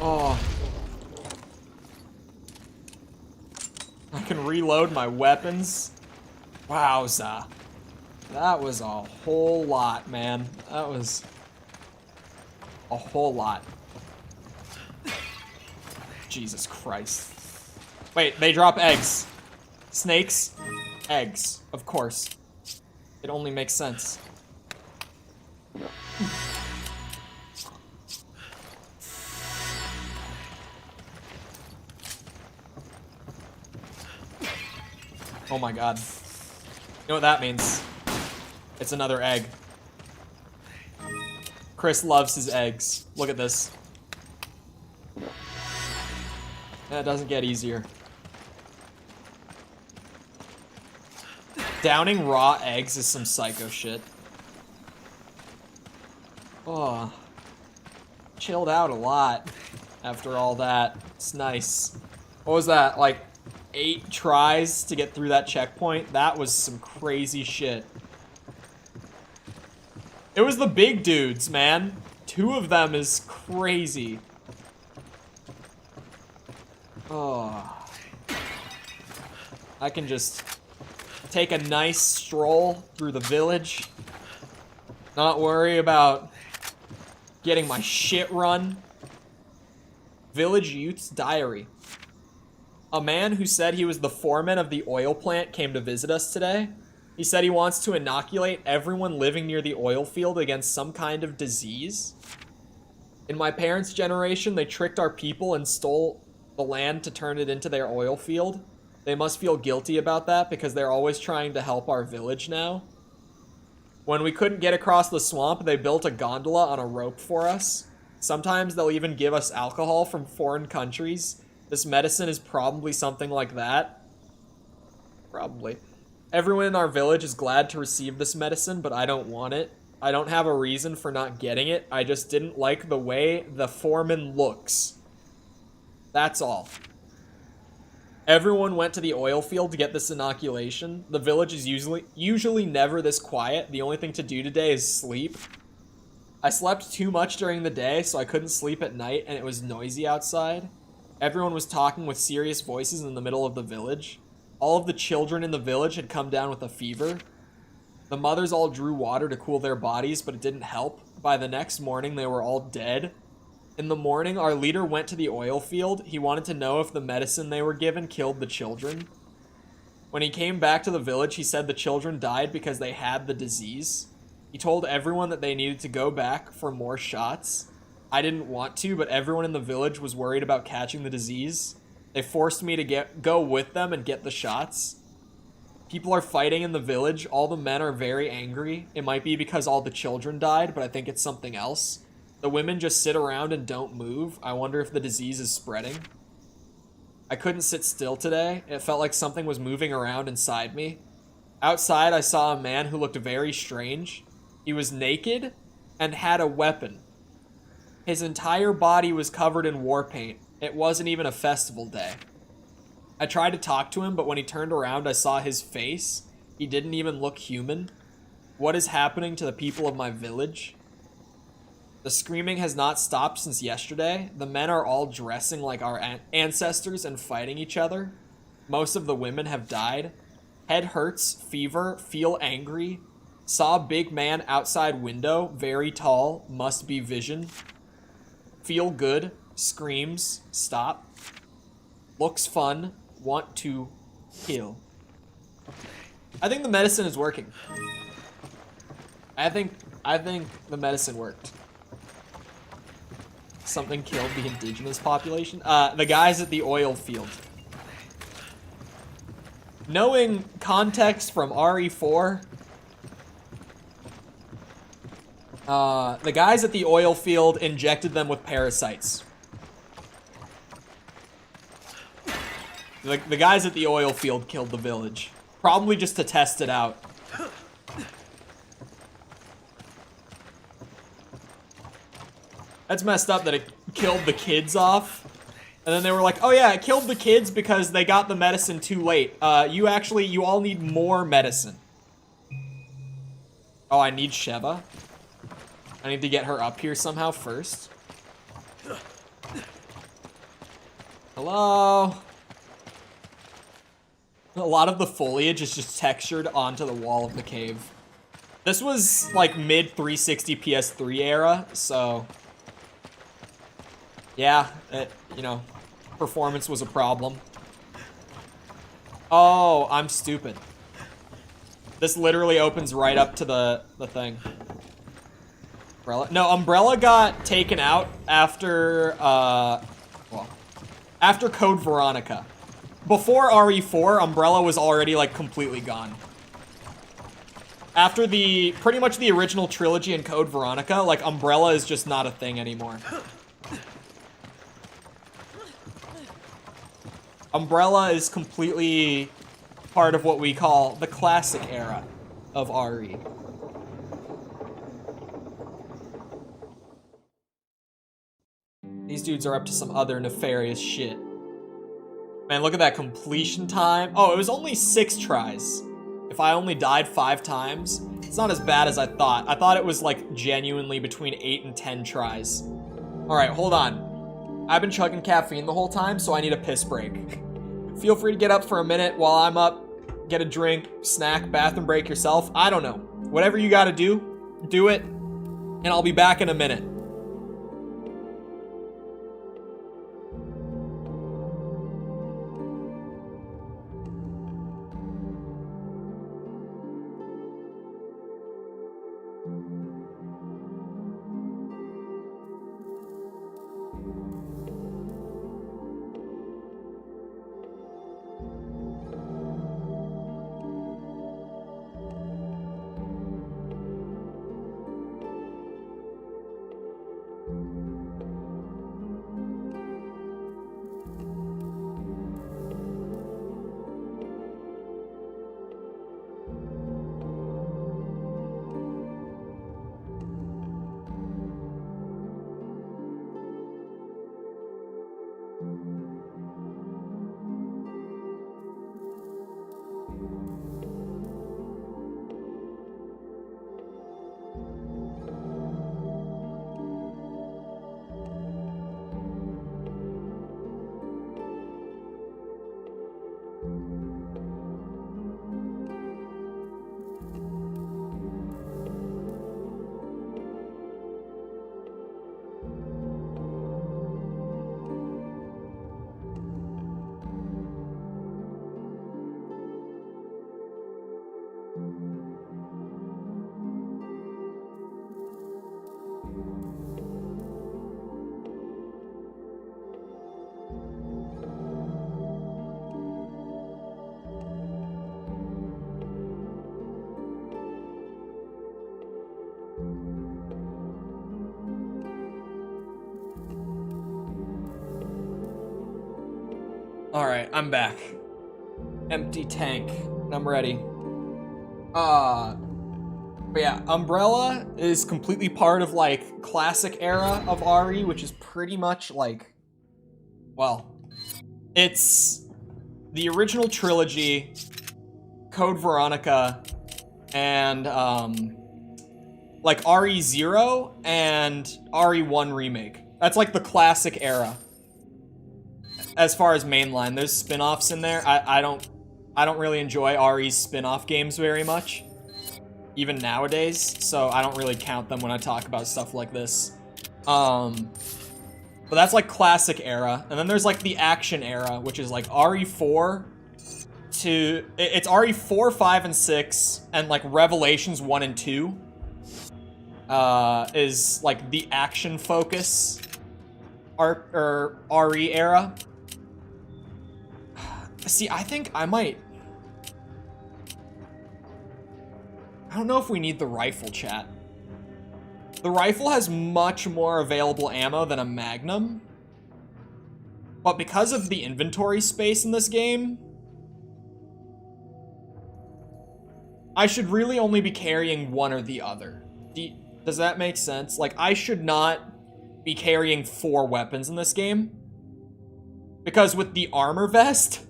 Oh. I can reload my weapons. Wowza. That was a whole lot, man. That was a whole lot. Jesus Christ. Wait, they drop eggs. Snakes, eggs, of course. It only makes sense. Oh my God. You know what that means? It's another egg. Chris loves his eggs. Look at this. That doesn't get easier. Downing raw eggs is some psycho shit. Oh. Chilled out a lot after all that. It's nice. What was that? Like 8 tries to get through that checkpoint? That was some crazy shit. It was the big dudes, man. 2 of them is crazy. Oh. I can just take a nice stroll through the village. Not worry about getting my shit run. Village Youth's Diary. A man who said he was the foreman of the oil plant came to visit us today. He said he wants to inoculate everyone living near the oil field against some kind of disease. In my parents' generation, they tricked our people and stole the land to turn it into their oil field. They must feel guilty about that because they're always trying to help our village now. When we couldn't get across the swamp, they built a gondola on a rope for us. Sometimes they'll even give us alcohol from foreign countries. This medicine is probably something like that. Probably. Everyone in our village is glad to receive this medicine, but I don't want it. I don't have a reason for not getting it. I just didn't like the way the foreman looks. That's all. Everyone went to the oil field to get this inoculation. The village is usually never this quiet. The only thing to do today is sleep. I slept too much during the day, so I couldn't sleep at night, and it was noisy outside. Everyone was talking with serious voices in the middle of the village. All of the children in the village had come down with a fever. The mothers all drew water to cool their bodies, but it didn't help. By the next morning, they were all dead. In the morning, our leader went to the oil field. He wanted to know if the medicine they were given killed the children. When he came back to the village, he said the children died because they had the disease. He told everyone that they needed to go back for more shots. I didn't want to, but everyone in the village was worried about catching the disease. They forced me to go with them and get the shots. People are fighting in the village. All the men are very angry. It might be because all the children died, but I think it's something else. The women just sit around and don't move. I wonder if the disease is spreading. I couldn't sit still today. It felt like something was moving around inside me. Outside, I saw a man who looked very strange. He was naked and had a weapon. His entire body was covered in war paint. It wasn't even a festival day. I tried to talk to him, but when he turned around, I saw his face. He didn't even look human. What is happening to the people of my village? The screaming has not stopped since yesterday. The men are all dressing like our ancestors and fighting each other. Most of the women have died. Head hurts, fever, feel angry. Saw a big man outside window, very tall, must be vision. Feel good, screams, stop. Looks fun, want to kill. I think the medicine is working. I think the medicine worked. Something killed the indigenous population. The guys at the oil field. Knowing context from RE4, the guys at the oil field injected them with parasites. The guys at the oil field killed the village. Probably just to test it out. That's messed up that it killed the kids off. And then they were like, oh yeah, it killed the kids because they got the medicine too late. You all need more medicine. Oh, I need Sheva. I need to get her up here somehow first. Hello? A lot of the foliage is just textured onto the wall of the cave. This was like mid 360 PS3 era, so yeah, performance was a problem. Oh, I'm stupid. This literally opens right up to the thing. Umbrella? No, Umbrella got taken out after, after Code Veronica. Before RE4, Umbrella was already, like, completely gone. After pretty much the original trilogy and Code Veronica, like, Umbrella is just not a thing anymore. Umbrella is completely part of what we call the classic era of RE. These dudes are up to some other nefarious shit. Man, look at that completion time. Oh, it was only 6 tries. If I only died 5 times, it's not as bad as I thought. I thought it was like genuinely between 8 and 10 tries. All right, hold on. I've been chugging caffeine the whole time, so I need a piss break. Feel free to get up for a minute while I'm up. Get a drink, snack, bathroom break yourself. I don't know. Whatever you gotta do it. And I'll be back in a minute. Alright, I'm back. Empty tank. I'm ready. But yeah, Umbrella is completely part of, like, classic era of RE, which is pretty much, like, well, it's the original trilogy, Code Veronica, and, like, RE0 and RE1 Remake. That's, like, the classic era. As far as mainline, there's spin-offs in there. I don't really enjoy RE's spin-off games very much, even nowadays, so I don't really count them when I talk about stuff like this. But that's like classic era, and then there's like the action era, which is like RE4 to it's RE4, 5, and 6, and like Revelations 1 and 2 is like the action focus RE era. See, I think I might... I don't know if we need the rifle, chat. The rifle has much more available ammo than a Magnum. But because of the inventory space in this game, I should really only be carrying one or the other. Does that make sense? Like, I should not be carrying 4 weapons in this game. Because with the armor vest...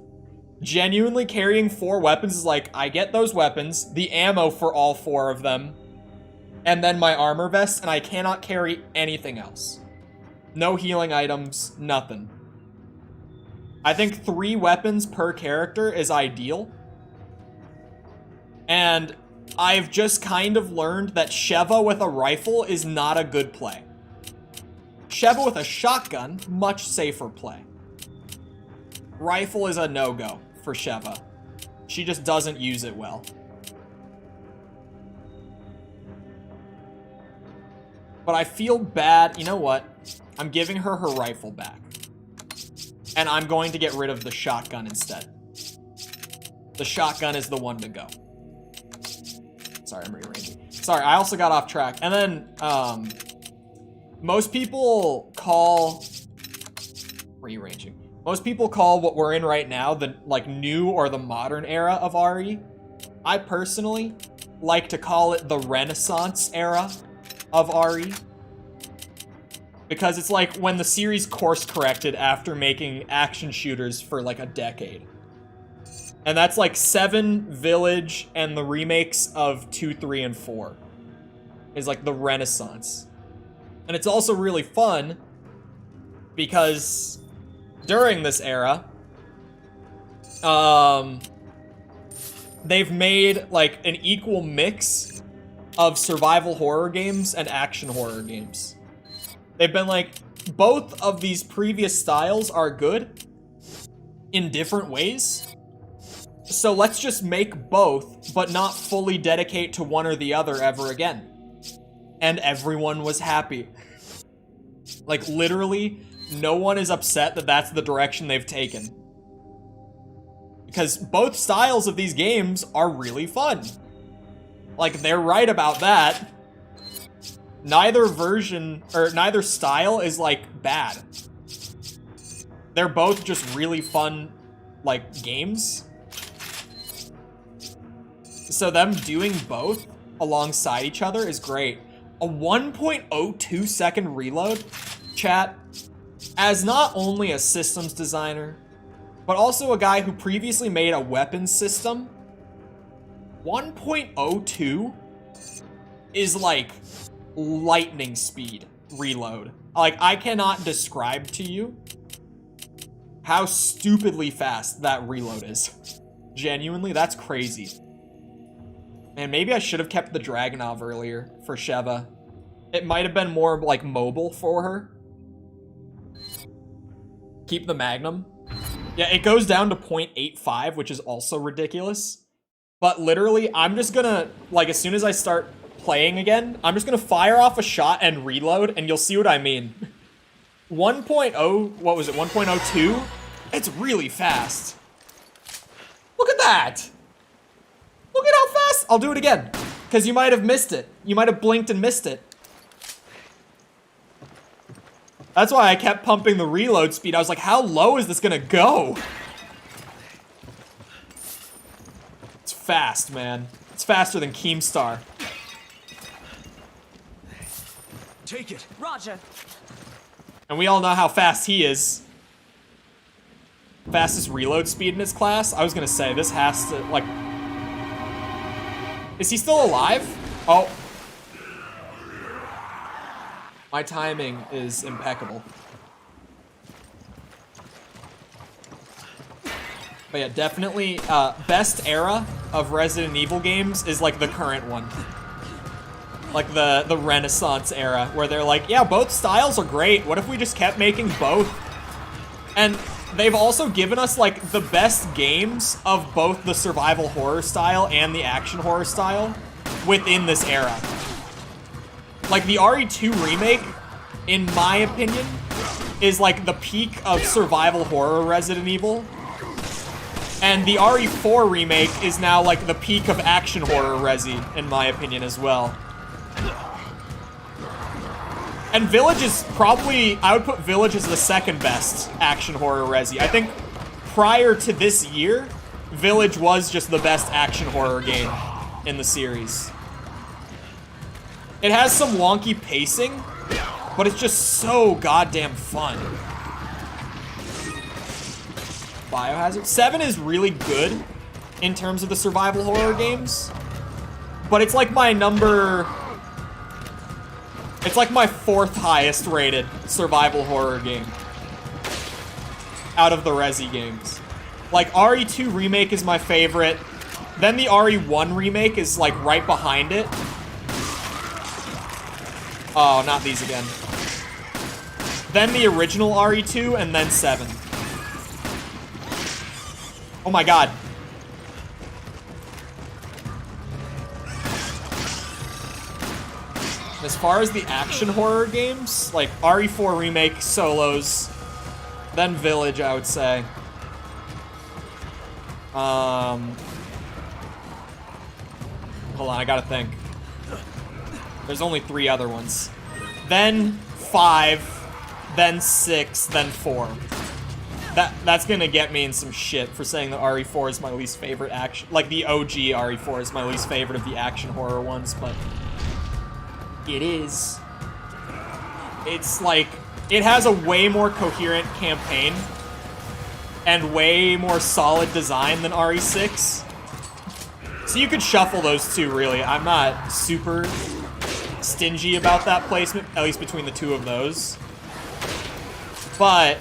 genuinely carrying 4 weapons is like, I get those weapons, the ammo for all 4 of them, and then my armor vest, and I cannot carry anything else. No healing items, nothing. I think 3 weapons per character is ideal. And I've just kind of learned that Sheva with a rifle is not a good play. Sheva with a shotgun, much safer play. Rifle is a no-go for Sheva. She just doesn't use it well. But I feel bad. You know what? I'm giving her her rifle back. And I'm going to get rid of the shotgun instead. The shotgun is the one to go. Sorry, I'm rearranging. Sorry, I also got off track. And then, most people call... rearranging. Most people call what we're in right now the, like, new or the modern era of RE. I personally like to call it the Renaissance era of RE. Because it's like when the series course-corrected after making action shooters for, like, a decade. And that's, like, 7, Village, and the remakes of 2, 3, and 4. Is, like, the Renaissance. And it's also really fun because... during this era, they've made like an equal mix of survival horror games and action horror games. They've been like, both of these previous styles are good in different ways. So let's just make both, but not fully dedicate to one or the other ever again. And everyone was happy. Like, literally, no one is upset that that's the direction they've taken. Because both styles of these games are really fun. Like, they're right about that. Neither version, or neither style is, like, bad. They're both just really fun, like, games. So them doing both alongside each other is great. A 1.02 second reload, chat, as not only a systems designer, but also a guy who previously made a weapons system, 1.02 is like lightning speed reload. Like, I cannot describe to you how stupidly fast that reload is. Genuinely, that's crazy. And maybe I should have kept the Dragunov earlier for Sheva. It might have been more like mobile for her. Keep the Magnum. Yeah, it goes down to 0.85, which is also ridiculous. But literally, I'm just gonna, like, as soon as I start playing again, I'm just gonna fire off a shot and reload, and you'll see what I mean. 1.0, what was it, 1.02? It's really fast. Look at that! Look at how fast! I'll do it again, because you might have missed it. You might have blinked and missed it. That's why I kept pumping the reload speed. I was like, how low is this gonna go? It's fast, man. It's faster than Keemstar. Take it. Roger. And we all know how fast he is. Fastest reload speed in his class? I was gonna say, this has to, like... Is he still alive? Oh. My timing is impeccable. But yeah, definitely, best era of Resident Evil games is like the current one. Like the Renaissance era, where they're like, yeah, both styles are great. What if we just kept making both? And they've also given us like the best games of both the survival horror style and the action horror style within this era. Like, the RE2 remake, in my opinion, is like the peak of survival horror Resident Evil. And the RE4 remake is now like the peak of action horror Resi, in my opinion, as well. And Village is probably, I would put Village as the second best action horror Resi. I think prior to this year, Village was just the best action horror game in the series. It has some wonky pacing, but it's just so goddamn fun. Biohazard. 7 is really good in terms of the survival horror games, but it's like my number... It's like my 4th highest rated survival horror game out of the Resi games. Like, RE2 Remake is my favorite. Then the RE1 Remake is like right behind it. Oh, not these again. Then the original RE2, and then 7. Oh my god. As far as the action horror games, like RE4 Remake, Solos, then Village, I would say. Hold on, I gotta think. There's only 3 other ones. Then 5, then 6, then 4. That's gonna get me in some shit for saying that RE4 is my least favorite action. Like, the OG RE4 is my least favorite of the action horror ones, but it is. It's like, it has a way more coherent campaign and way more solid design than RE6. So you could shuffle those two, really. I'm not super stingy about that placement, at least between the two of those. But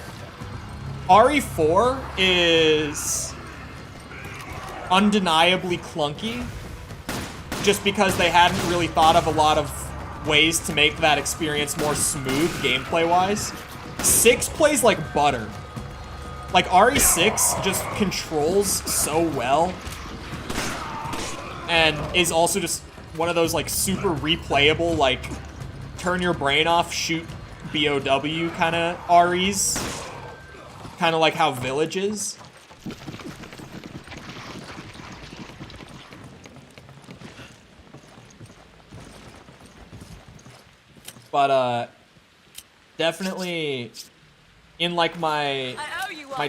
RE4 is undeniably clunky, just because they hadn't really thought of a lot of ways to make that experience more smooth gameplay-wise. 6 plays like butter. Like, RE6 just controls so well, and is also just one of those, like, super replayable, like, turn your brain off, shoot BOW kind of REs. Kind of like how Village is. But, definitely in, like, my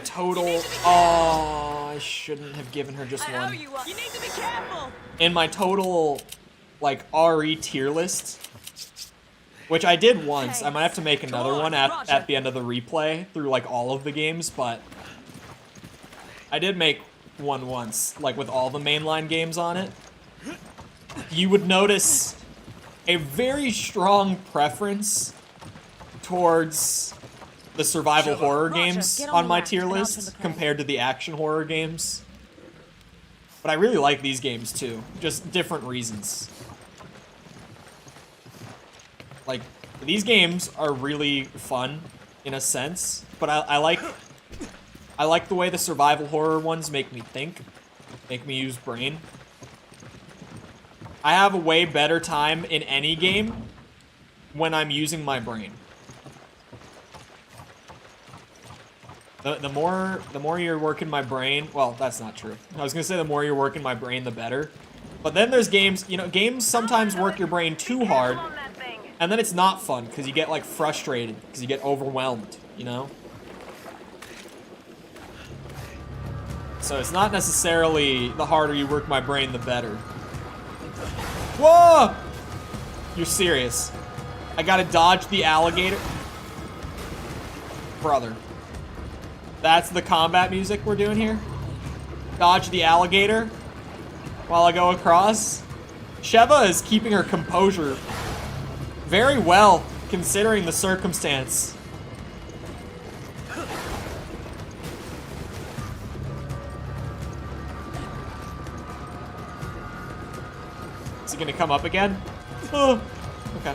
total... Oh, I shouldn't have given her just one. You need to be careful. In my total, like, RE tier list, which I did once. I might have to make another one at the end of the replay through, like, all of the games, but I did make one once, like, with all the mainline games on it. You would notice a very strong preference towards the survival horror games on my tier list compared to the action horror games. But I really like these games too, just different reasons. Like, these games are really fun in a sense, but I like the way the survival horror ones make me think, make me use brain. I have a way better time in any game when I'm using my brain. The more you're working my brain, well, that's not true. I was gonna say the more you're working my brain, the better. But then there's games, you know, games sometimes work your brain too hard, and then it's not fun because you get, like, frustrated, because you get overwhelmed, you know? So it's not necessarily the harder you work my brain, the better. Whoa! You're serious. I gotta dodge the alligator? Brother. That's the combat music we're doing here? Dodge the alligator while I go across? Sheva is keeping her composure very well, considering the circumstance. Is he gonna come up again? Oh, okay.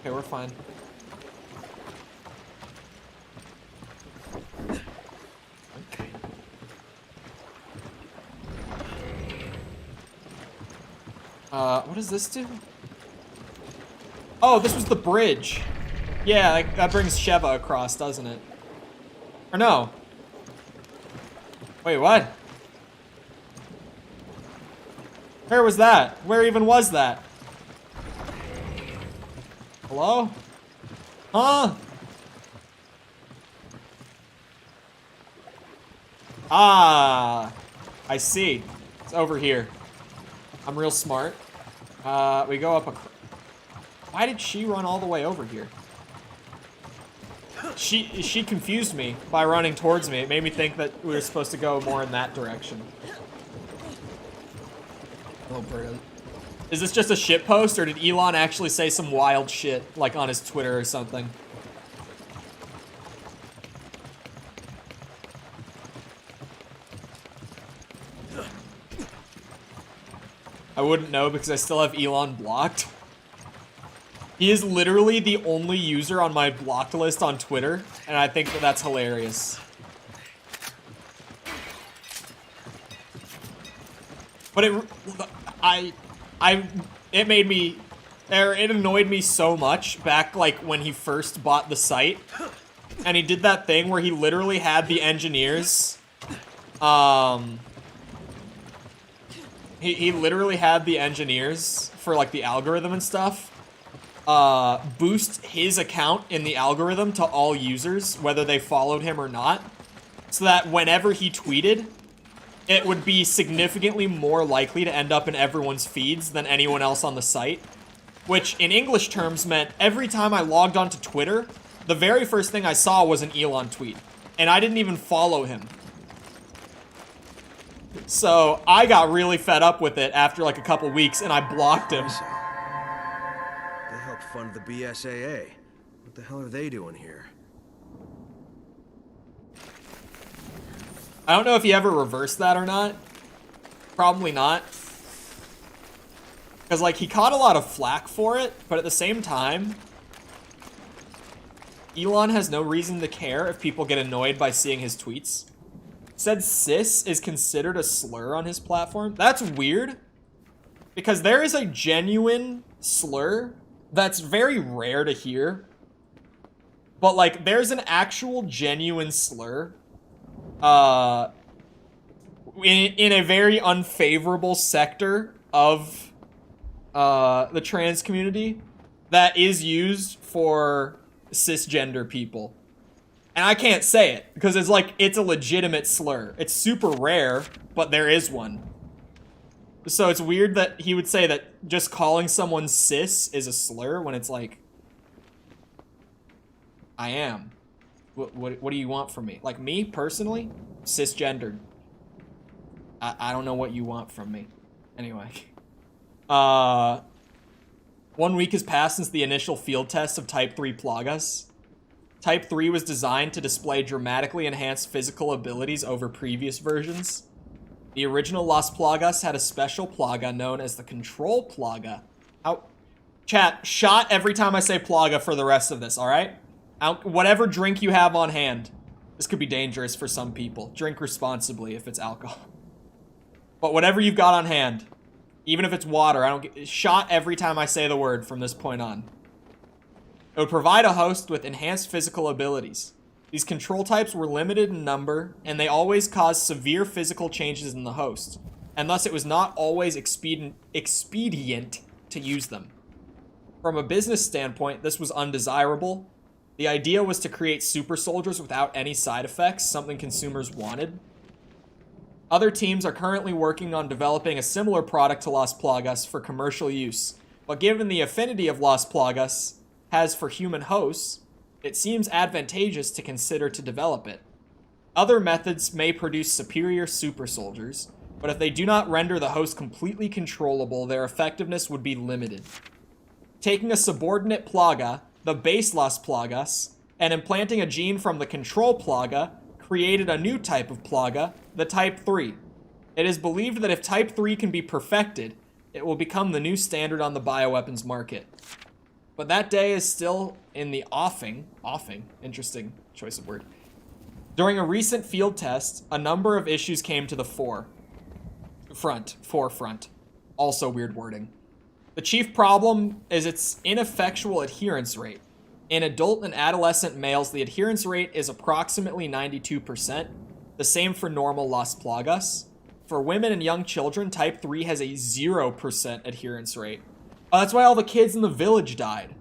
Okay, we're fine. Okay. What does this do? Oh, this was the bridge. Yeah, that brings Sheva across, doesn't it? Or no? Wait, what? Where was that? Where even was that? Hello? Huh? Ah, I see. It's over here. I'm real smart. We go up why did she run all the way over here? She confused me by running towards me. It made me think that we were supposed to go more in that direction. Is this just a shit post, or did Elon actually say some wild shit, like on his Twitter or something? I wouldn't know because I still have Elon blocked. He is literally the only user on my blocked list on Twitter, and I think that that's hilarious. But it annoyed me so much back, like, when he first bought the site, and he did that thing where he literally had the engineers, he literally had the engineers for, like, the algorithm and stuff, boost his account in the algorithm to all users, whether they followed him or not, so that whenever he tweeted, it would be significantly more likely to end up in everyone's feeds than anyone else on the site. Which, in English terms, meant every time I logged onto Twitter, the very first thing I saw was an Elon tweet. And I didn't even follow him. So, I got really fed up with it after like a couple weeks, and I blocked him. They help fund the BSAA. What the hell are they doing here? I don't know if he ever reversed that or not. Probably not. Because, like, he caught a lot of flack for it, but at the same time, Elon has no reason to care if people get annoyed by seeing his tweets. Said cis is considered a slur on his platform. That's weird. Because there is a genuine slur that's very rare to hear. But, like, there's an actual genuine slur in a very unfavorable sector of the trans community that is used for cisgender people. And I can't say it because it's like, it's a legitimate slur. It's super rare, but there is one. So it's weird that he would say that just calling someone cis is a slur when it's like, I am. What do you want from me? Like, me, personally, cisgendered. I don't know what you want from me. Anyway. 1 week has passed since the initial field test of Type 3 Plagas. Type 3 was designed to display dramatically enhanced physical abilities over previous versions. The original Las Plagas had a special Plaga known as the Control Plaga. Chat, shot every time I say Plaga for the rest of this, alright? Whatever drink you have on hand. This could be dangerous for some people. Drink responsibly if it's alcohol. But whatever you've got on hand, even if it's water, shot every time I say the word from this point on. It would provide a host with enhanced physical abilities. These control types were limited in number, and they always caused severe physical changes in the host, and thus it was not always expedient to use them. From a business standpoint, this was undesirable. The idea was to create super soldiers without any side effects, something consumers wanted. Other teams are currently working on developing a similar product to Las Plagas for commercial use, but given the affinity of Las Plagas has for human hosts, it seems advantageous to consider to develop it. Other methods may produce superior super soldiers, but if they do not render the host completely controllable, their effectiveness would be limited. Taking a subordinate Plaga, the base Las Plagas, and implanting a gene from the control Plaga created a new type of Plaga, the Type 3. It is believed that if Type 3 can be perfected, it will become the new standard on the bioweapons market. But that day is still in the offing, interesting choice of word. During a recent field test, a number of issues came to the forefront. Also weird wording. The chief problem is its ineffectual adherence rate. In adult and adolescent males, the adherence rate is approximately 92%, the same for normal Las Plagas. For women and young children, Type 3 has a 0% adherence rate. Oh, that's why all the kids in the village died.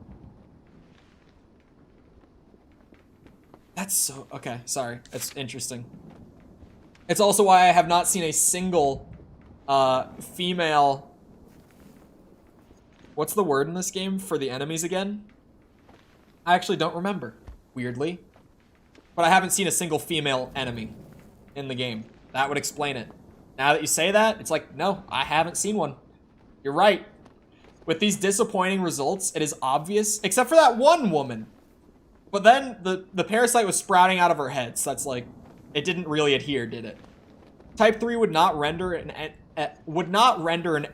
That's so... Okay, sorry. That's interesting. It's also why I have not seen a single female... What's the word in this game for the enemies again? I actually don't remember, weirdly. But I haven't seen a single female enemy in the game. That would explain it. Now that you say that, it's like, no, I haven't seen one. You're right. With these disappointing results, it is obvious, except for that one woman. But then the parasite was sprouting out of her head, so that's like, it didn't really adhere, did it? Type 3 would not render an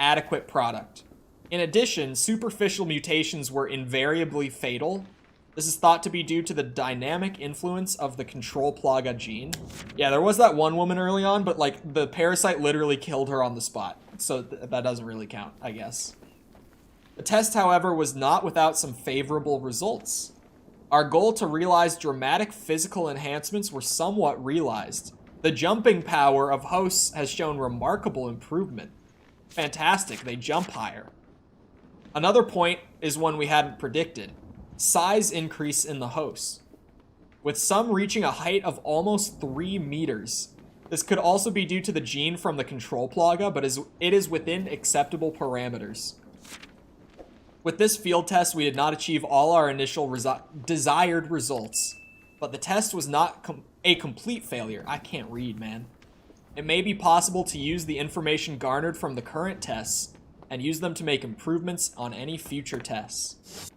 adequate product. In addition, superficial mutations were invariably fatal. This is thought to be due to the dynamic influence of the control Plaga gene. Yeah, there was that one woman early on, but like the parasite literally killed her on the spot. So that doesn't really count, I guess. The test, however, was not without some favorable results. Our goal to realize dramatic physical enhancements were somewhat realized. The jumping power of hosts has shown remarkable improvement. Fantastic, they jump higher. Another point is one we hadn't predicted. Size increase in the hosts, with some reaching a height of almost 3 meters. This could also be due to the gene from the control Plaga, but it is within acceptable parameters. With this field test, we did not achieve all our initial desired results, but the test was not a complete failure. I can't read, man. It may be possible to use the information garnered from the current tests and use them to make improvements on any future tests.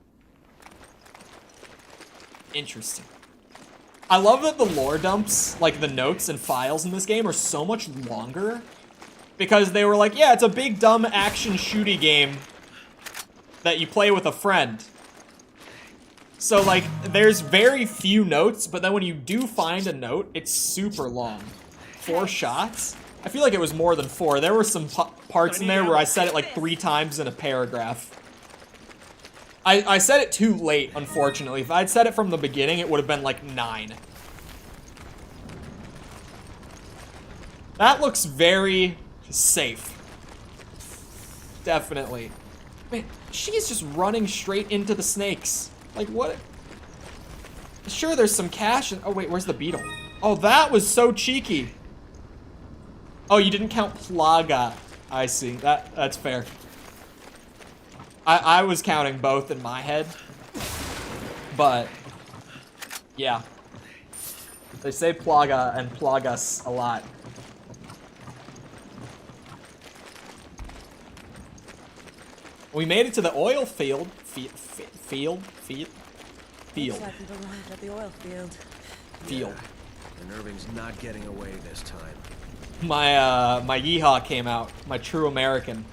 Interesting. I love that the lore dumps, like the notes and files in this game, are so much longer. Because they were like, yeah, it's a big dumb action shooty game that you play with a friend. So like, there's very few notes, but then when you do find a note, it's super long. 4 shots? I feel like it was more than 4. There were some parts in there where I said it like 3 times in a paragraph. I said it too late, unfortunately. If I'd said it from the beginning, it would have been like 9. That looks very safe. Definitely. Man, she's just running straight into the snakes. Like, what? Sure, there's some cash. Oh, wait, where's the beetle? Oh, that was so cheeky. Oh, you didn't count Plaga. I see. That's fair. I was counting both in my head. But, yeah. They say Plaga and Plagas a lot. We made it to the oil field. Field. Looks like we've arrived at the oil field. Field. And Irving's not getting away this time. My yeehaw came out. My true American.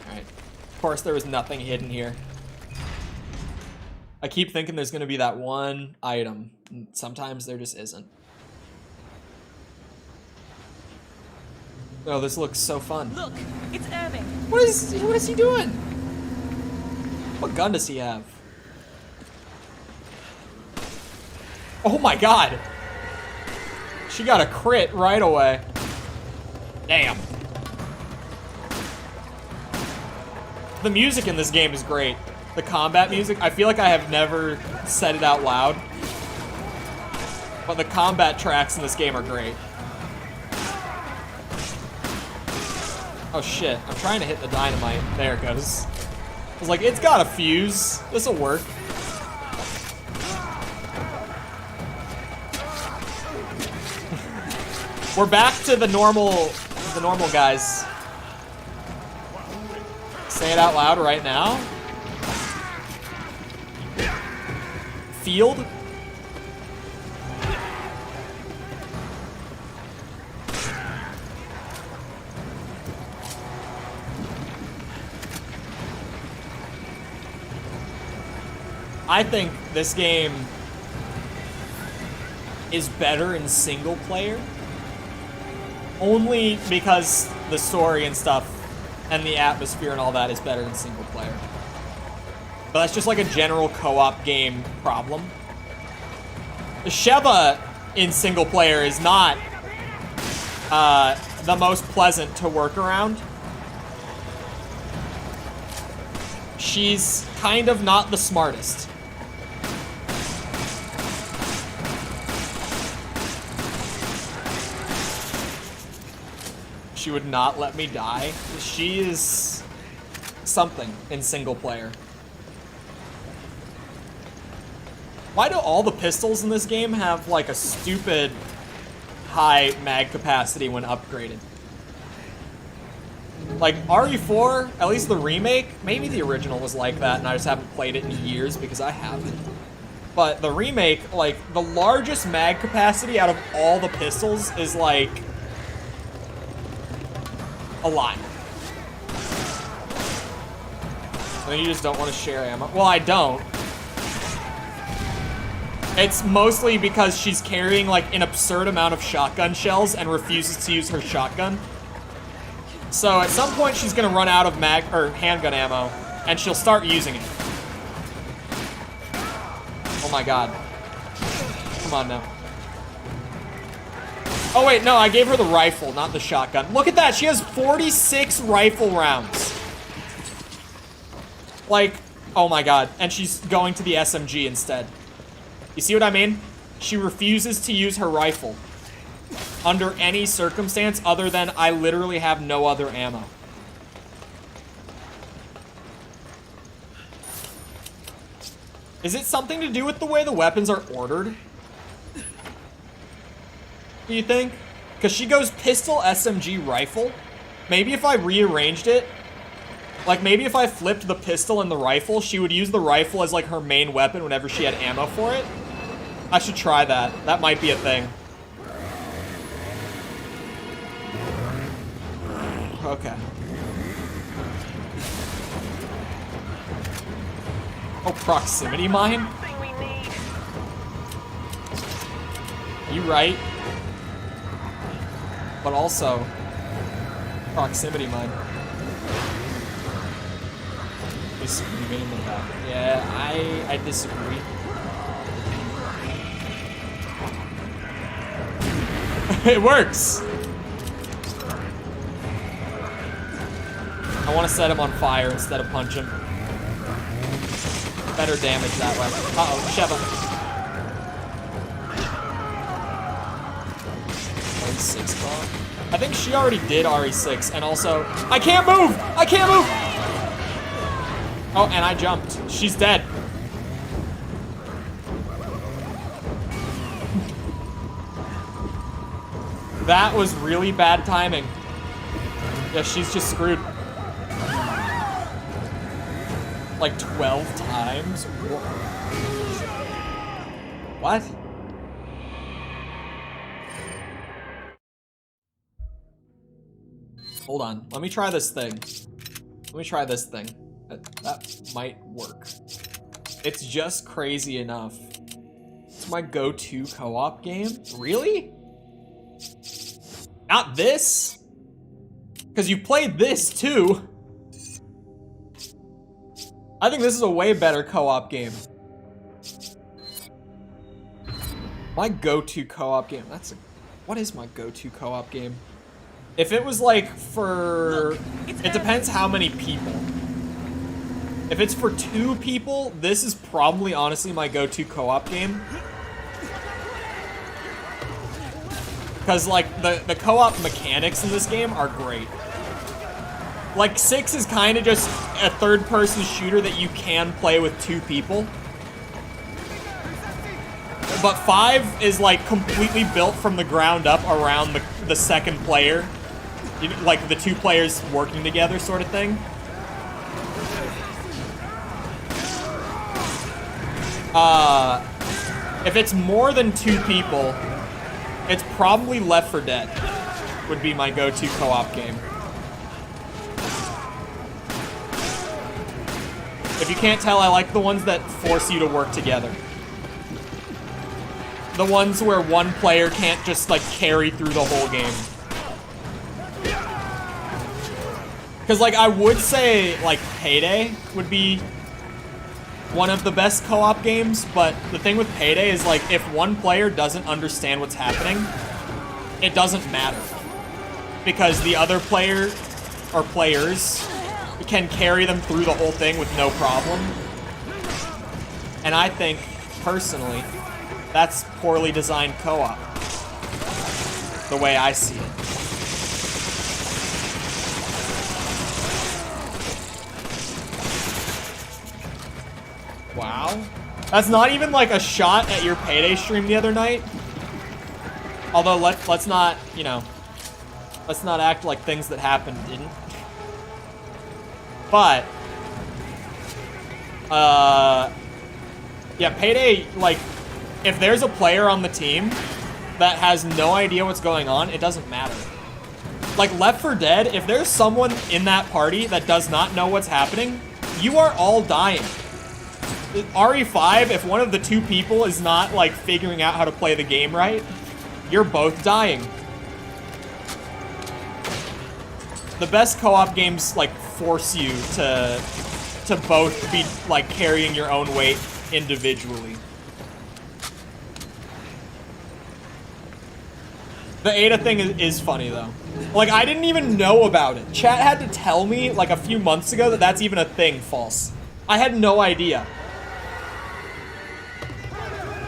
Alright. Of course there was nothing hidden here. I keep thinking there's gonna be that one item. And sometimes there just isn't. Oh, this looks so fun. Look, it's Irving. What is he doing? What gun does he have? Oh my god. She got a crit right away. Damn. The music in this game is great. The combat music, I feel like I have never said it out loud. But the combat tracks in this game are great. Oh shit, I'm trying to hit the dynamite. There it goes. I was like, it's got a fuse. This'll work. We're back to the normal guys. Say it out loud right now. Field. I think this game is better in single player. Only because the story and stuff and the atmosphere and all that is better in single player. But that's just like a general co-op game problem. Sheba in single player is not the most pleasant to work around. She's kind of not the smartest. She would not let me die. She is something in single player. Why do all the pistols in this game have like a stupid high mag capacity when upgraded? Like RE4, at least the remake, maybe the original was like that and I just haven't played it in years because I haven't. But the remake, like the largest mag capacity out of all the pistols is like a lot. And you just don't want to share ammo. Well, I don't. It's mostly because she's carrying like an absurd amount of shotgun shells and refuses to use her shotgun. So at some point she's gonna run out of handgun ammo and she'll start using it. Oh my god. Come on now. Oh wait, no, I gave her the rifle, not the shotgun. Look at that, she has 46 rifle rounds. Like, oh my god, and she's going to the SMG instead. You see what I mean? She refuses to use her rifle under any circumstance other than I literally have no other ammo. Is it something to do with the way the weapons are ordered? Do you think? Because she goes pistol, SMG, rifle. Maybe if I rearranged it Like, maybe if I flipped the pistol and the rifle, she would use the rifle as, like, her main weapon whenever she had ammo for it. I should try that. That might be a thing. Okay. Oh, proximity mine? You right. But also, proximity mine. Disagreement with that. Yeah, I disagree. It works! I want to set him on fire instead of punch him. Better damage that way. Uh-oh, Sheva. RE6 bomb. I think she already did RE6, and also... I can't move! I can't move! Oh, and I jumped. She's dead. That was really bad timing. Yeah, she's just screwed. Like 12 times? What? Hold on. Let me try this thing. Let me try this thing. That might work. It's just crazy enough. It's my go-to co-op game. Really? Not this? Because you played this too. I think this is a way better co-op game. My go-to co-op game. What is my go-to co-op game? If it was like for... It depends how many people. If it's for 2 people, this is probably honestly my go-to co-op game. Because like the co-op mechanics in this game are great. Like 6 is kind of just a third-person shooter that you can play with 2 people. But 5 is like completely built from the ground up around the second player. Like the 2 players working together sort of thing. If it's more than 2 people, it's probably Left 4 Dead would be my go-to co-op game. If you can't tell, I like the ones that force you to work together. The ones where one player can't just like carry through the whole game. Because like I would say like Payday would be one of the best co-op games, but the thing with Payday is like if one player doesn't understand what's happening, it doesn't matter. Because the other player or players can carry them through the whole thing with no problem. And I think, personally, that's poorly designed co-op. The way I see it. Wow. That's not even like a shot at your Payday stream the other night. Although let's not, you know, let's not act like things that happened didn't. But yeah, Payday, like, if there's a player on the team that has no idea what's going on, it doesn't matter. Like Left 4 Dead, if there's someone in that party that does not know what's happening, you are all dying. RE5, if one of the 2 people is not, like, figuring out how to play the game right, you're both dying. The best co-op games, like, force you to both be, like, carrying your own weight individually. The Ada thing is funny, though. Like, I didn't even know about it. Chat had to tell me, like, a few months ago that that's even a thing, False. I had no idea.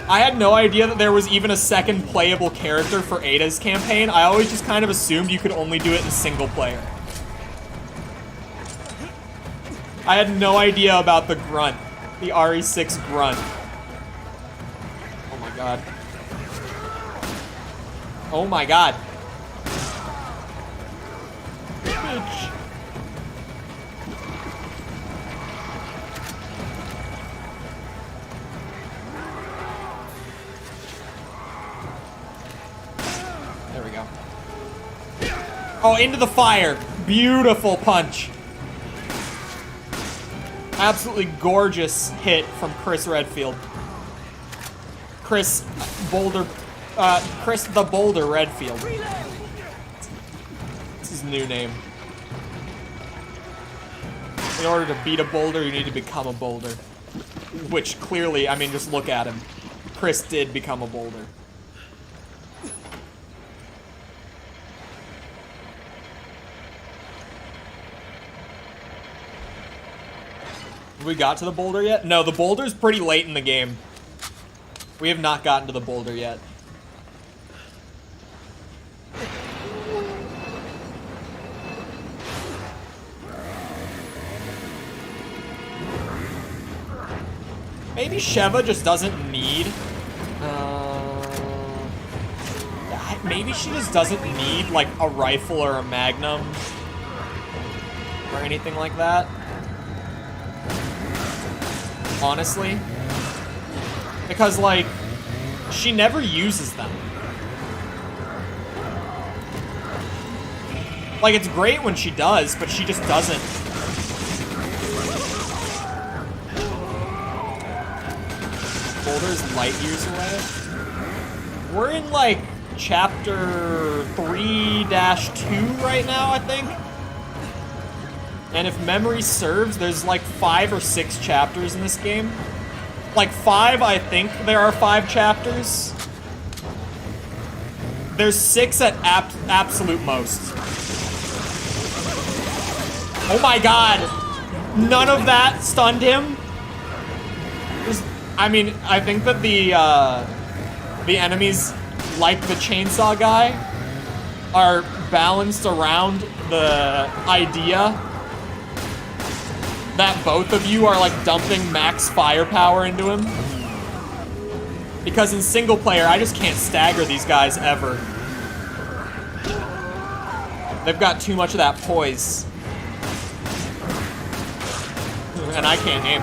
I had no idea that there was even a second playable character for Ada's campaign. I always just kind of assumed you could only do it in single player. I had no idea about the grunt. The RE6 grunt. Oh my god. Oh my god. Bitch. Oh, into the fire. Beautiful punch. Absolutely gorgeous hit from Chris Redfield. Chris the Boulder Redfield. That's his new name. In order to beat a boulder, you need to become a boulder. Which clearly, I mean, just look at him. Chris did become a boulder. We got to the boulder yet? No, the boulder's pretty late in the game. We have not gotten to the boulder yet. Maybe Sheva just doesn't need... maybe she just doesn't need, like, a rifle or a magnum. Or anything like that. Honestly. Because, like, she never uses them. Like, it's great when she does, but she just doesn't. Boulder's light years away. We're in, like, chapter 3-2 right now, I think. And if memory serves, there's like 5 or 6 chapters in this game. Like 5, I think there are 5 chapters. There's 6 at absolute most. Oh my god! None of that stunned him? I mean, I think that the enemies, like the chainsaw guy, are balanced around the idea that both of you are, like, dumping max firepower into him. Because in single player, I just can't stagger these guys ever. They've got too much of that poise. And I can't aim.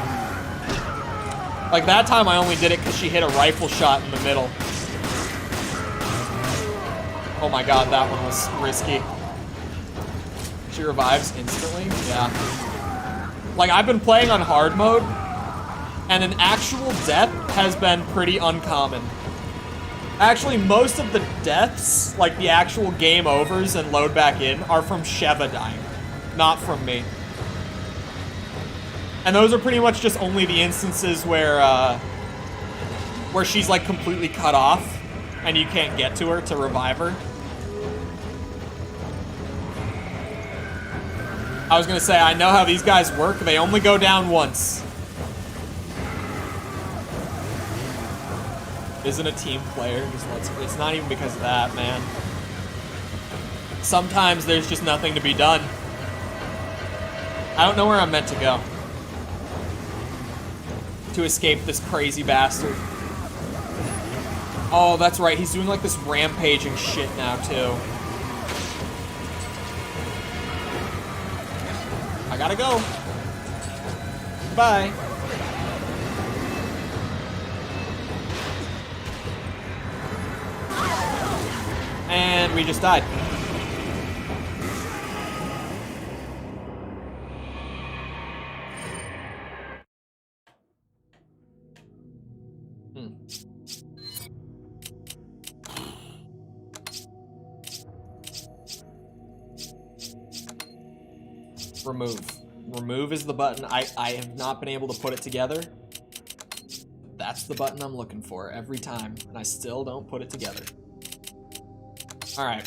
Like, that time I only did it because she hit a rifle shot in the middle. Oh my god, that one was risky. She revives instantly? Yeah. Like, I've been playing on hard mode, and an actual death has been pretty uncommon. Actually, most of the deaths, like the actual game overs and load back in, are from Sheva dying, not from me. And those are pretty much just only the instances where she's, like, completely cut off, and you can't get to her to revive her. I was gonna say, I know how these guys work. They only go down once. Isn't a team player? It's not even because of that, man. Sometimes there's just nothing to be done. I don't know where I'm meant to go to escape this crazy bastard. Oh, that's right. He's doing, like, this rampaging shit now, too. I gotta go. Bye. And we just died. Remove. Remove is the button. I have not been able to put it together. That's the button I'm looking for every time, and I still don't put it together. Alright.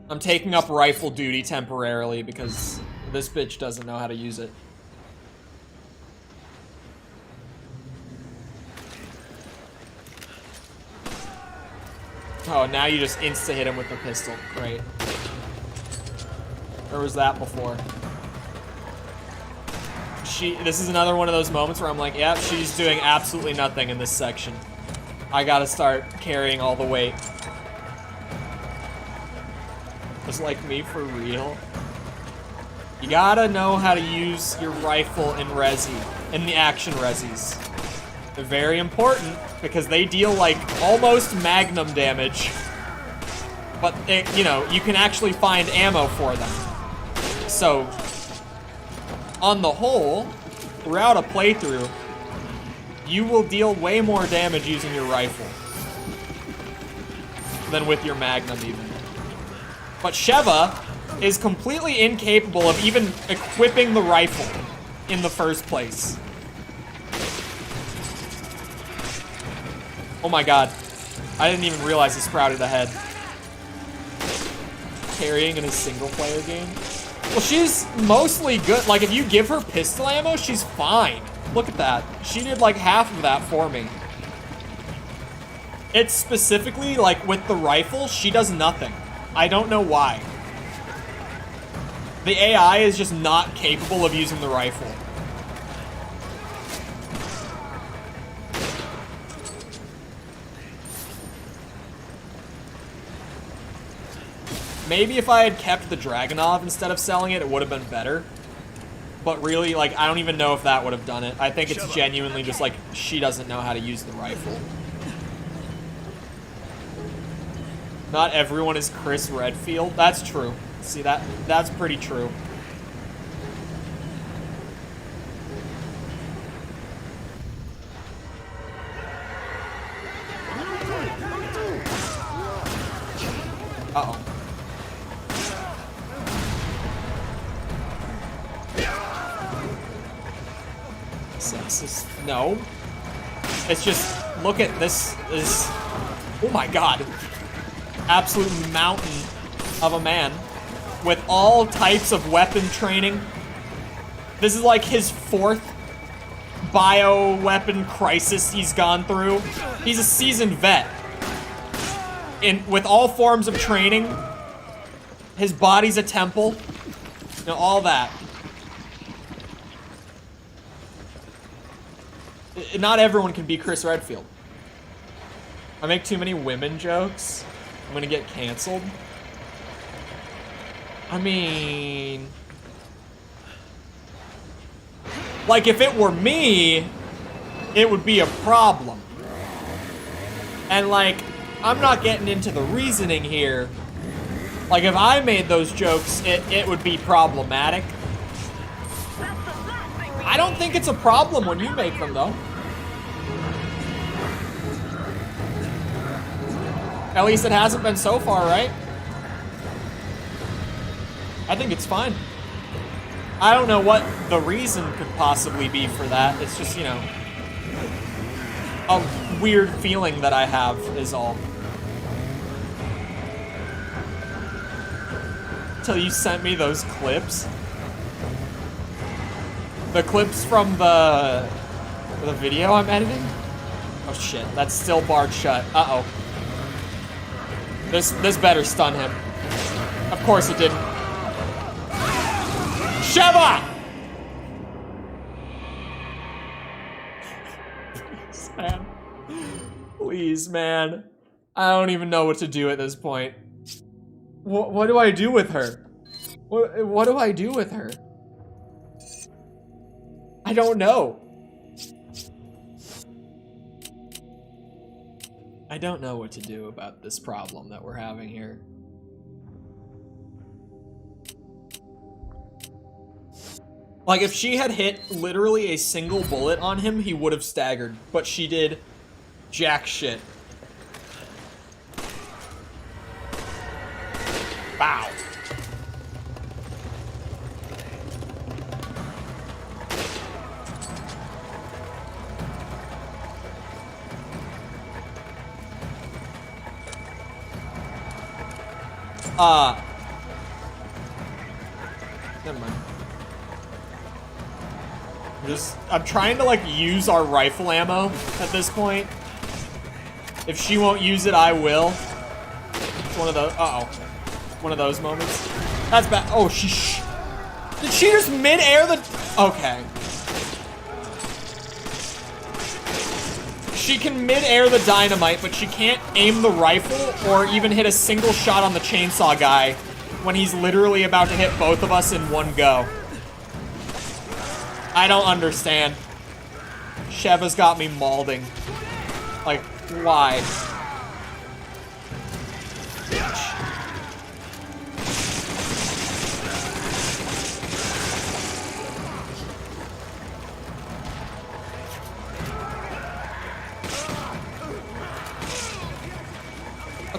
I'm taking up rifle duty temporarily because this bitch doesn't know how to use it. Oh, now you just insta-hit him with the pistol. Great. Where was that before? This is another one of those moments where I'm like, yeah, she's doing absolutely nothing in this section. I gotta start carrying all the weight. Just like me, for real. You gotta know how to use your rifle in resi, in the action resis. They're very important because they deal, like, almost magnum damage. But, you know, you can actually find ammo for them. So, on the whole, throughout a playthrough, you will deal way more damage using your rifle than with your Magnum even. But Sheva is completely incapable of even equipping the rifle in the first place. Oh my god. I didn't even realize he sprouted ahead. Carrying in a single player game. Well, she's mostly good. Like, if you give her pistol ammo, she's fine. Look at that. She did like half of that for me. It's specifically, like, with the rifle, she does nothing. I don't know why. The AI is just not capable of using the rifle. Maybe if I had kept the Dragunov instead of selling it, it would have been better. But really, like, I don't even know if that would have done it. I think it's genuinely just, like, she doesn't know how to use the rifle. Not everyone is Chris Redfield. That's true. See, that's pretty true. Uh-oh. Sexist. No. It's just, look at this. Oh my god. Absolute mountain of a man with all types of weapon training. This is like his 4th bioweapon crisis he's gone through. He's a seasoned vet. With all forms of training. His body's a temple. You know, all that. Not everyone can be Chris Redfield. I make too many women jokes. I'm gonna get canceled. I mean... like, if it were me, it would be a problem. And, like, I'm not getting into the reasoning here. Like, if I made those jokes, it would be problematic. I don't think it's a problem when you make them, though. At least it hasn't been so far, right? I think it's fine. I don't know what the reason could possibly be for that. It's just, you know, a weird feeling that I have is all. Till you sent me those clips. The clips from the video I'm editing? Oh shit, that's still barred shut. Uh-oh. This better stun him. Of course it didn't. Sheva! Please, man. Please, man. I don't even know what to do at this point. What do I do with her? What do I do with her? I don't know. I don't know what to do about this problem that we're having here. Like, if she had hit literally a single bullet on him, he would have staggered. But she did jack shit. Bow. Never mind. I'm trying to, like, use our rifle ammo at this point. If she won't use it, I will. It's one of those. Uh-oh. One of those moments. That's bad. Oh, did she just mid-air the... Okay. She can mid-air the dynamite, but she can't aim the rifle or even hit a single shot on the chainsaw guy when he's literally about to hit both of us in one go. I don't understand. Sheva's got me mauling. Like, why?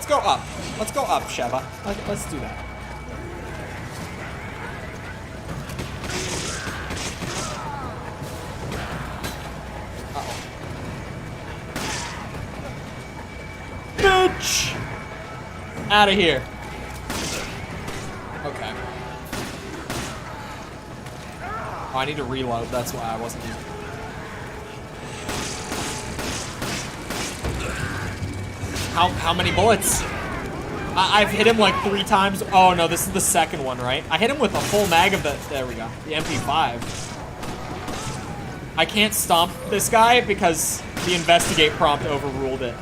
Let's go up. Let's go up, Sheva. Let's do that. Uh-oh. Bitch! Out of here. Okay. Oh, I need to reload. That's why I wasn't here. How many bullets? I've hit him like 3 times. Oh no, this is the second one, right? I hit him with a full mag of the, there we go, the MP5. I can't stomp this guy because the investigate prompt overruled it.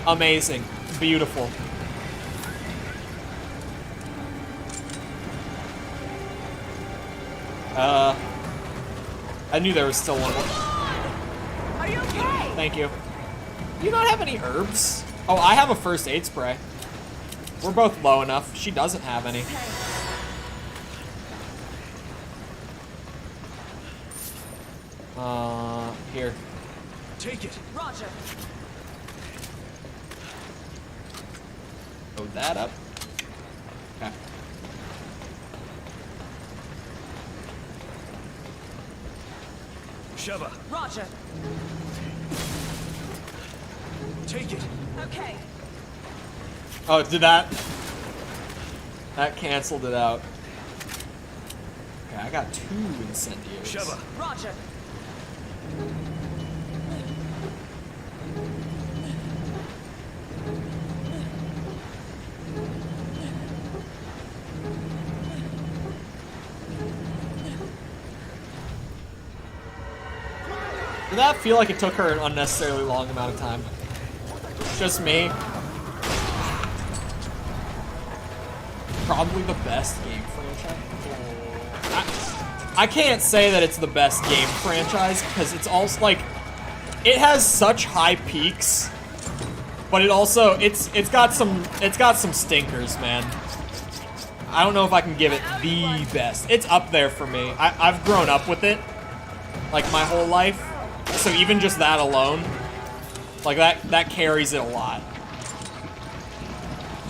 Amazing. Beautiful. I knew there was still one more. Are you okay? Thank you. Do you not have any herbs? Oh, I have a first aid spray. We're both low enough. She doesn't have any. Here. Take it. Roger. Load that up. Okay. Sheva, Roger. take it. Okay. Oh, did that? That canceled it out. Okay, I got 2 incendiaries. Sheva, Roger. Did that feel like it took her an unnecessarily long amount of time? Just me. Probably the best game franchise. I can't say that it's the best game franchise because it's also like it has such high peaks, but it also it's got some stinkers, man. I don't know if I can give it the best. It's up there for me. I've grown up with it like my whole life, so even just that alone, like that carries it a lot.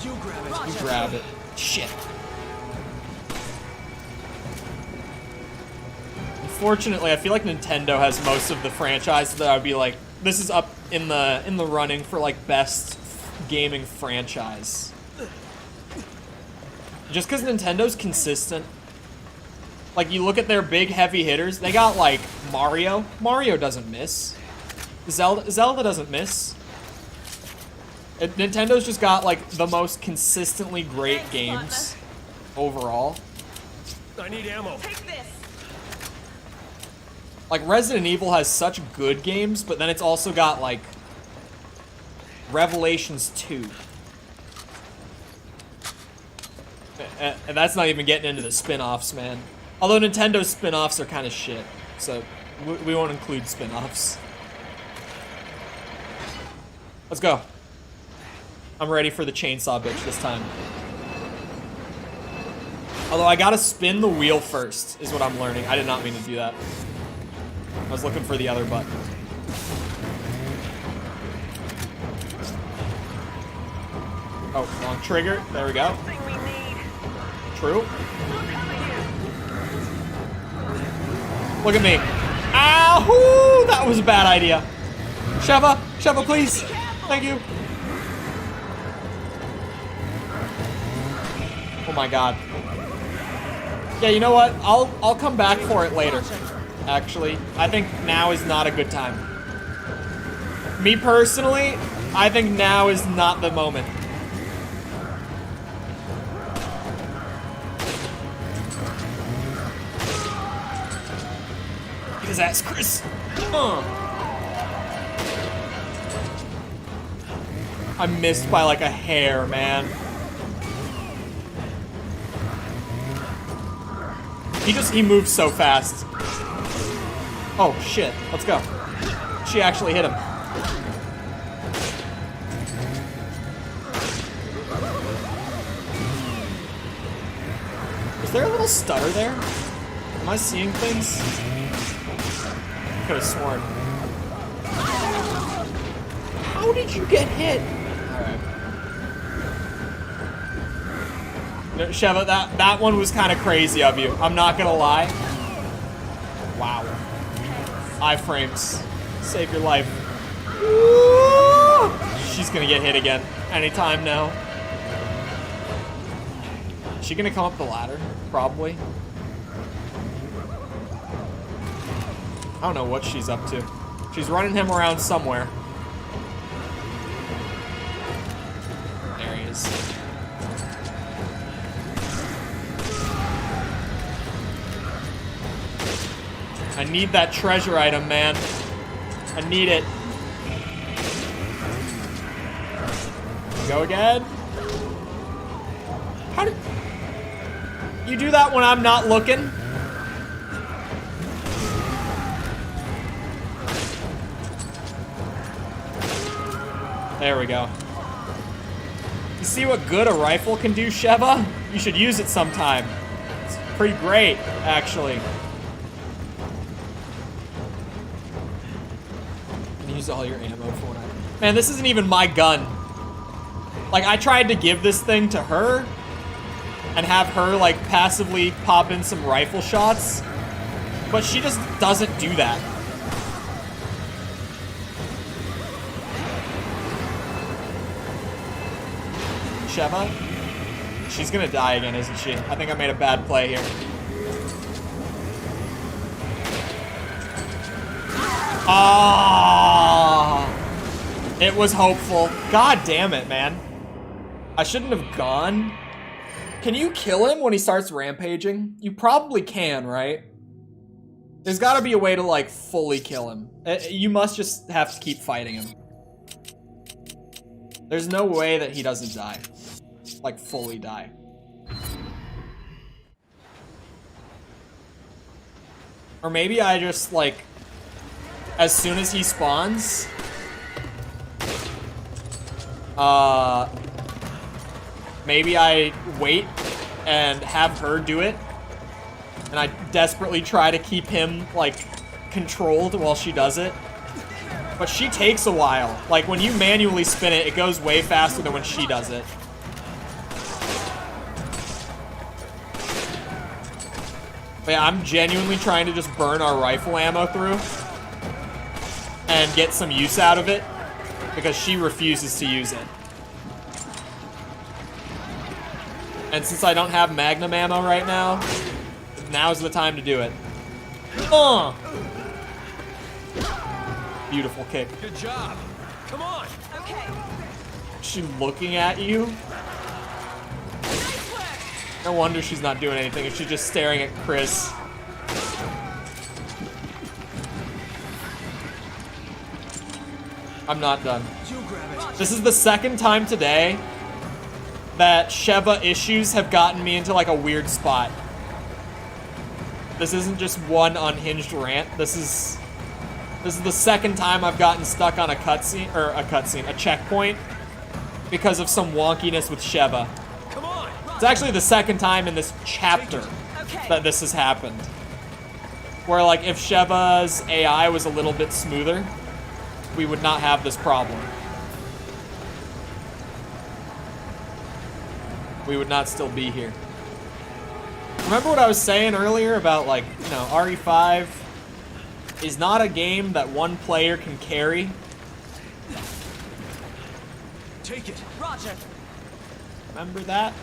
you grab it. You grab it. Shit. Unfortunately, I feel like Nintendo has most of the franchises that I'd be like, this is up in the running for like best gaming franchise. Just because Nintendo's consistent. Like, you look at their big heavy hitters, they got like Mario. Mario doesn't miss. Zelda doesn't miss. Nintendo's just got like the most consistently great games overall. I need ammo. Take this. Like, Resident Evil has such good games, but then it's also got like Revelations 2. And that's not even getting into the spin-offs, man. Although Nintendo's spin-offs are kind of shit, so we won't include spin-offs. Let's go. I'm ready for the chainsaw bitch this time. Although I gotta spin the wheel first, is what I'm learning. I did not mean to do that. I was looking for the other button. Oh, wrong trigger. There we go. True. Look at me. Ow! That was a bad idea. Sheva, Sheva, please. Thank you. Oh my god. Yeah, you know what? I'll come back for it later. Actually, I think now is not a good time. Me personally, I think now is not the moment. Get his ass, Chris. I missed by like a hair, man. He moves so fast. Oh shit, let's go. She actually hit him. Is there a little stutter there? Am I seeing things? Could have sworn. How did you get hit? Alright. No, Sheva, that one was kind of crazy of you. I'm not gonna lie. Wow. Iframes. Save your life. She's gonna get hit again anytime now. Is she gonna come up the ladder? Probably. I don't know what she's up to. She's running him around somewhere. There he is. I need that treasure item, man. I need it. Go again. How did you do that when I'm not looking? There we go. You see what good a rifle can do, Sheva? You should use it sometime. It's pretty great, actually. Use all your ammo for when I... Man, this isn't even my gun. Like, I tried to give this thing to her and have her, like, passively pop in some rifle shots, but she just doesn't do that. Sheva? She's gonna die again, isn't she? I think I made a bad play here. Ah, it was hopeful. God damn it, man. I shouldn't have gone. Can you kill him when he starts rampaging? You probably can, right? There's gotta be a way to, like, fully kill him. You must just have to keep fighting him. There's no way that he doesn't die. Like, fully die. Or maybe I just, like... As soon as he spawns, maybe I wait and have her do it, and I desperately try to keep him, like, controlled while she does it. But she takes a while. Like, when you manually spin it, it goes way faster than when she does it. But yeah, I'm genuinely trying to just burn our rifle ammo through and get some use out of it, because she refuses to use it. And since I don't have magnum ammo right now, now's the time to do it. Beautiful kick. Good job. Come on. Okay. Is she looking at you? No wonder she's not doing anything. She's just staring at Chris. I'm not done. This is the second time today that Sheva issues have gotten me into, like, a weird spot. This isn't just one unhinged rant. This is the second time I've gotten stuck on a checkpoint because of some wonkiness with Sheva. Come on. It's actually the second time in this chapter that this has happened. Where, like, if Sheva's AI was a little bit smoother, we would not have this problem. We would not still be here. Remember what I was saying earlier about, like, you know, RE5 is not a game that one player can carry? Take it. Roger. Remember that?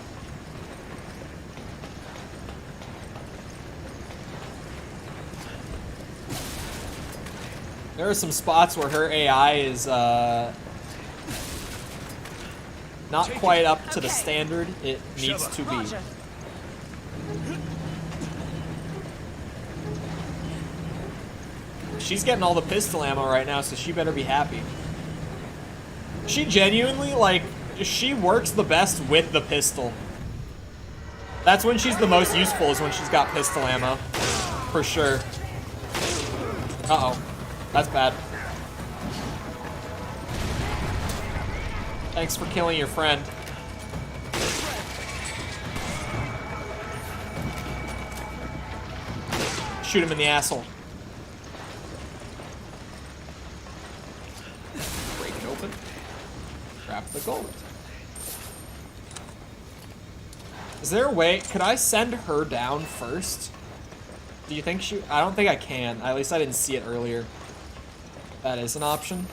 There are some spots where her AI is not quite up to the standard it needs to be. Roger. She's getting all the pistol ammo right now, so she better be happy. She genuinely, like, she works the best with the pistol. That's when she's the most useful, is when she's got pistol ammo. For sure. Uh-oh. That's bad. Thanks for killing your friend. Shoot him in the asshole. Break it open. Grab the gold. Is there a way? Could I send her down first? Do you think she... I don't think I can. At least I didn't see it earlier. That is an option.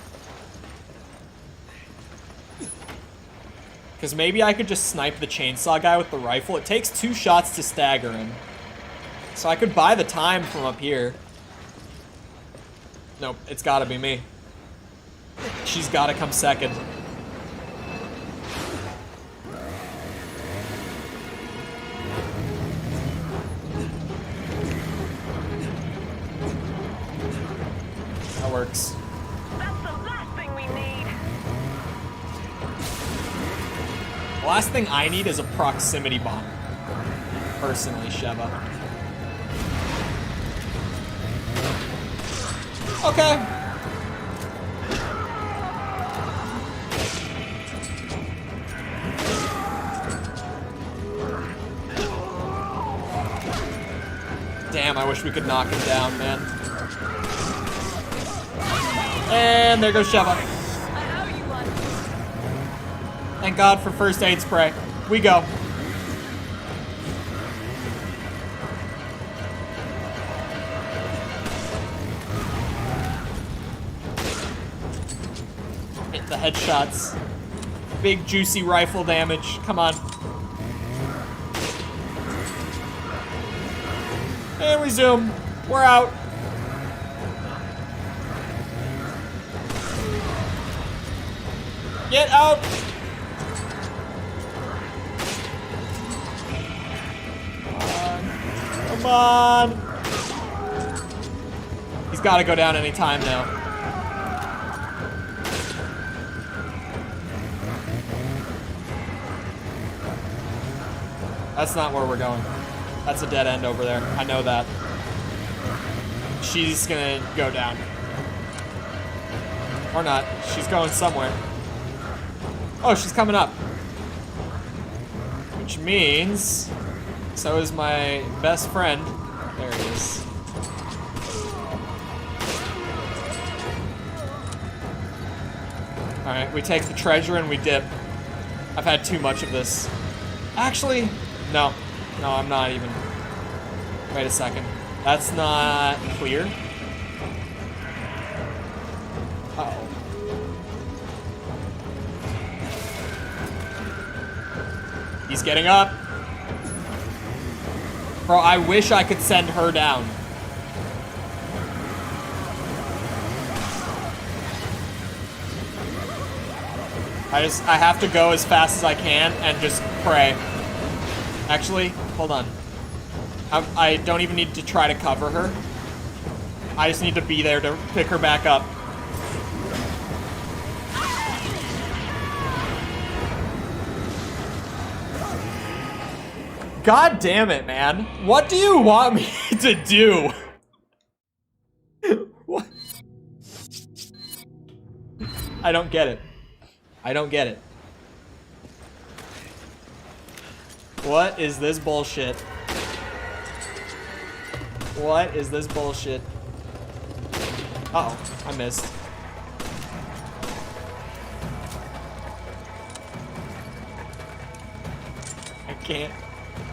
Because maybe I could just snipe the chainsaw guy with the rifle. It takes 2 shots to stagger him. So I could buy the time from up here. Nope, it's gotta be me. She's gotta come second. That works. That's the last thing we need. The last thing I need is a proximity bomb. Personally, Sheva. Okay. Damn, I wish we could knock him down, man. And there goes Sheva. Thank God for first aid spray. We go. Hit the headshots. Big juicy rifle damage. Come on. And we zoom. We're out. Get out. Come on. He's got to go down any time now. That's not where we're going. That's a dead end over there. I know that. She's gonna go down. Or not. She's going somewhere. Oh, she's coming up. Which means... So is my best friend. There he is. Alright, we take the treasure and we dip. I've had too much of this. Actually, no. No, I'm not even. Wait a second. That's not clear. Uh-oh. He's getting up. Bro, I wish I could send her down. I have to go as fast as I can and just pray. Actually, hold on. I don't even need to try to cover her. I just need to be there to pick her back up. God damn it, man. What do you want me to do? What? I don't get it. I don't get it. What is this bullshit? What is this bullshit? Uh-oh, I missed.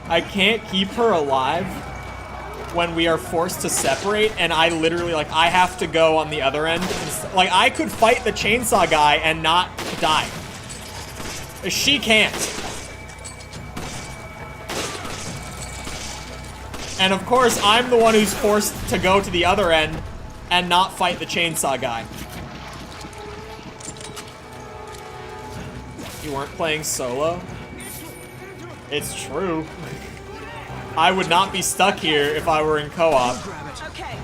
I can't keep her alive when we are forced to separate, and I literally, like, I have to go on the other end. Like, I could fight the chainsaw guy and not die. She can't. And of course, I'm the one who's forced to go to the other end and not fight the chainsaw guy. You weren't playing solo? It's true. I would not be stuck here if I were in co-op. Okay.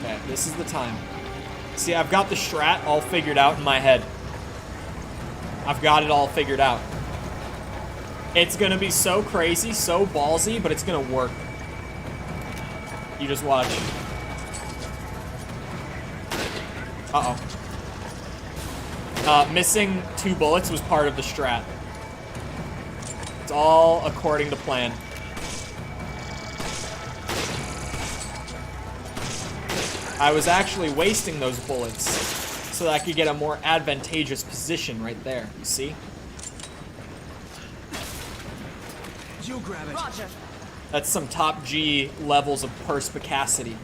Okay, this is the time. See, I've got the strat all figured out in my head. I've got it all figured out. It's gonna be so crazy, so ballsy, but it's gonna work. You just watch. Uh-oh. Missing 2 bullets was part of the strat. It's all according to plan. I was actually wasting those bullets so that I could get a more advantageous position right there, you see? You grab it. Roger. That's some top G levels of perspicacity.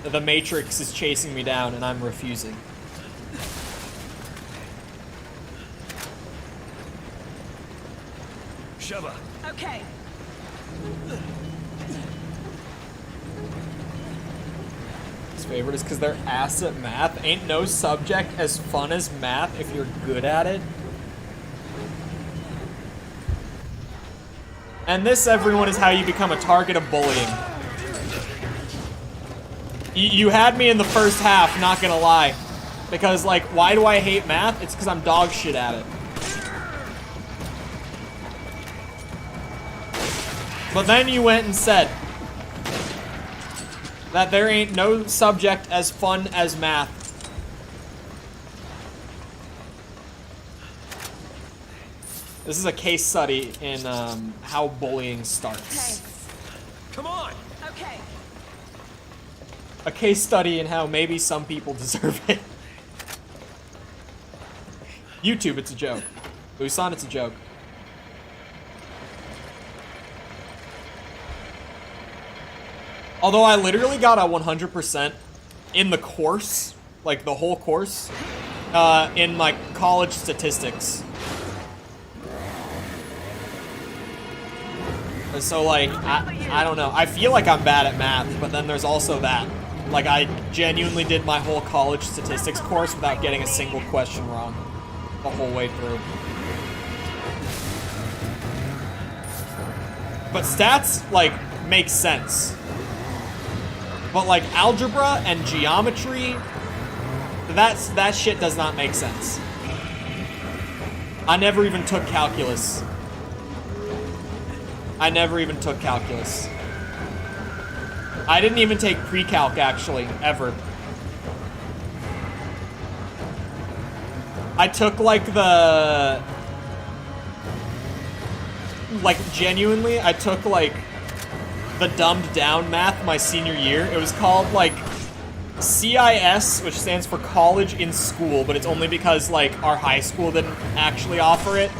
The Matrix is chasing me down and I'm refusing. Sheva. Okay. His favorite is because they're ass at math. Ain't no subject as fun as math if you're good at it. And this, everyone, is how you become a target of bullying. You had me in the first half, not gonna lie. Because, like, why do I hate math? It's because I'm dog shit at it. But then you went and said that there ain't no subject as fun as math. This is a case study in how bullying starts. Come on. Okay. A case study in how maybe some people deserve it. YouTube, it's a joke. Busan, it's a joke. Although I literally got a 100% in the course, like the whole course, in my college statistics. And so, like, I don't know. I feel like I'm bad at math, but then there's also that. Like, I genuinely did my whole college statistics course without getting a single question wrong the whole way through. But stats, like, make sense. But, like, algebra and geometry, that shit does not make sense. I never even took calculus. I didn't even take pre-calc, actually, ever. I took, like, genuinely, I took, like, the dumbed down math my senior year. It was called, like, CIS, which stands for college in school, but it's only because, like, our high school didn't actually offer it.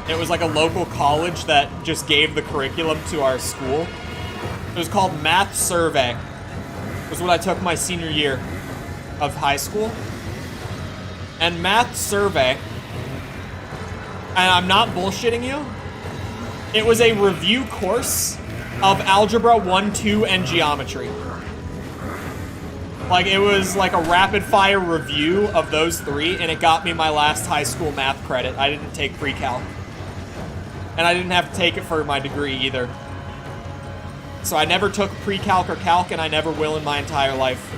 It was like a local college that just gave the curriculum to our school. It was called Math Survey. It was what I took my senior year of high school. And Math Survey, and I'm not bullshitting you, it was a review course of Algebra 1, 2, and Geometry. Like, it was like a rapid-fire review of those three, and it got me my last high school math credit. I didn't take pre-calc. And I didn't have to take it for my degree either. So I never took pre-calc or calc, and I never will in my entire life.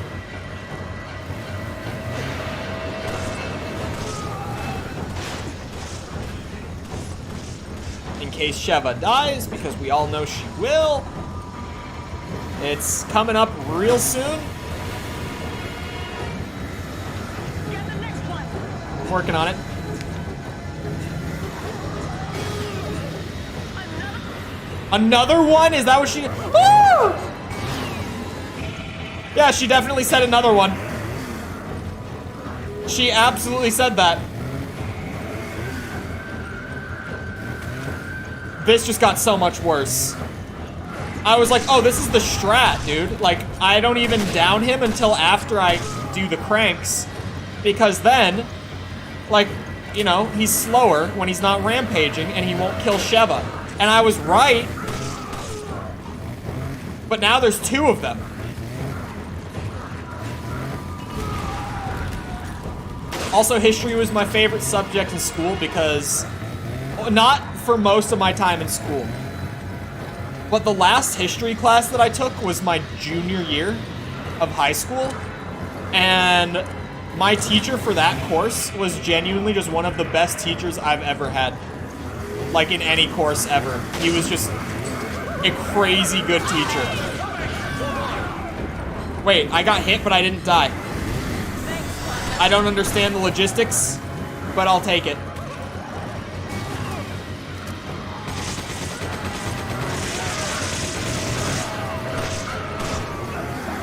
In case Sheva dies, because we all know she will. It's coming up real soon. Get the next one. I'm working on it. Another one? Is that what she... Woo! Yeah, she definitely said another one. She absolutely said that. This just got so much worse. I was like, oh, this is the strat, dude. Like, I don't even down him until after I do the cranks. Because then, like, you know, he's slower when he's not rampaging and he won't kill Sheva. And I was right. But now there's two of them. Also, history was my favorite subject in school because, not for most of my time in school, but the last history class that I took was my junior year of high school. And my teacher for that course was genuinely just one of the best teachers I've ever had. Like, in any course ever. He was just a crazy good teacher. Wait, I got hit, but I didn't die. I don't understand the logistics, but I'll take it.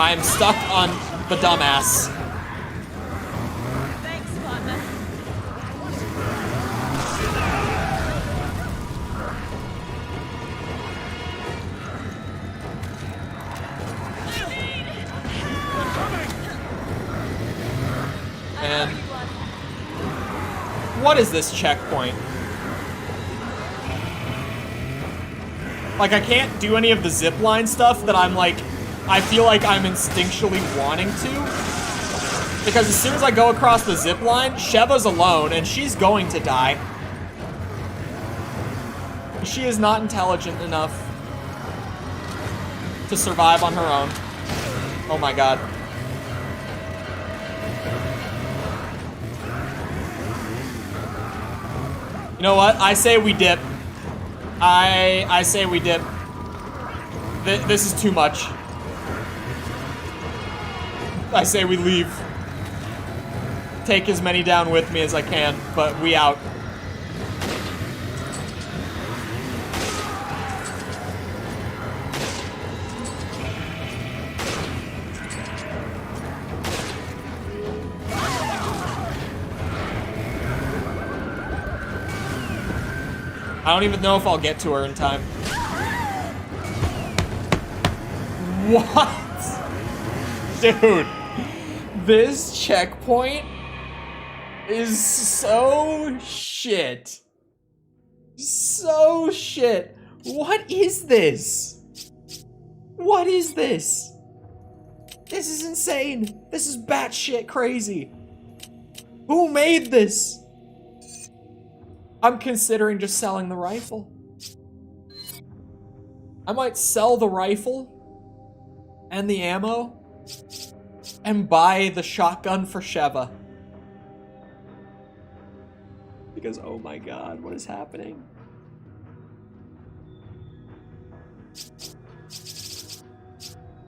I'm stuck on the dumbass. Thanks, partner. And what is this checkpoint? Like, I can't do any of the zipline stuff that I'm like, I feel like I'm instinctually wanting to. Because as soon as I go across the zipline, Sheva's alone and she's going to die. She is not intelligent enough to survive on her own. Oh my god. You know what? I say we dip. I say we dip. This is too much. I say we leave. Take as many down with me as I can, but we out. I don't even know if I'll get to her in time. What? Dude, this checkpoint is so shit. So shit. What is this? What is this? This is insane. This is batshit crazy. Who made this? I'm considering just selling the rifle. I might sell the rifle and the ammo and buy the shotgun for Sheva. Because, oh my god, what is happening?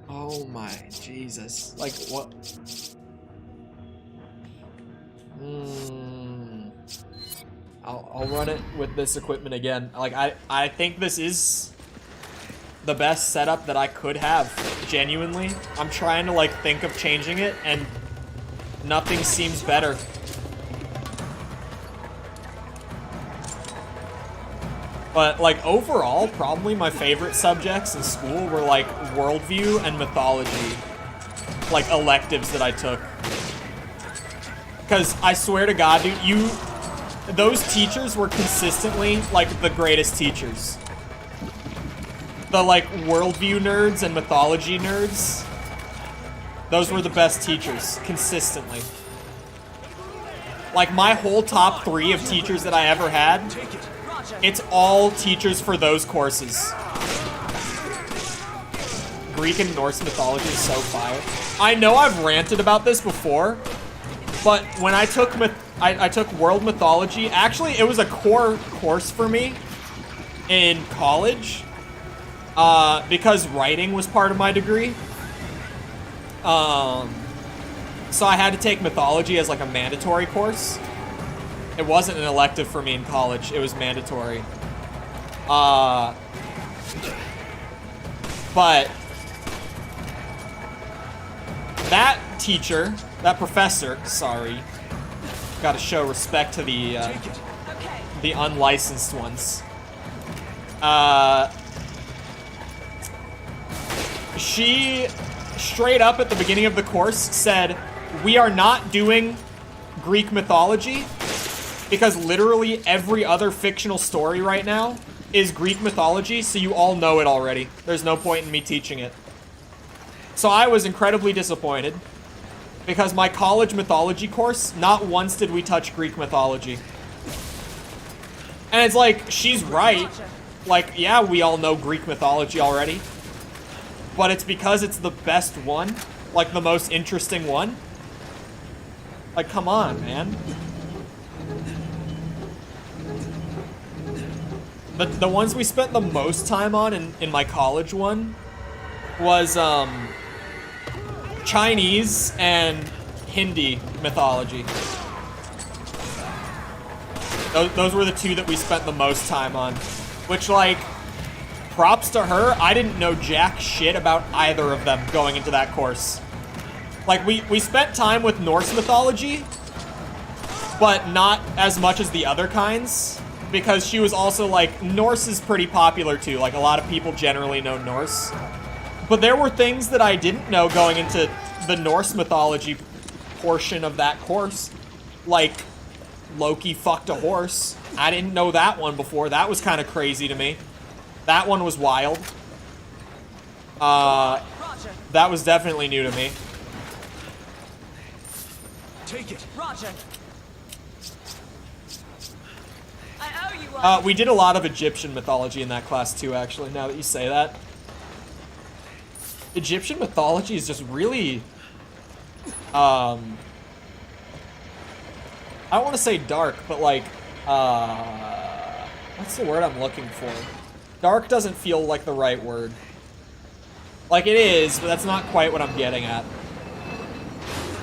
Oh my Jesus. Like, what? I'll run it with this equipment again. Like, I think this is the best setup that I could have, genuinely. I'm trying to, like, think of changing it, and nothing seems better. But, like, overall, probably my favorite subjects in school were, like, worldview and mythology. Like, electives that I took. Because I swear to God, dude, those teachers were consistently, like, the greatest teachers. The, like, worldview nerds and mythology nerds. Those were the best teachers, consistently. Like, my whole top 3 of teachers that I ever had, it's all teachers for those courses. Greek and Norse mythology is so fire. I know I've ranted about this before, but when I took I took world mythology, actually it was a core course for me in college, because writing was part of my degree. So I had to take mythology as like a mandatory course. It wasn't an elective for me in college, it was mandatory. But that teacher, that professor, sorry, gotta show respect to the unlicensed ones. She straight up at the beginning of the course said, "We are not doing Greek mythology because literally every other fictional story right now is Greek mythology, so you all know it already. There's no point in me teaching it." So I was incredibly disappointed because my college mythology course, not once did we touch Greek mythology. And it's like, she's right. Like, yeah, we all know Greek mythology already. But it's because it's the best one. Like, the most interesting one. Like, come on, man. The ones we spent the most time on in my college one was, Chinese and Hindi mythology. Those were the 2 that we spent the most time on. Which, like, props to her, I didn't know jack shit about either of them going into that course. Like, we spent time with Norse mythology, but not as much as the other kinds, because she was also, like, Norse is pretty popular too. Like, a lot of people generally know Norse. But there were things that I didn't know going into the Norse mythology portion of that course. Like, Loki fucked a horse. I didn't know that one before. That was kind of crazy to me. That one was wild. That was definitely new to me. Take it. Roger. I owe you one. We did a lot of Egyptian mythology in that class too, actually, now that you say that. Egyptian mythology is just really, I don't want to say dark, but like, what's the word I'm looking for? Dark doesn't feel like the right word. Like, it is, but that's not quite what I'm getting at.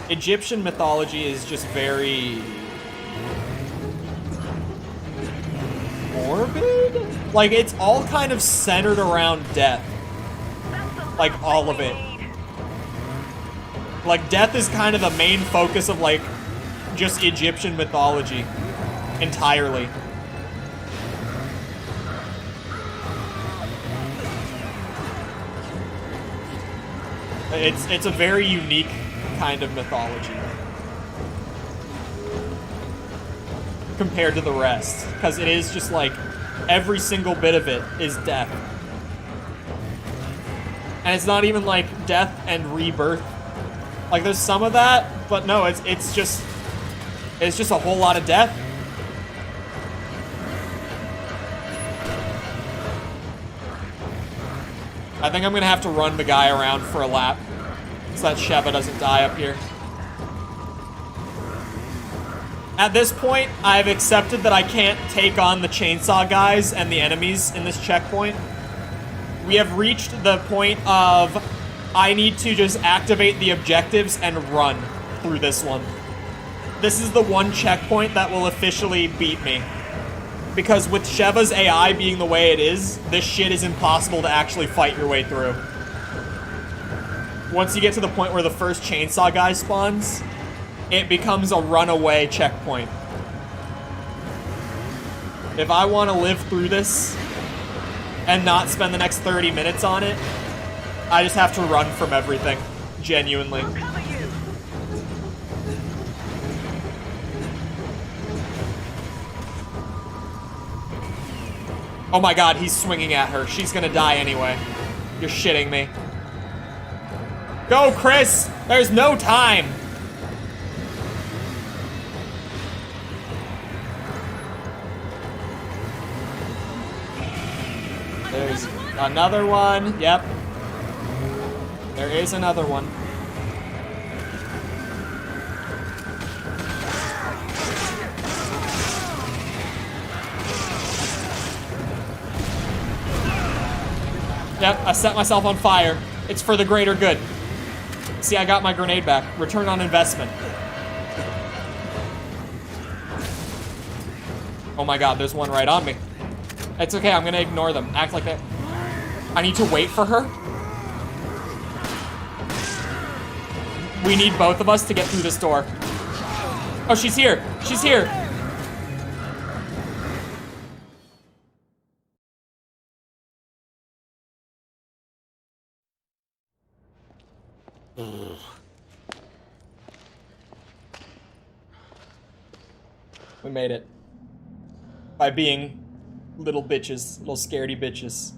Egyptian mythology is just very morbid? Like, it's all kind of centered around death. Like, all of it. Like, death is kind of the main focus of, like, just Egyptian mythology entirely. It's a very unique kind of mythology compared to the rest, because it is just like every single bit of it is death. And it's not even like death and rebirth. Like, there's some of that, but no, it's just a whole lot of death. I think I'm gonna have to run the guy around for a lap so that Sheva doesn't die up here. At this point, I've accepted that I can't take on the chainsaw guys and the enemies in this checkpoint. We have reached the point of I need to just activate the objectives and run through this one. This is the one checkpoint that will officially beat me. Because with Sheva's AI being the way it is, this shit is impossible to actually fight your way through. Once you get to the point where the first chainsaw guy spawns, it becomes a runaway checkpoint. If I want to live through this and not spend the next 30 minutes on it, I just have to run from everything. Genuinely. Oh my god, he's swinging at her. She's gonna die anyway. You're shitting me. Go, Chris! There's no time! There's another one. Yep. There is another one. Yep, I set myself on fire. It's for the greater good. See, I got my grenade back. Return on investment. Oh my god, there's one right on me. It's okay, I'm gonna ignore them. Act like that. I need to wait for her. We need both of us to get through this door. Oh, she's here. She's here. We made it. By being little bitches, little scaredy bitches.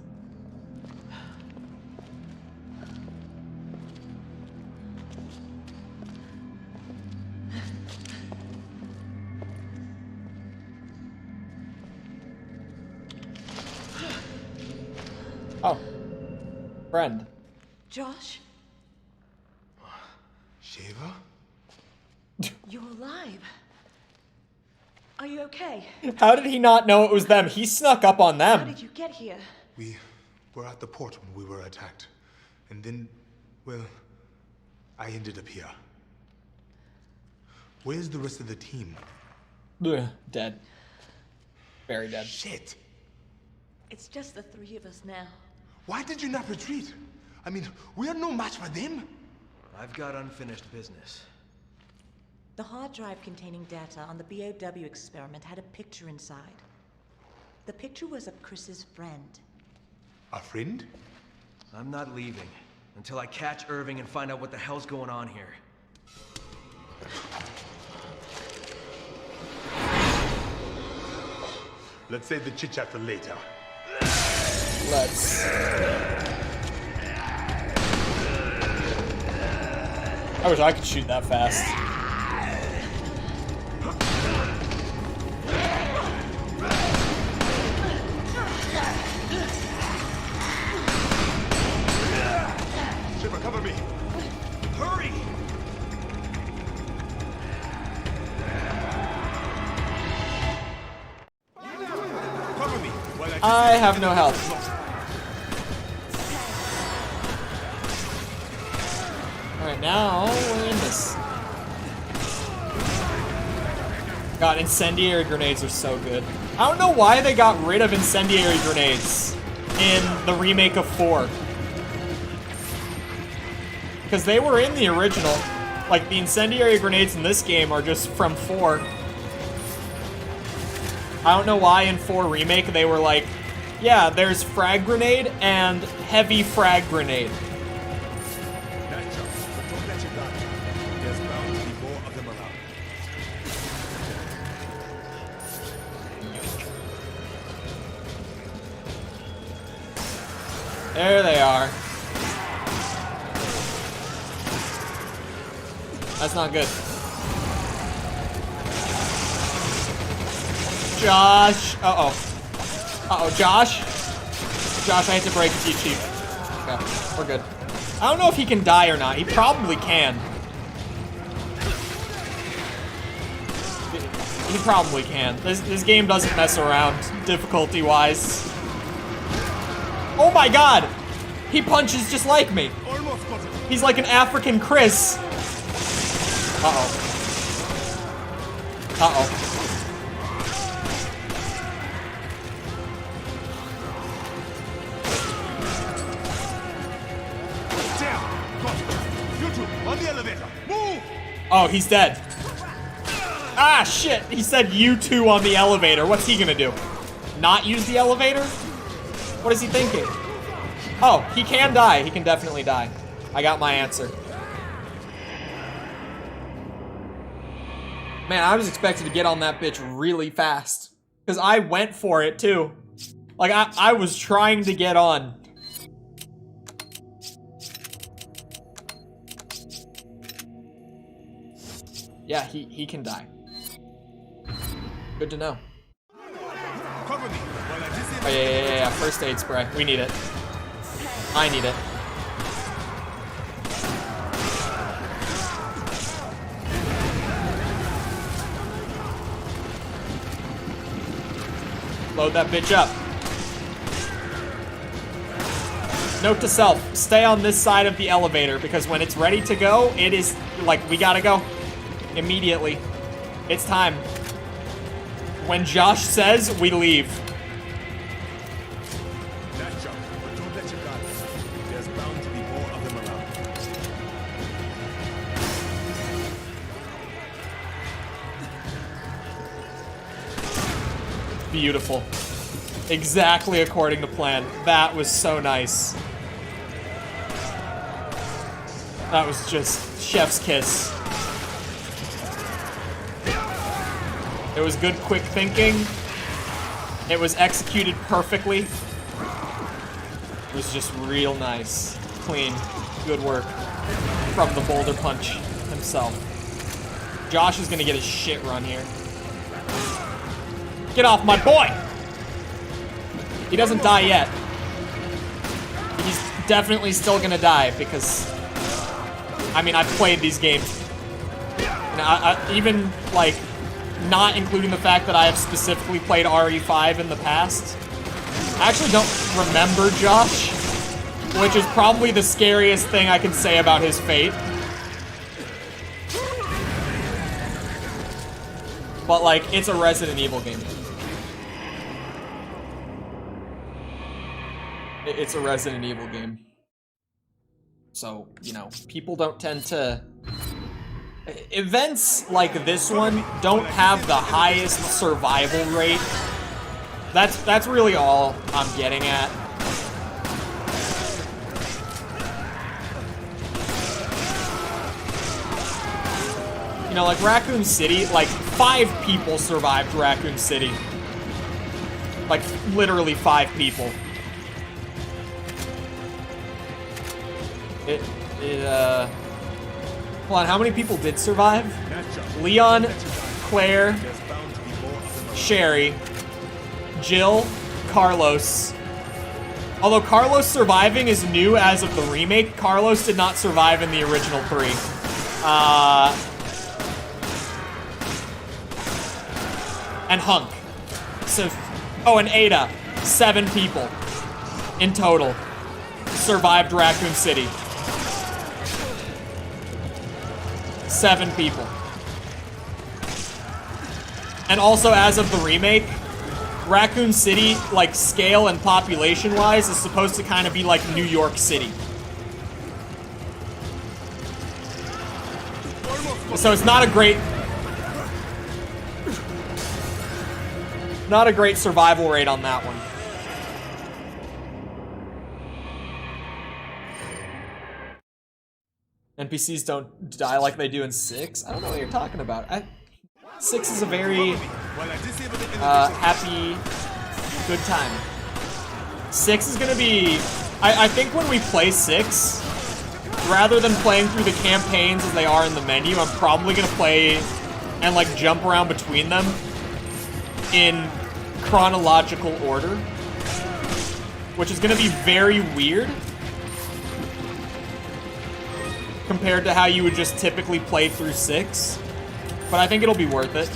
Oh. Friend. Josh? Sheva? You're alive. Are you okay? How did he not know it was them? He snuck up on them. How did you get here? We were at the port when we were attacked. And then, well, I ended up here. Where's the rest of the team? Ugh, dead. Very dead. Shit. It's just the three of us now. Why did you not retreat? I mean, we are no match for them. I've got unfinished business. The hard drive containing data on the BOW experiment had a picture inside. The picture was of Chris's friend. A friend? I'm not leaving until I catch Irving and find out what the hell's going on here. Let's save the chit-chat for later. Let's. I wish I could shoot that fast. Sheba, cover me. Hurry! Cover me while I have no health. Alright, now we're in this. God, incendiary grenades are so good. I don't know why they got rid of incendiary grenades in the remake of 4. Because they were in the original. Like, the incendiary grenades in this game are just from 4. I don't know why in 4 Remake they were like, yeah, there's frag grenade and heavy frag grenade. There's bound to be more of them around. There they are. That's not good. Josh. Uh-oh. Uh-oh, Josh. Josh, I hate to break it to you, Chief. Okay, we're good. I don't know if he can die or not. He probably can. He probably can. This game doesn't mess around, difficulty-wise. Oh my god! He punches just like me. Almost got it. He's like an African Chris. Uh-oh. Uh-oh. Down. Got it. You two, on the elevator. Move! Oh, he's dead. Ah, shit. He said you two on the elevator. What's he gonna do? Not use the elevator? What is he thinking? Oh, he can die. He can definitely die. I got my answer. Man, I was expecting to get on that bitch really fast. Because I went for it, too. Like, I was trying to get on. Yeah, he can die. Good to know. Cover me while I disable. Oh, yeah. First aid spray. We need it. I need it. Load that bitch up. Note to self, stay on this side of the elevator because when it's ready to go, it is like, we gotta go. Immediately. It's time. When Josh says, we leave. That jump, but don't let you guard. There's bound to be more of them around. Beautiful. Exactly according to plan. That was so nice. That was just chef's kiss. It was good, quick thinking. It was executed perfectly. It was just real nice. Clean. Good work. From the Boulder Punch himself. Josh is gonna get his shit run here. Get off my boy! He doesn't die yet. He's definitely still gonna die because, I mean, I've played these games. And I even, like, not including the fact that I have specifically played RE5 in the past. I actually don't remember Josh, which is probably the scariest thing I can say about his fate. But, like, it's a Resident Evil game. It's a Resident Evil game. So, you know, people don't tend to... Events like this one don't have the highest survival rate. That's really all I'm getting at. You know, like Raccoon City, like 5 people survived Raccoon City. Like literally 5 people. Hold on, how many people did survive? Leon, Claire, Sherry, Jill, Carlos. Although Carlos surviving is new as of the remake, Carlos did not survive in the original 3. And Hunk. So, oh, and Ada. 7 people in total survived Raccoon City. 7 people. And also, as of the remake, Raccoon City, like, scale and population-wise, is supposed to kind of be like New York City. So it's not a great... Not a great survival rate on that one. NPCs don't die like they do in 6? I don't know what you're talking about. 6 is a very happy, good time. 6 is gonna be... I think when we play 6, rather than playing through the campaigns as they are in the menu, I'm probably gonna play and like jump around between them in chronological order, which is gonna be very weird compared to how you would just typically play through 6, but I think it'll be worth it.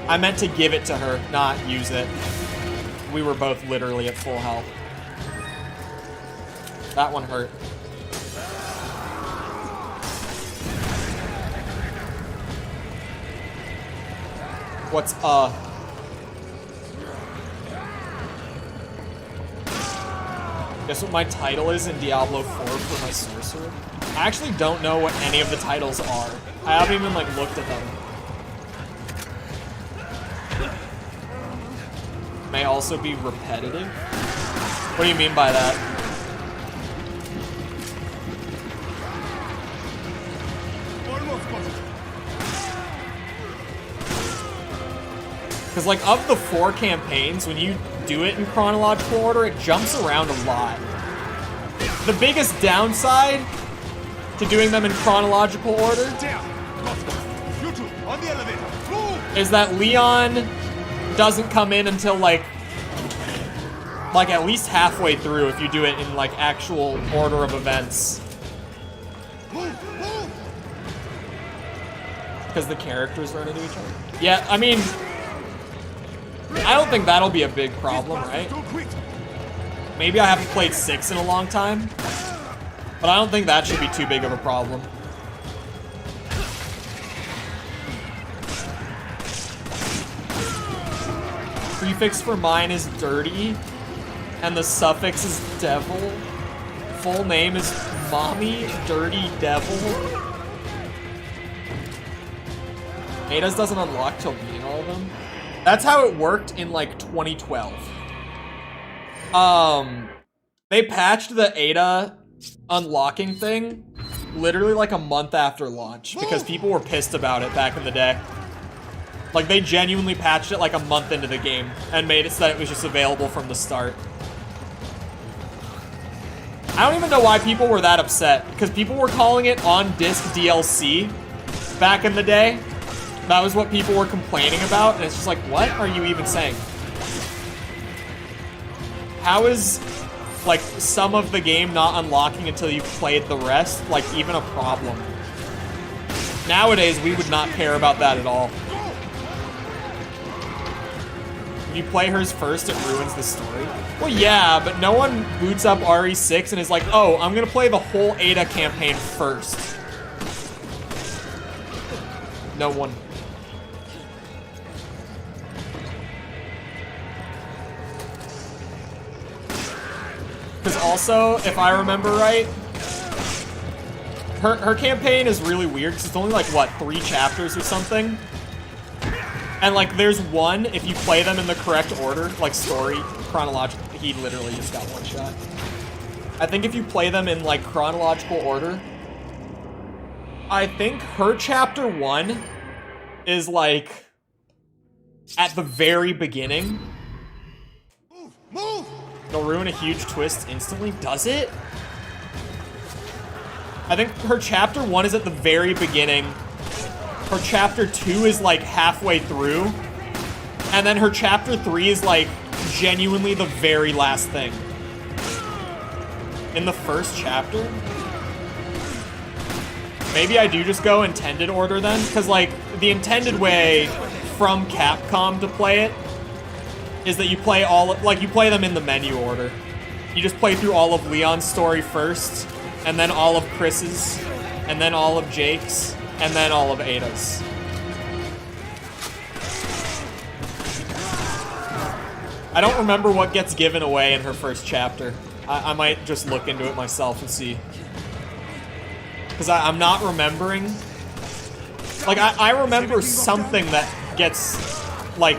I meant to give it to her, not use it. We were both literally at full health. That one hurt. What's Guess what my title is in Diablo 4 for my sorcerer? I actually don't know what any of the titles are. I haven't even like looked at them. May also be repetitive? What do you mean by that? Because like of the 4 campaigns, when you do it in chronological order, it jumps around a lot. The biggest downside to doing them in chronological order is that Leon doesn't come in until like at least halfway through if you do it in like actual order of events. Because the characters run into each other. Yeah, I mean, I don't think that'll be a big problem, right? Maybe I haven't played 6 in a long time, but I don't think that should be too big of a problem. Prefix for mine is dirty, and the suffix is devil. Full name is Mommy Dirty Devil. Ada's doesn't unlock till beating all of them. That's how it worked in like 2012. They patched the Ada unlocking thing literally like a month after launch because people were pissed about it back in the day. Like they genuinely patched it like a month into the game and made it so that it was just available from the start. I don't even know why people were that upset because people were calling it on-disc DLC back in the day. That was what people were complaining about, and it's just like, what are you even saying? How is, like, some of the game not unlocking until you've played the rest, like, even a problem? Nowadays, we would not care about that at all. If you play hers first, it ruins the story. Well, yeah, but no one boots up RE6 and is like, oh, I'm gonna play the whole Ada campaign first. No one. Because also, if I remember right, her campaign is really weird because it's only like, what, 3 chapters or something? And like, there's one, if you play them in the correct order, like story, chronological, he literally just got 1 shot. I think if you play them in like chronological order, I think her chapter 1 is like at the very beginning. Move! It'll ruin a huge twist instantly. Does it? I think her chapter 1 is at the very beginning. Her chapter 2 is like halfway through. And then her chapter 3 is like genuinely the very last thing. In the first chapter? Maybe I do just go intended order then? Because like the intended way from Capcom to play it is that you play you play them in the menu order. You just play through all of Leon's story first, and then all of Chris's, and then all of Jake's, and then all of Ada's. I don't remember what gets given away in her first chapter. I might just look into it myself and see. Because I'm not remembering. Like, I remember something that gets, like,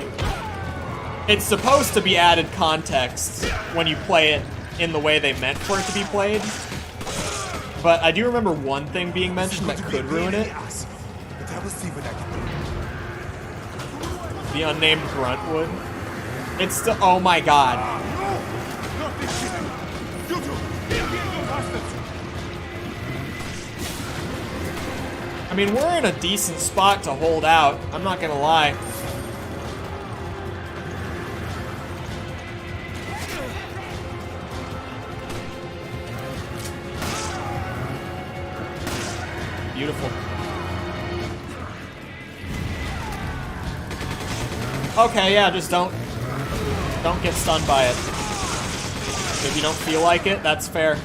it's supposed to be added context when you play it in the way they meant for it to be played. But I do remember one thing being mentioned that could ruin it. The unnamed Gruntwood. It's still, oh my god. I mean, we're in a decent spot to hold out, I'm not gonna lie. Beautiful. Okay, yeah, just don't get stunned by it. If you don't feel like it, that's fair.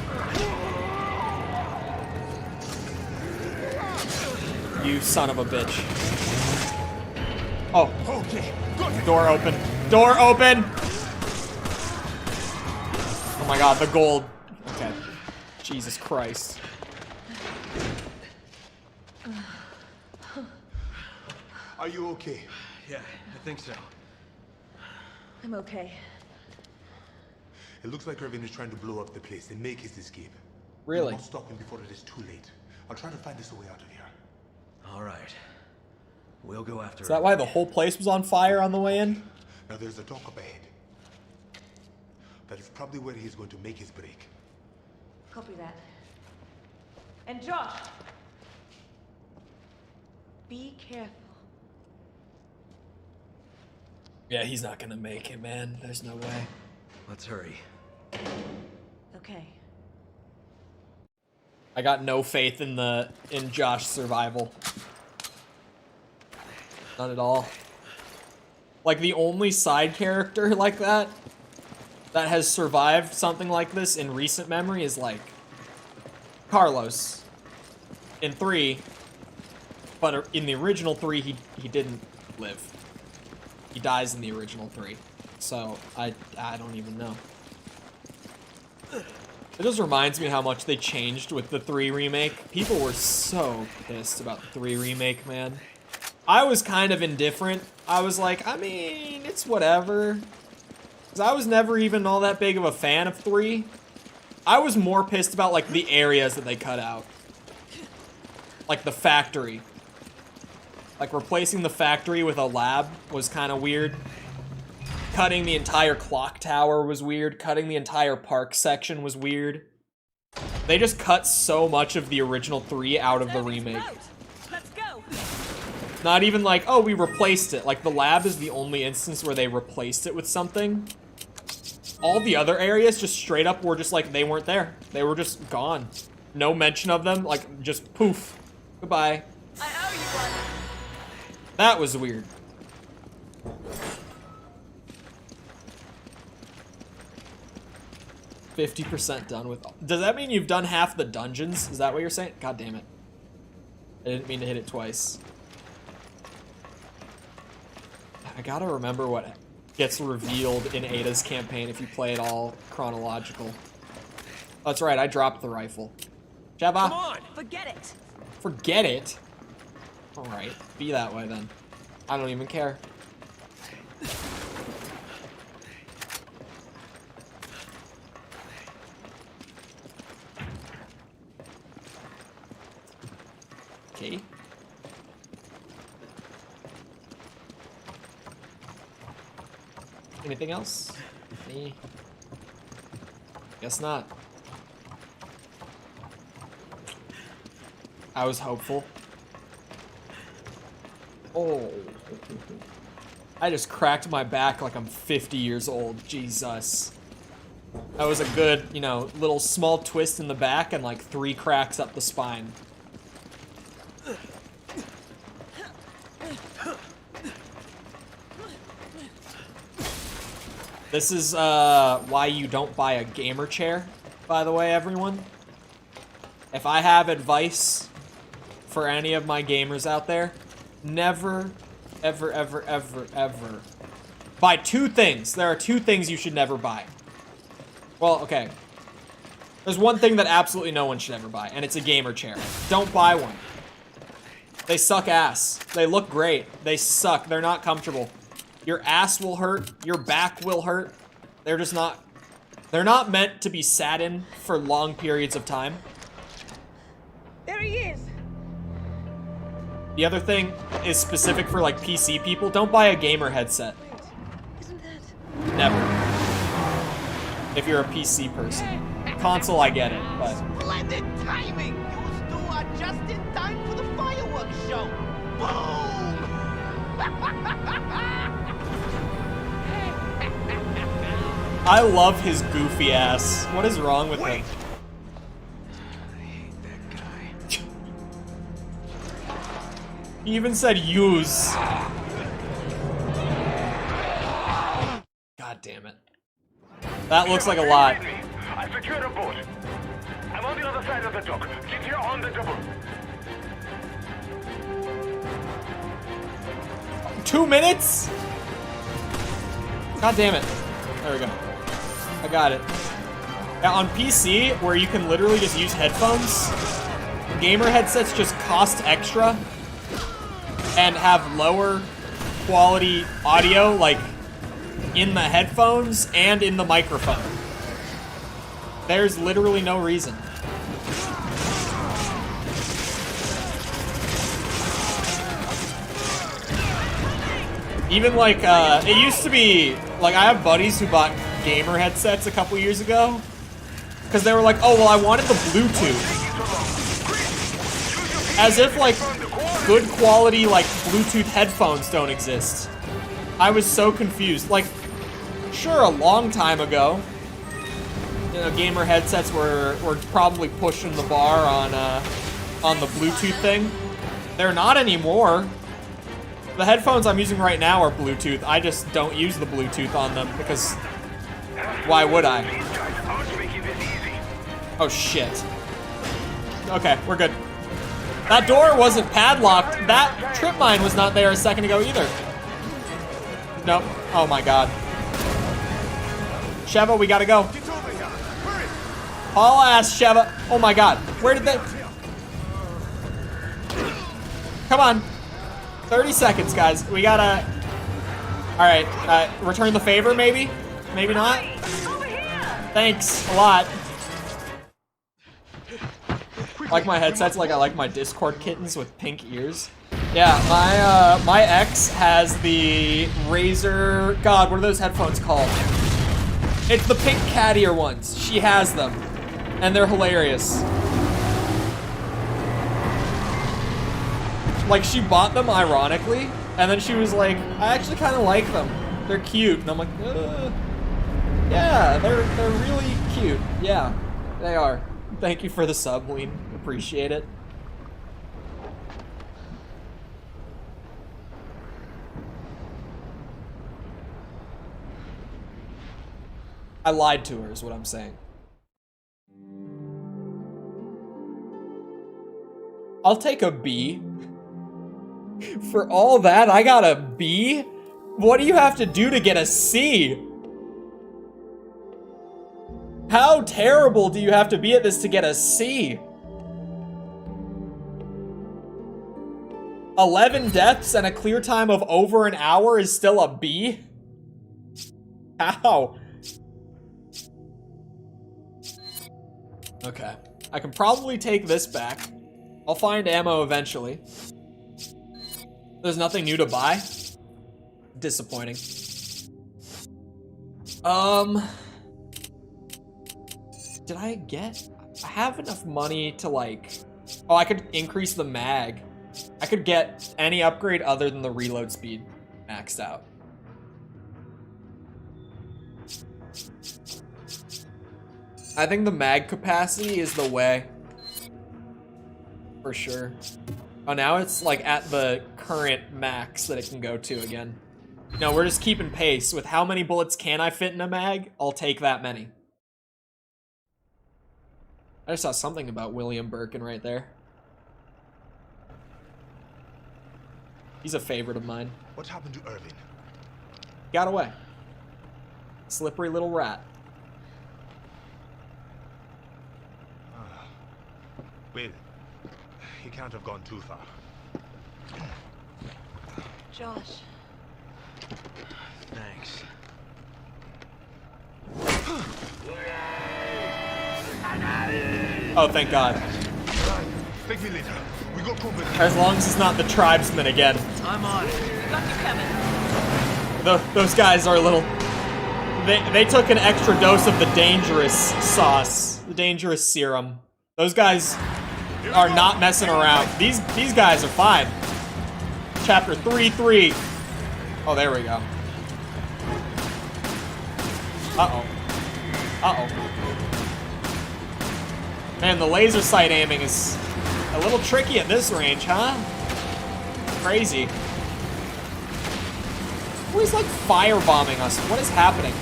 You son of a bitch. Oh. Okay. Door open. Door open! Oh my god, the gold. Okay. Jesus Christ. Are you okay? Yeah, I think so. I'm okay. It looks like Irving is trying to blow up the place and make his escape. Really? We must stop him before it is too late. I'll try to find us a way out of here. All right. We'll go after Is that why the whole place was on fire on the way in? Now there's a dock up ahead. That is probably where he's going to make his break. Copy that. And Josh! Be careful. Yeah, he's not gonna make it, man. There's no way. Let's hurry. Okay. I got no faith in Josh's survival. Not at all. Like, the only side character like that has survived something like this in recent memory is, like, Carlos in 3, but in the original 3, he didn't live. He dies in the original 3, so I don't even know. It just reminds me how much they changed with the 3 remake. People were so pissed about the 3 remake, man. I was kind of indifferent. I was like, I mean, it's whatever. Because I was never even all that big of a fan of 3. I was more pissed about, like, the areas that they cut out. Like, the factory. Like, replacing the factory with a lab was kind of weird. Cutting the entire clock tower was weird. Cutting the entire park section was weird. They just cut so much of the original 3 out of the remake. Let's go. Not even like, oh, we replaced it. Like, the lab is the only instance where they replaced it with something. All the other areas just straight up were just like, they weren't there. They were just gone. No mention of them, like, just poof. Goodbye. I owe you one. That was weird. %50 done with. Does that mean you've done half the dungeons? Is that what you're saying? God damn it. I didn't mean to hit it twice. I gotta remember what gets revealed in Ada's campaign if you play it all chronological. That's right, I dropped the rifle. Sheva. Come on! Forget it. Forget it? Alright, be that way then. I don't even care. Okay. Anything else? Guess not. I was hopeful. Oh. I just cracked my back like I'm 50 years old. Jesus. That was a good, you know, little small twist in the back and like 3 cracks up the spine. This is why you don't buy a gamer chair, by the way, everyone. If I have advice for any of my gamers out there, never, ever, ever, ever, ever buy 2 things. There are 2 things you should never buy. Well, okay. There's one thing that absolutely no one should ever buy, and it's a gamer chair. Don't buy one. They suck ass. They look great. They suck. They're not comfortable. Your ass will hurt. Your back will hurt. They're just not... They're not meant to be sat in for long periods of time. There he is. The other thing is specific for, like, PC people. Don't buy a gamer headset. Wait, isn't that... Never. If you're a PC person. Console, I get it, but... Splendid timing! You two are just in time for the fireworks show! Boom! I love his goofy ass. What is wrong with him? I hate that guy. He even said use. God damn it. That looks like a lot. I secured a boat. I'm on the other side of the dock. Get here on the double. 2 minutes? God damn it. There we go. I got it. Yeah, on PC, where you can literally just use headphones, gamer headsets just cost extra and have lower quality audio, like, in the headphones and in the microphone. There's literally no reason. Even like, it used to be, like, I have buddies who bought gamer headsets a couple years ago because they were like, oh, well, I wanted the Bluetooth. As if, like, good quality, like, Bluetooth headphones don't exist. I was so confused. Like, sure, a long time ago, you know, gamer headsets were probably pushing the bar on the Bluetooth thing. They're not anymore. The headphones I'm using right now are Bluetooth. I just don't use the Bluetooth on them because why would I? Oh shit. Okay, we're good. That door wasn't padlocked. That trip mine was not there a second ago either. Nope. Oh my god. Sheva, we gotta go. Haul ass, Sheva. Oh my god. Where did they... Come on. 30 seconds, guys. We gotta... Alright, return the favor, maybe? Maybe not? Thanks a lot. Like my headsets like I like my Discord kittens with pink ears. Yeah, my ex has the Razer... God, what are those headphones called? It's the pink cat ear ones. She has them. And they're hilarious. Like, she bought them ironically, and then she was like, I actually kind of like them. They're cute. And I'm like, yeah, they're really cute. Yeah, they are. Thank you for the sub, Lean. Appreciate it. I lied to her is what I'm saying. I'll take a B. For all that, I got a B? What do you have to do to get a C? How terrible do you have to be at this to get a C? 11 deaths and a clear time of over an hour is still a B? How? Okay. I can probably take this back. I'll find ammo eventually. There's nothing new to buy. Disappointing. Did I get... I have enough money to like... Oh, I could increase the mag. I could get any upgrade other than the reload speed maxed out. I think the mag capacity is the way. For sure. Oh, now it's like at the current max that it can go to again. No, we're just keeping pace with how many bullets can I fit in a mag? I'll take that many. I just saw something about William Birkin right there. He's a favorite of mine. What happened to Irving? Got away. Slippery little rat. Well, he can't have gone too far. Josh. Thanks. Oh, thank God. Take me later. We got company. As long as it's not the tribesmen again. I'm on it. Got you coming. Those guys are a little... They took an extra dose of the dangerous sauce. The dangerous serum. Those guys are not messing around. These guys are fine. Chapter 3-3. Oh, there we go. Uh-oh. Uh-oh. Man, the laser sight aiming is a little tricky at this range, huh? Crazy. Who is like firebombing us? What is happening?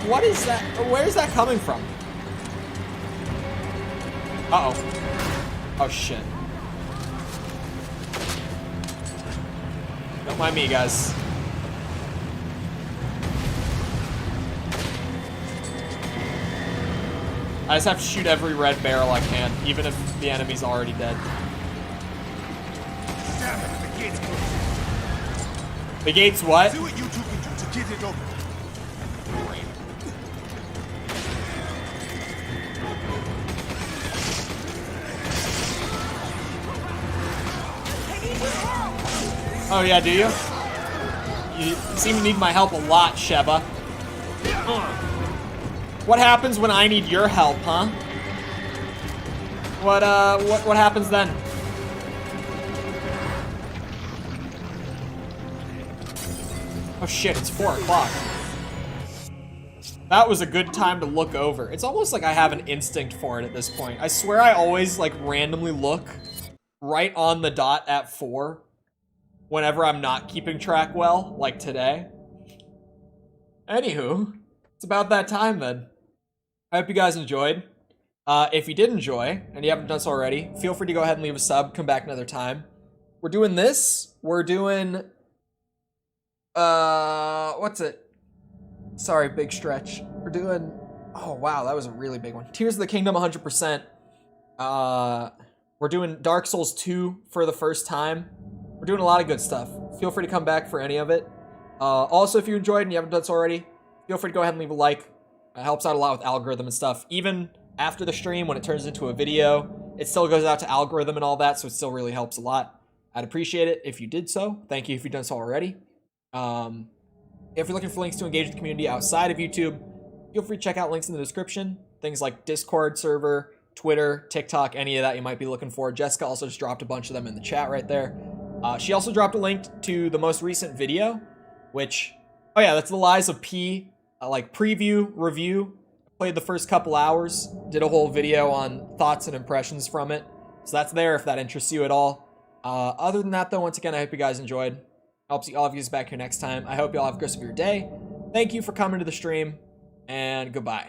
What is that? Where's that coming from? Uh-oh. Oh, shit. Don't mind me, guys. I just have to shoot every red barrel I can, even if the enemy's already dead. Damn it, the gate's closed. The gate's what? Do what you two can do to get it open. Oh yeah, do you? You seem to need my help a lot, Sheba. What happens when I need your help, huh? What happens then? Oh shit, it's 4 o'clock. That was a good time to look over. It's almost like I have an instinct for it at this point. I swear I always like randomly look right on the dot at 4 whenever I'm not keeping track well, like today. Anywho, it's about that time then. I hope you guys enjoyed. If you did enjoy, and you haven't done so already, feel free to go ahead and leave a sub, come back another time. We're doing this. We're doing... what's it? Sorry, big stretch. We're doing... Oh, wow, that was a really big one. Tears of the Kingdom 100%. We're doing Dark Souls 2 for the first time. We're doing a lot of good stuff. Feel free to come back for any of it. Also, if you enjoyed and you haven't done so already, feel free to go ahead and leave a like. It helps out a lot with algorithm and stuff. Even after the stream, when it turns into a video, it still goes out to algorithm and all that, so it still really helps a lot. I'd appreciate it if you did so. Thank you if you've done so already. If you're looking for links to engage with the community outside of YouTube, feel free to check out links in the description. Things like Discord server, Twitter, TikTok, any of that you might be looking for. Jessica also just dropped a bunch of them in the chat right there. She also dropped a link to the most recent video, which, oh yeah, that's the Lies of P, like preview, review. Played the first couple hours, did a whole video on thoughts and impressions from it. So that's there if that interests you at all. Other than that though, once again, I hope you guys enjoyed. I hope to see all of you back here next time. I hope you all have a good rest of your day. Thank you for coming to the stream, and goodbye.